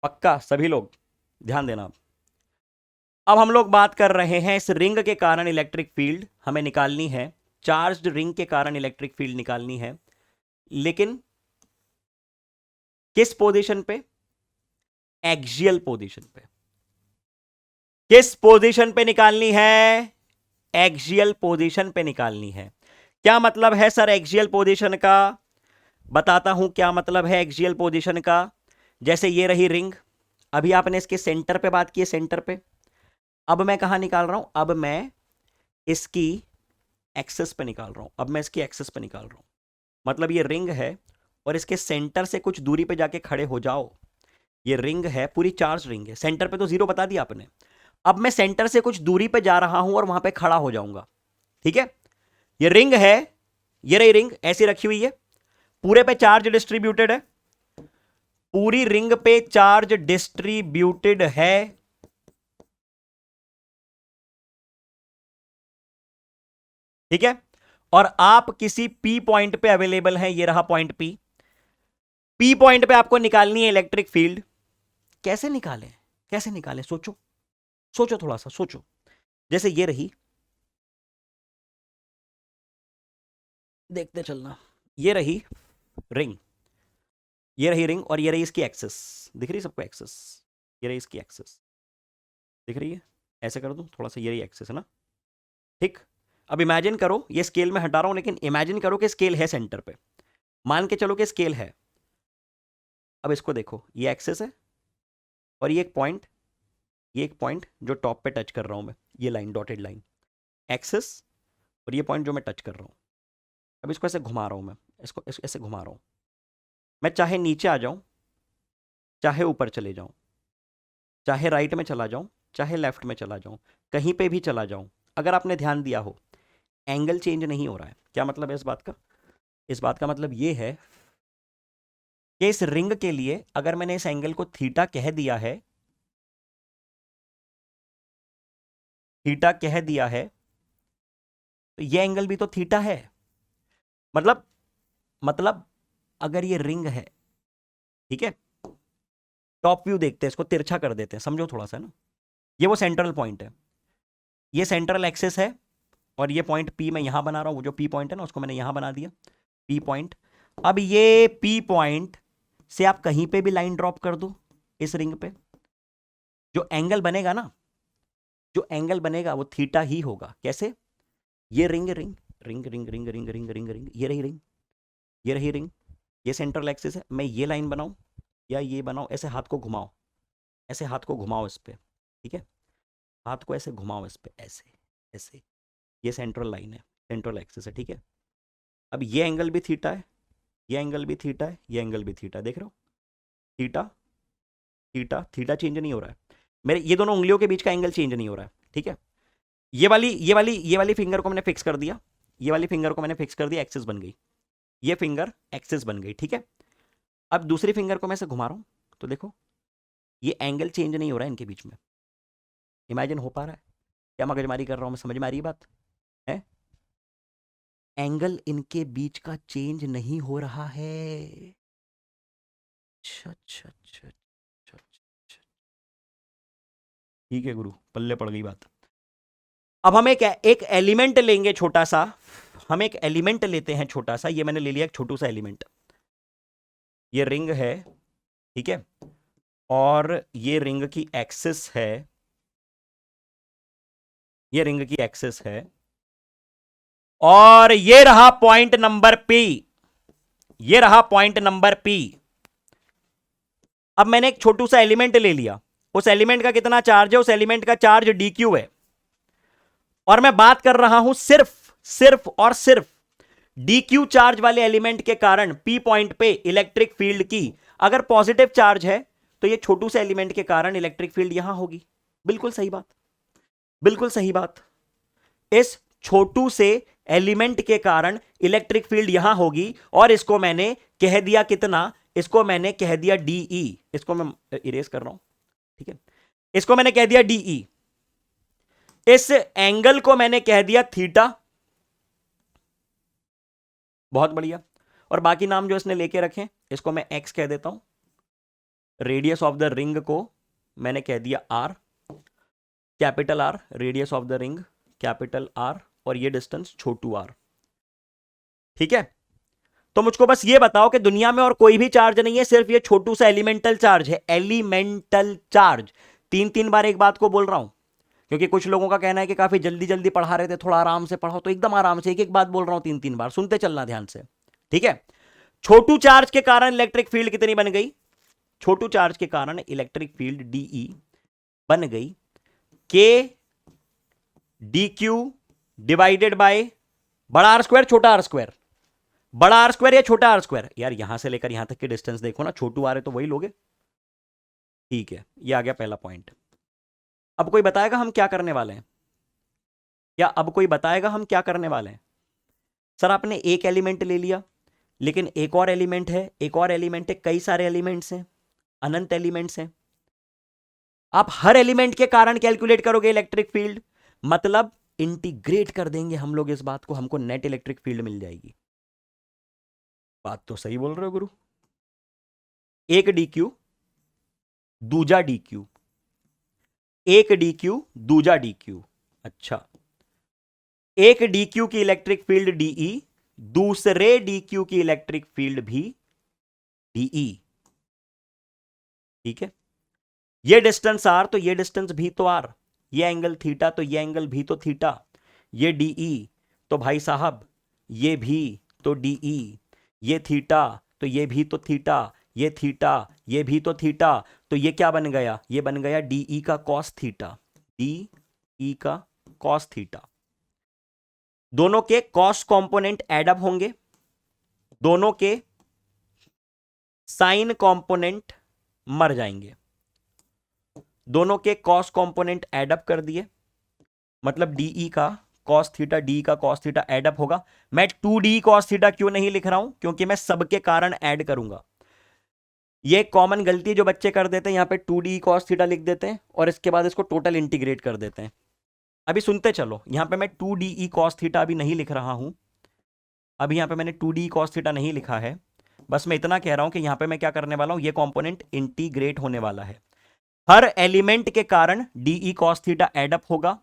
पक्का सभी लोग ध्यान देना। अब हम लोग बात कर रहे हैं इस रिंग के कारण इलेक्ट्रिक फील्ड हमें निकालनी है, चार्ज्ड रिंग के कारण इलेक्ट्रिक फील्ड निकालनी है, लेकिन किस पोजीशन पे? एक्सियल पोजीशन पे। किस पोजीशन पे निकालनी है? एक्सियल पोजीशन पे निकालनी है। क्या मतलब है सर एक्सियल पोजीशन का? बताता हूं क्या मतलब है एक्सियल पोजीशन का। जैसे ये रही रिंग, अभी आपने इसके सेंटर पे बात की है, सेंटर पे। अब मैं कहां निकाल रहा हूं? अब मैं इसकी एक्सेस पे निकाल रहा हूं, अब मैं इसकी एक्सेस पे निकाल रहा हूं। मतलब ये रिंग है और इसके सेंटर से कुछ दूरी पे जाके खड़े हो जाओ। ये रिंग है, पूरी चार्ज रिंग है, सेंटर पे तो 0 बता दिया आपने। अब मैं सेंटर से कुछ दूरी पे जा रहा हूं और वहां पे खड़ा हो जाऊंगा, ठीक है। ये रिंग है, ये रही रिंग ऐसी रखी हुई है, पूरे पे चार्ज डिस्ट्रीब्यूटेड है, पूरी रिंग पे चार्ज डिस्ट्रीब्यूटेड है, ठीक है। और आप किसी पी पॉइंट पे अवेलेबल हैं, ये रहा पॉइंट पी। पी पॉइंट पे आपको निकालनी है इलेक्ट्रिक फील्ड। कैसे निकालें? कैसे निकालें? सोचो, सोचो, थोड़ा सा सोचो। जैसे ये रही, देखते चलना, ये रही रिंग, ये रही रिंग और ये रही इसकी एक्सेस, दिख रही है सबको एक्सेस? ये रही इसकी एक्सेस, दिख रही है? ऐसे कर दूं थोड़ा सा, ये रही एक्सेस, है ना, ठीक। अब इमेजिन करो, ये स्केल में हटा रहा हूं, लेकिन इमेजिन करो कि स्केल है सेंटर पे, मान के चलो कि स्केल है। अब इसको देखो, ये एक्सेस है और ये एक पॉइंट, ये एक पॉइंट जो टॉप पे टच कर रहा हूं मैं, ये लाइन, डॉटेड लाइन, एक्सेस, और ये पॉइंट जो मैं टच कर रहा हूं। अब इसको ऐसे घुमा रहा हूं मैं, इसको ऐसे घुमा रहा हूं। मैं चाहे नीचे आ जाऊं, चाहे ऊपर चले जाऊं, चाहे राइट में चला जाऊं, चाहे लेफ्ट में चला जाऊं, कहीं पे भी चला जाऊं, अगर आपने ध्यान दिया हो एंगल चेंज नहीं हो रहा है। क्या मतलब है इस बात का? इस बात का मतलब ये है कि इस रिंग के लिए अगर मैंने इस एंगल को थीटा कह दिया है, थीटा कह दिया है, तो ये एंगल भी तो थीटा है। मतलब मतलब अगर ये रिंग है, ठीक है, टॉप व्यू देखते हैं, इसको तिरछा कर देते हैं, समझो थोड़ा सा ना। ये वो सेंट्रल पॉइंट है, ये सेंट्रल एक्सिस है, और ये पॉइंट पी मैं यहां बना रहा हूं, वो जो पी पॉइंट है ना उसको मैंने यहां बना दिया, पी पॉइंट। अब ये पी पॉइंट से आप कहीं पे भी लाइन ड्रॉप कर दो इस रिंग पे, जो एंगल बनेगा ना, जो एंगल बनेगा वो थीटा ही होगा। कैसे? ये ring ring ring ring ring ring ring ring ring, ये रही रिंग, ये रही रिंग, ये सेंट्रल एक्सिस है, मैं ये लाइन बनाऊं या ये बनाऊं, ऐसे हाथ को घुमाओ, ऐसे हाथ को घुमाओ इस पे, ठीक है, हाथ को ऐसे घुमाओ इस पे, ऐसे ऐसे, ये सेंट्रल लाइन है, सेंट्रल एक्सिस है, ठीक है। अब ये एंगल भी थीटा है, ये एंगल भी थीटा है, ये एंगल भी थीटा, देख रहे हो? थीटा थीटा थीटा चेंज नहीं हो रहा है, मेरे ये दोनों उंगलियों के बीच का एंगल चेंज नहीं हो रहा है, ठीक है। ये वाली फिंगर को मैंने फिक्स कर दिया, ये वाली फिंगर को मैंने फिक्स कर दिया, एक्सिस बन गई, ये फिंगर एक्सिस बन गई, ठीक है। अब दूसरी फिंगर को मैं ऐसे घुमा रहा हूं, तो देखो ये एंगल चेंज नहीं हो रहा है इनके बीच में। इमेजिन हो पा रहा है? क्या मगजमारी कर रहा हूं मैं, समझ में आ रही है बात है? एंगल इनके बीच का चेंज नहीं हो रहा है। अच्छा अच्छा अच्छा अच्छा अच्छा, ठीक है गुरु, पल्ले पड़ गई बात। अब हम एक एलिमेंट लेंगे छोटा सा, हम एक एलिमेंट लेते हैं छोटा सा, ये मैंने ले लिया एक छोटू सा एलिमेंट, ये रिंग है, ठीक है, और ये रिंग की एक्सिस है, ये रिंग की एक्सिस है, और ये रहा पॉइंट नंबर पी, ये रहा पॉइंट नंबर पी। अब मैंने एक छोटू सा एलिमेंट ले लिया, उस एलिमेंट का कितना चार्ज है? उस एलिमेंट का चार्ज डीक्यू है, और मैं बात कर रहा हूं सिर्फ सिर्फ और सिर्फ डीक्यू चार्ज वाले एलिमेंट के कारण पी पॉइंट पे इलेक्ट्रिक फील्ड की। अगर पॉजिटिव चार्ज है तो ये छोटू से एलिमेंट के कारण इलेक्ट्रिक फील्ड यहां होगी। बिल्कुल सही बात, बिल्कुल सही बात। इस छोटू से एलिमेंट के कारण इलेक्ट्रिक फील्ड यहां होगी, और इसको मैंने कह दिया कितना? इसको मैंने कह दिया डीई, इसको मैं इरेज कर रहा हूं, ठीक है, इसको मैंने कह दिया डीई, इस एंगल को मैंने कह दिया थीटा, बहुत बढ़िया। और बाकी नाम जो इसने लेके रखे, इसको मैं एक्स कह देता हूं। रेडियस ऑफ द रिंग को मैंने कह दिया R, capital R, radius of the ring capital R, और ये डिस्टेंस छोटू आर। ठीक है, तो मुझको बस ये बताओ कि दुनिया में और कोई भी चार्ज नहीं है, सिर्फ ये छोटू सा एलिमेंटल चार्ज है, एलिमेंटल चार्ज। तीन तीन बार एक बात को बोल रहा हूं, क्योंकि कुछ लोगों का कहना है कि काफी जल्दी जल्दी पढ़ा रहे थे, थोड़ा आराम से पढ़ाओ, तो एकदम आराम से एक एक बात बोल रहा हूं, तीन तीन बार सुनते चलना ध्यान से। ठीक है, छोटू चार्ज के कारण इलेक्ट्रिक फील्ड कितनी बन गई? छोटू चार्ज के कारण इलेक्ट्रिक फील्ड डीई बन गई के डी क्यू डिवाइडेड बाय बड़ा आर स्क्वायर छोटा आर स्क्वायर, बड़ा आर स्क्वायर या छोटा आर स्क्वायर? यार यहां से लेकर यहां तक की डिस्टेंस देखो ना, छोटू आ रहे तो वही लोगे। ठीक है, ये आ गया पहला पॉइंट। अब कोई बताएगा हम क्या करने वाले हैं? क्या अब कोई बताएगा हम क्या करने वाले हैं? सर आपने एक एलिमेंट ले लिया, लेकिन एक और एलिमेंट है, एक और एलिमेंट है, कई सारे एलिमेंट्स हैं, अनंत एलिमेंट्स हैं। आप हर एलिमेंट के कारण कैलकुलेट करोगे इलेक्ट्रिक फील्ड, मतलब इंटीग्रेट कर देंगे हम लोग इस बात को, हमको नेट इलेक्ट्रिक फील्ड मिल जाएगी। बात तो सही बोल रहे हो गुरु। एक डी क्यू दूजा डी क्यू, एक डी क्यू दूजा डी क्यू। अच्छा, एक डी क्यू की इलेक्ट्रिक फील्ड डीई, दूसरे डी क्यू की इलेक्ट्रिक फील्ड भी डीई। ठीक है, ये डिस्टेंस आर तो ये डिस्टेंस भी तो आर, ये एंगल थीटा तो ये एंगल भी तो थीटा, ये डीई तो भाई साहब ये भी तो डीई, ये थीटा तो ये भी तो थीटा, ये थीटा ये भी तो थीटा, तो ये क्या बन गया? ये बन गया डीई का कॉस थीटा, डीई का कॉस थीटा। दोनों के कॉस कंपोनेंट एड अप होंगे, दोनों के साइन कंपोनेंट मर जाएंगे। दोनों के कॉस कंपोनेंट एड अप कर दिए, मतलब डीई का कॉस थीटा, डी का कॉस थीटा एड अप होगा। मैं 2d कॉस थीटा क्यों नहीं लिख रहा हूं? क्योंकि मैं सबके कारण ऐड करूंगा। ये कॉमन गलती जो बच्चे कर देते हैं, यहां पे 2d कॉस थीटा लिख देते हैं और इसके बाद इसको टोटल इंटीग्रेट कर देते हैं। अभी सुनते चलो, यहां पे मैं 2de कॉस थीटा अभी नहीं लिख रहा हूं, अभी यहां पे मैंने 2d कॉस थीटा नहीं लिखा है। बस मैं इतना कह रहा हूं कि यहां पे मैं क्या करने वाला हूं, ये कंपोनेंट इंटीग्रेट होने वाला है। हर एलिमेंट के कारण DE cos theta add up होगा,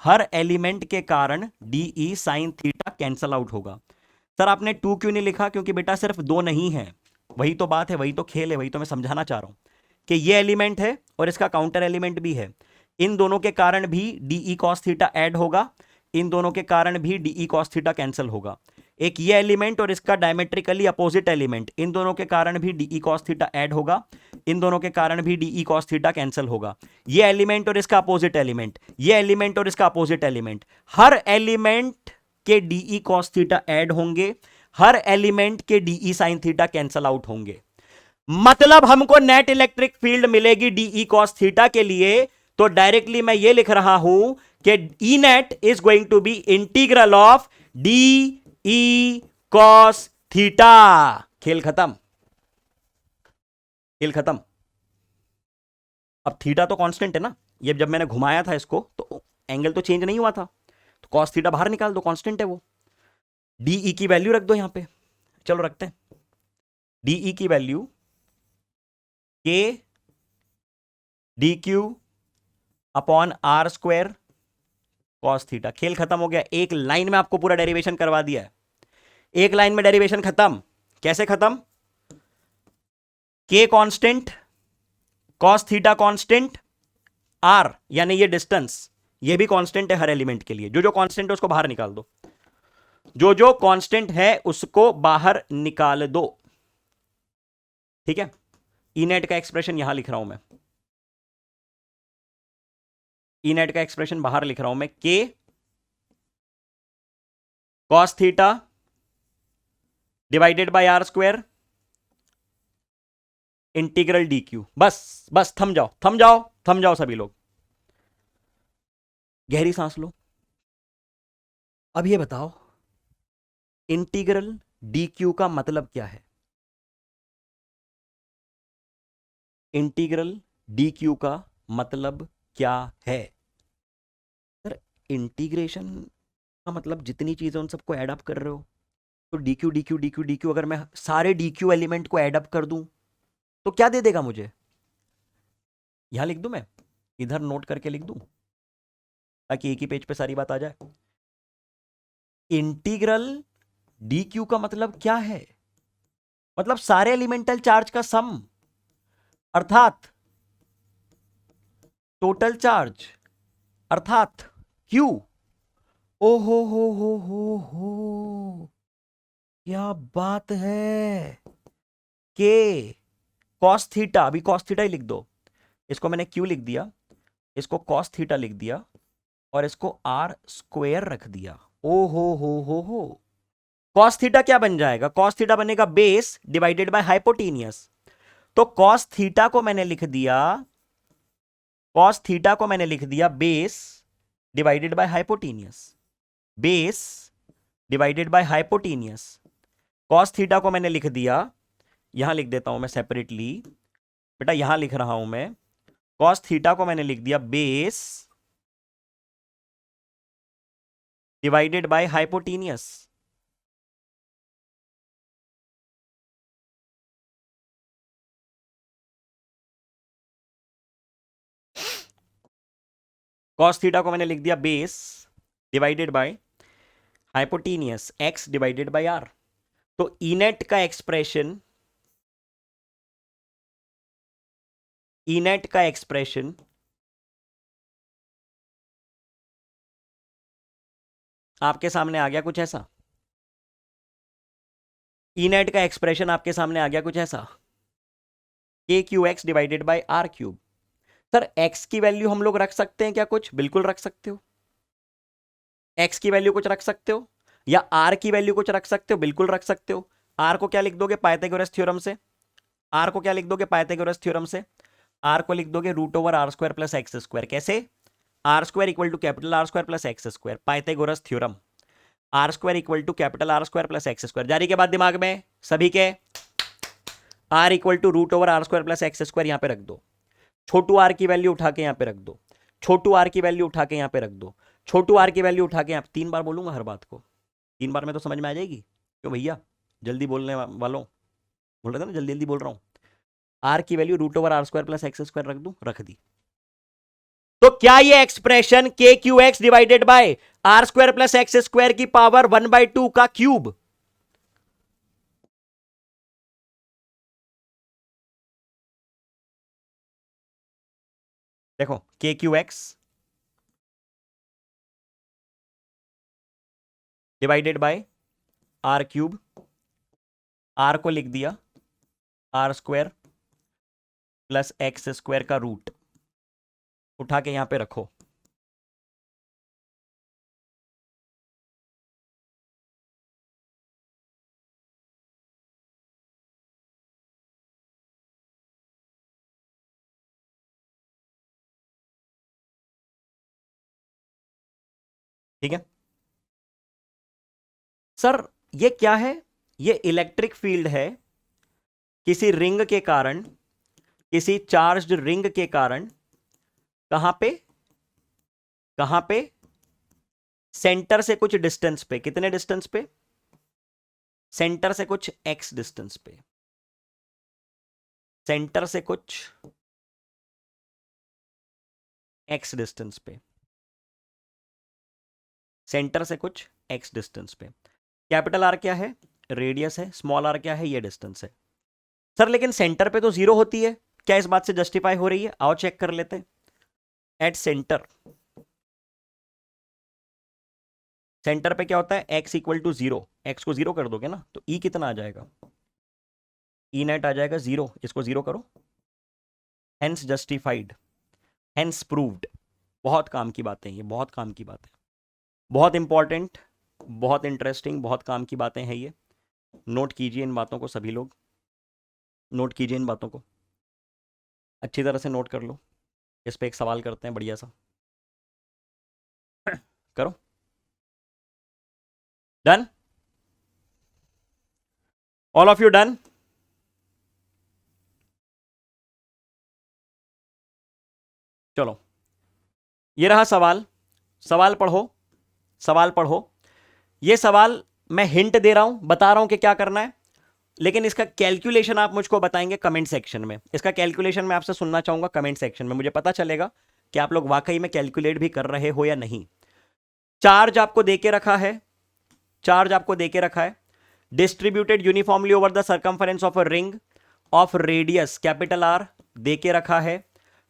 हर एलिमेंट के कारण DE sine theta cancel out होगा। सर आपने 2 क्यों नहीं लिखा? क्योंकि बेटा सिर्फ 2 नहीं है, वही तो बात है, वही तो खेल है, वही तो मैं समझाना चाह रहा हूं कि ये एलिमेंट है और इसका काउंटर एलिमेंट भी है, इन दोनों के कारण भी डीई कॉस थीटा ऐड होगा, इन दोनों के कारण भी डीई कॉस थीटा कैंसिल होगा। एक ये एलिमेंट और इसका डायमेट्रिकली अपोजिट एलिमेंट, इन दोनों के कारण भी डीई कॉस थीटा ऐड होगा, इन दोनों के कारण भी डीई कॉस थीटा कैंसिल होगा। ये एलिमेंट और इसका अपोजिट एलिमेंट, ये एलिमेंट और इसका अपोजिट एलिमेंट, हर एलिमेंट के डीई कॉस थीटा ऐड होंगे, हर एलिमेंट के DE sine theta cancel out होंगे। मतलब हमको नेट इलेक्ट्रिक फील्ड मिलेगी डीई कॉस थीटा के लिए, तो डायरेक्टली मैं ये लिख रहा हूं कि E net is going to be integral of D E cos theta. खेल खत्म, खेल खत्म। अब थीटा तो कांस्टेंट है ना, ये जब मैंने घुमाया था इसको तो एंगल तो चेंज नहीं हुआ था, तो कॉस थीटा बाहर निकाल दो, कांस्टेंट है वो। डीई की वैल्यू रख दो यहां पे, चलो रखते हैं डीई की value K D Q upon R square cos theta. खेल खत्म हो गया, एक लाइन में आपको पूरा डेरिवेशन करवा दिया है, एक लाइन में डेरिवेशन खत्म। कैसे खत्म? K constant, cos theta constant, R यानी ये डिस्टेंस ये भी कांस्टेंट है हर एलिमेंट के लिए, जो जो कांस्टेंट है उसको बाहर निकाल दो, जो जो कांस्टेंट है उसको बाहर निकाल दो। ठीक है, ई नेट का एक्सप्रेशन यहां लिख रहा हूं मैं, ई नेट का एक्सप्रेशन बाहर लिख रहा हूं मैं, K cos theta divided by R square integral D Q. बस बस थम जाओ, थम जाओ, थम जाओ सभी लोग, गहरी सांस लो। अब ये बताओ इंटीग्रल डी क्यू का मतलब क्या है? इंटीग्रल डी क्यू का मतलब क्या है? सर इंटीग्रेशन का मतलब जितनी चीजें उन सबको ऐड अप कर रहे हो, तो dq dq dq dq अगर मैं सारे dq एलिमेंट को एड अप कर दूं तो क्या दे देगा मुझे? यहां लिख दूं मैं, इधर नोट करके लिख दूं ताकि एक ही पेज पे सारी बात आ जाए। इंटीग्रल dq का मतलब क्या है? मतलब सारे एलिमेंटल चार्ज का सम, अर्थात टोटल चार्ज, अर्थात q। ओ हो, क्या बात है। के कॉस थीटा, अभी कॉस थीटा ही लिख दो, इसको मैंने क्यू लिख दिया, इसको कॉस थीटा लिख दिया और इसको आर स्क्वायर रख दिया। ओ हो। कॉस थीटा क्या बन जाएगा? कॉस थीटा बनेगा बेस डिवाइडेड बाय हाइपोटेनियस। तो कॉस थीटा को मैंने लिख दिया, कॉस थीटा को मैंने लिख दिया base divided by hypotenuse, base divided by hypotenuse. Cos theta को मैंने लिख दिया, यहां लिख देता हूं मैं सेपरेटली, बेटा यहां लिख रहा हूं मैं, कॉस थीटा को मैंने लिख दिया base divided by hypotenuse. Cos theta को मैंने लिख दिया base divided by hypotenuse X divided by R. तो इनेट का एक्सप्रेशन, इनेट का एक्सप्रेशन आपके सामने आ गया कुछ ऐसा, इनेट का एक्सप्रेशन आपके सामने आ गया कुछ ऐसा, K Q X divided by R cube. Sir X की वैल्यू हम लोग रख सकते हैं क्या कुछ? बिल्कुल रख सकते हो। एक्स की वैल्यू कुछ रख सकते हो या आर की वैल्यू कुछ रख सकते हो, बिल्कुल रख सकते हो। आर को क्या लिख दोगे? पाइथागोरस थ्योरम से। आर को क्या लिख दोगे? पाइथागोरस थ्योरम से। आर को लिख दोगे root over R square plus X square. कैसे? R square equal to capital R square plus X square, Pythagoras theorem. R square equal to capital R square plus X square. जारी के बाद दिमाग में सभी के R equal to root over R square plus X square यहां पे रख दो। छोटू आर की वैल्यू उठा के यहां पे रख दो, छोटू आर की वैल्यू उठा के यहां पे रख दो, छोटू आर की वैल्यू उठा के यहां। 3 बार बोलूंगा हर बात को, 3 बार में तो समझ में आ जाएगी। क्यों भैया, जल्दी बोलने वालों, बोल रहे थे ना जल्दी जल्दी बोल रहा हूं। आर की value root over R square plus X square रख दूं, रख दी। तो क्या ये expression K Q X divided by R square plus X square की पावर 1/2 का क्यूब? देखो K Q X divided by R cube, R को लिख दिया R square plus X square का रूट, उठा के यहां पे रखो। ठीक है सर, ये क्या है? ये इलेक्ट्रिक फील्ड है किसी रिंग के कारण, किसी चार्ज्ड रिंग के कारण। कहां पे? कहां पे? सेंटर से कुछ डिस्टेंस पे। कितने डिस्टेंस पे? सेंटर से कुछ एक्स डिस्टेंस पे, सेंटर से कुछ एक्स डिस्टेंस पे, सेंटर से कुछ एक्स डिस्टेंस पे। कैपिटल आर क्या है? रेडियस है। स्मॉल आर क्या है? ये डिस्टेंस है। सर लेकिन सेंटर पे तो 0 होती है, क्या इस बात से जस्टिफाई हो रही है? आओ चेक कर लेते हैं। एट सेंटर, सेंटर पे क्या होता है? X equal to 0। एक्स को 0 कर दोगे ना तो ई कितना आ जाएगा? ई नेट आ जाएगा 0। इसको 0 करो, हेंस जस्टिफाइड, हेंस प्रूव्ड। बहुत काम की बातें, ये बहुत काम की बात है, बहुत इंपॉर्टेंट, बहुत इंटरेस्टिंग, बहुत काम की बातें हैं ये। नोट कीजिए इन बातों को, सभी लोग नोट कीजिए इन बातों को, अच्छी तरह से नोट कर लो। इस पे एक सवाल करते हैं बढ़िया सा, करो। Done? All of you done? चलो, ये रहा सवाल। सवाल पढ़ो, सवाल पढ़ो। ये सवाल मैं हिंट दे रहा हूं, बता रहा हूं कि क्या करना है, लेकिन इसका कैलकुलेशन आप मुझको बताएंगे कमेंट सेक्शन में। इसका कैलकुलेशन मैं आपसे सुनना चाहूंगा कमेंट सेक्शन में, मुझे पता चलेगा कि आप लोग वाकई में कैलकुलेट भी कर रहे हो या नहीं। चार्ज आपको देके रखा है, चार्ज आपको देके रखा है, distributed uniformly over the circumference of a ring of radius capital R देके रखा है।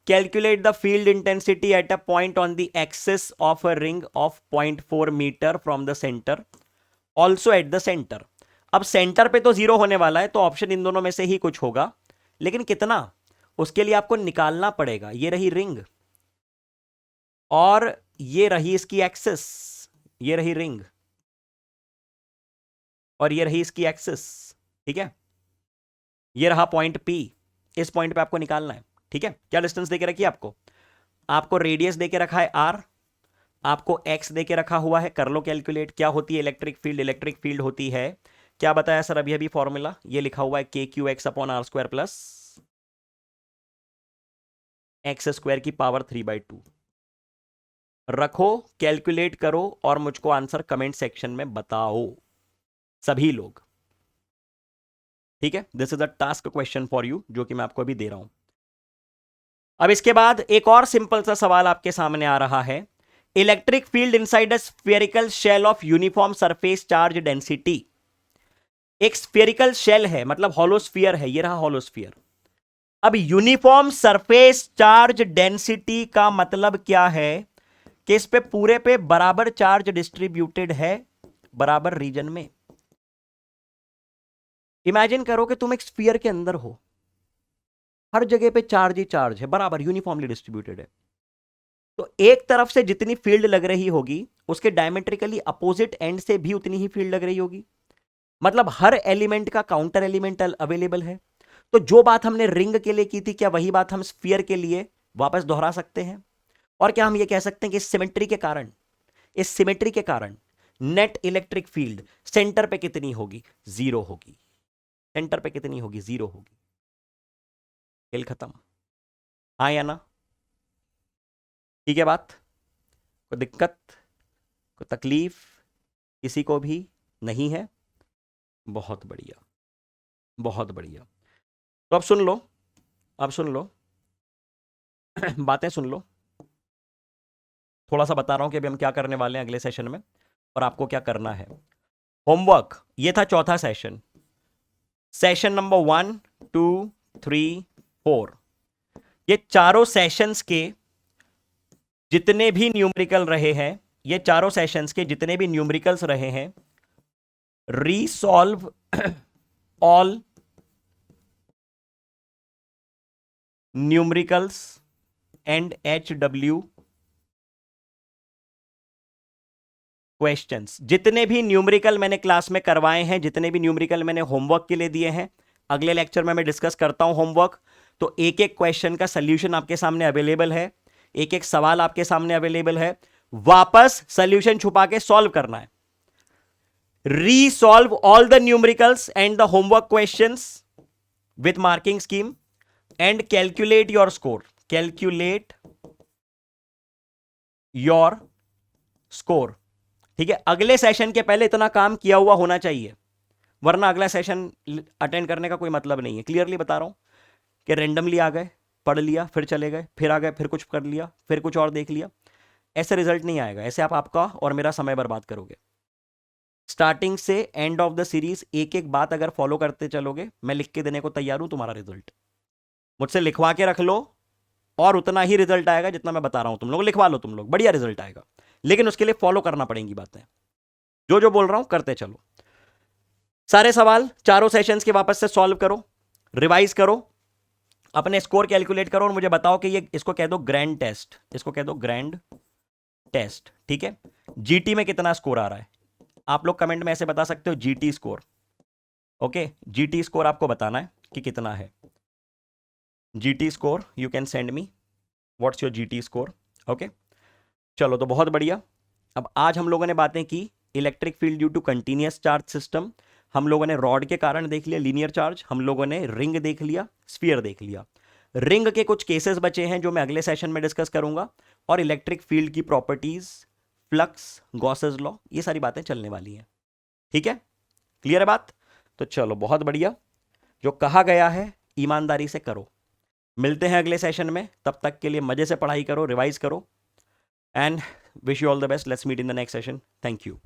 Calculate the field intensity at a point on the axis of a ring of 0.4 metre from the centre, also at the centre. अब सेंटर पे तो जीरो होने वाला है, तो ऑप्शन इन दोनों में से ही कुछ होगा, लेकिन कितना, उसके लिए आपको निकालना पड़ेगा। ये रही रिंग और ये रही इसकी एक्सिस, ये रही रिंग और ये रही इसकी एक्सिस, ठीक है। ये रहा पॉइंट पी, इस पॉइंट पे आपको निकालना है, ठीक है। क्या डिस्टेंस देके रखी है आपको, आपको रेडियस देके रखा है आर, आपको एक्स देके रखा हुआ है, कर लो कैलकुलेट। क्या होती है इलेक्ट्रिक फील्ड, इलेक्ट्रिक फील्ड होती है, क्या बताया सर अभी अभी फॉर्मूला, ये लिखा हुआ है K Q X upon R square plus X square की पावर 3/2। रखो, कैलकुलेट करो और मुझको आंसर कमेंट सेक्शन में बताओ सभी लोग, ठीक है। This is a task question for you, जो कि मैं आपको अभी दे रहा हूं। अब इसके बाद एक और सिंपल सा सवाल आपके सामने आ रहा है। Electric field inside a spherical shell of uniform surface charge density. एक स्फेरिकल शेल है, मतलब हॉलोस्फीयर है, ये रहा हॉलोस्फीयर। अब यूनिफॉर्म सरफेस चार्ज डेंसिटी का मतलब क्या है कि इस पे पूरे पे बराबर चार्ज डिस्ट्रीब्यूटेड है बराबर रीजन में। इमेजिन करो कि तुम एक स्फीयर के अंदर हो, हर जगह पे चार्ज ही चार्ज है, बराबर यूनिफॉर्मली डिस्ट्रीब्यूटेड है। तो एक तरफ से जितनी फील्ड लग रही होगी, उसके डायमेट्रिकली अपोजिट एंड से भी उतनी ही फील्ड लग रही होगी। मतलब हर एलिमेंट का काउंटर एलिमेंट अवेलेबल है। तो जो बात हमने रिंग के लिए की थी, क्या वही बात हम स्फीयर के लिए वापस दोहरा सकते हैं? और क्या हम ये कह सकते हैं कि इस सिमेट्री के कारण, इस सिमेट्री के कारण नेट इलेक्ट्रिक फील्ड सेंटर पे कितनी होगी, जीरो होगी। सेंटर पे कितनी होगी, जीरो होगी। खेल खत्म, हाँ या ना? ठीक है बात, कोई दिक्कत, कोई तकलीफ किसी को भी नहीं है? बहुत बढ़िया, बहुत बढ़िया। तो अब सुन लो, अब सुन लो बातें सुन लो। थोड़ा सा बता रहा हूं कि अभी हम क्या करने वाले हैं अगले सेशन में और आपको क्या करना है। होमवर्क, ये था चौथा सेशन, सेशन नंबर 1, 2, 3, 4। ये चारों सेशंस के जितने भी न्यूमेरिकल रहे हैं, ये चारों सेशंस के जितने भी न्यूमेरिकल्स रहे हैं, resolve all numericals and HW questions. जितने भी न्यूमेरिकल मैंने क्लास में करवाए हैं, जितने भी न्यूमेरिकल मैंने होमवर्क के लिए दिए हैं, अगले लेक्चर में मैं डिस्कस करता हूं होमवर्क। तो एक एक क्वेश्चन का सॉल्यूशन आपके सामने अवेलेबल है, एक एक सवाल आपके सामने अवेलेबल है, वापस सॉल्यूशन छुपा के सॉल्व करना है। Resolve all the numericals and the homework questions with marking scheme and calculate your score, calculate your score, ठीक है। अगले सेशन के पहले इतना काम किया हुआ होना चाहिए, वरना अगला सेशन अटेंड करने का कोई मतलब नहीं है। क्लियरली बता रहा हूं कि रैंडमली आ गए, पढ़ लिया, फिर चले गए, फिर आ गए, फिर कुछ कर लिया, फिर कुछ और देख लिया, ऐसे रिजल्ट नहीं आएगा। ऐसे आप आपका और मेरा समय बर्बाद करोगे। स्टार्टिंग से एंड ऑफ द सीरीज एक एक बात अगर फॉलो करते चलोगे, मैं लिख के देने को तैयार हूं तुम्हारा रिजल्ट। मुझसे लिखवा के रख लो और उतना ही रिजल्ट आएगा जितना मैं बता रहा हूं। तुम लोग लिखवा लो, तुम लोग, बढ़िया रिजल्ट आएगा, लेकिन उसके लिए फॉलो करना पड़ेंगी बातें। जो जो बोल रहा हूं करते चलो। सारे सवाल चारों सेशंस के वापस से सॉल्व करो, रिवाइज करो, अपने स्कोर कैलकुलेट करो और मुझे बताओ कि ये, इसको कह दो ग्रैंड टेस्ट, इसको कह दो ग्रैंड टेस्ट, ठीक है। जीटी में कितना स्कोर आ रहा है आप लोग कमेंट में ऐसे बता सकते हो, GT score. Okay, GT score आपको बताना है कि कितना है। GT score you can send me, what's your GT score. Okay, चलो तो बहुत बढ़िया। अब आज हम लोगों ने बातें की electric field due to continuous charge system, हम लोगों ने रॉड के कारण देख लिया लीनियर चार्ज, हम लोगों ने रिंग देख लिया, स्फीयर देख लिया। रिंग के कुछ केसेस बचे हैं जो मैं अगले सेशन में डिस्कस करूंगा, और इलेक्ट्रिक फील्ड की प्रॉपर्टीज, फ्लक्स, गॉसेस लॉ, ये सारी बातें चलने वाली हैं। ठीक है, क्लियर है बात? तो चलो बहुत बढ़िया, जो कहा गया है ईमानदारी से करो। मिलते हैं अगले सेशन में, तब तक के लिए मजे से पढ़ाई करो, रिवाइज करो, and wish you all the best. Let's meet in the next session. Thank you.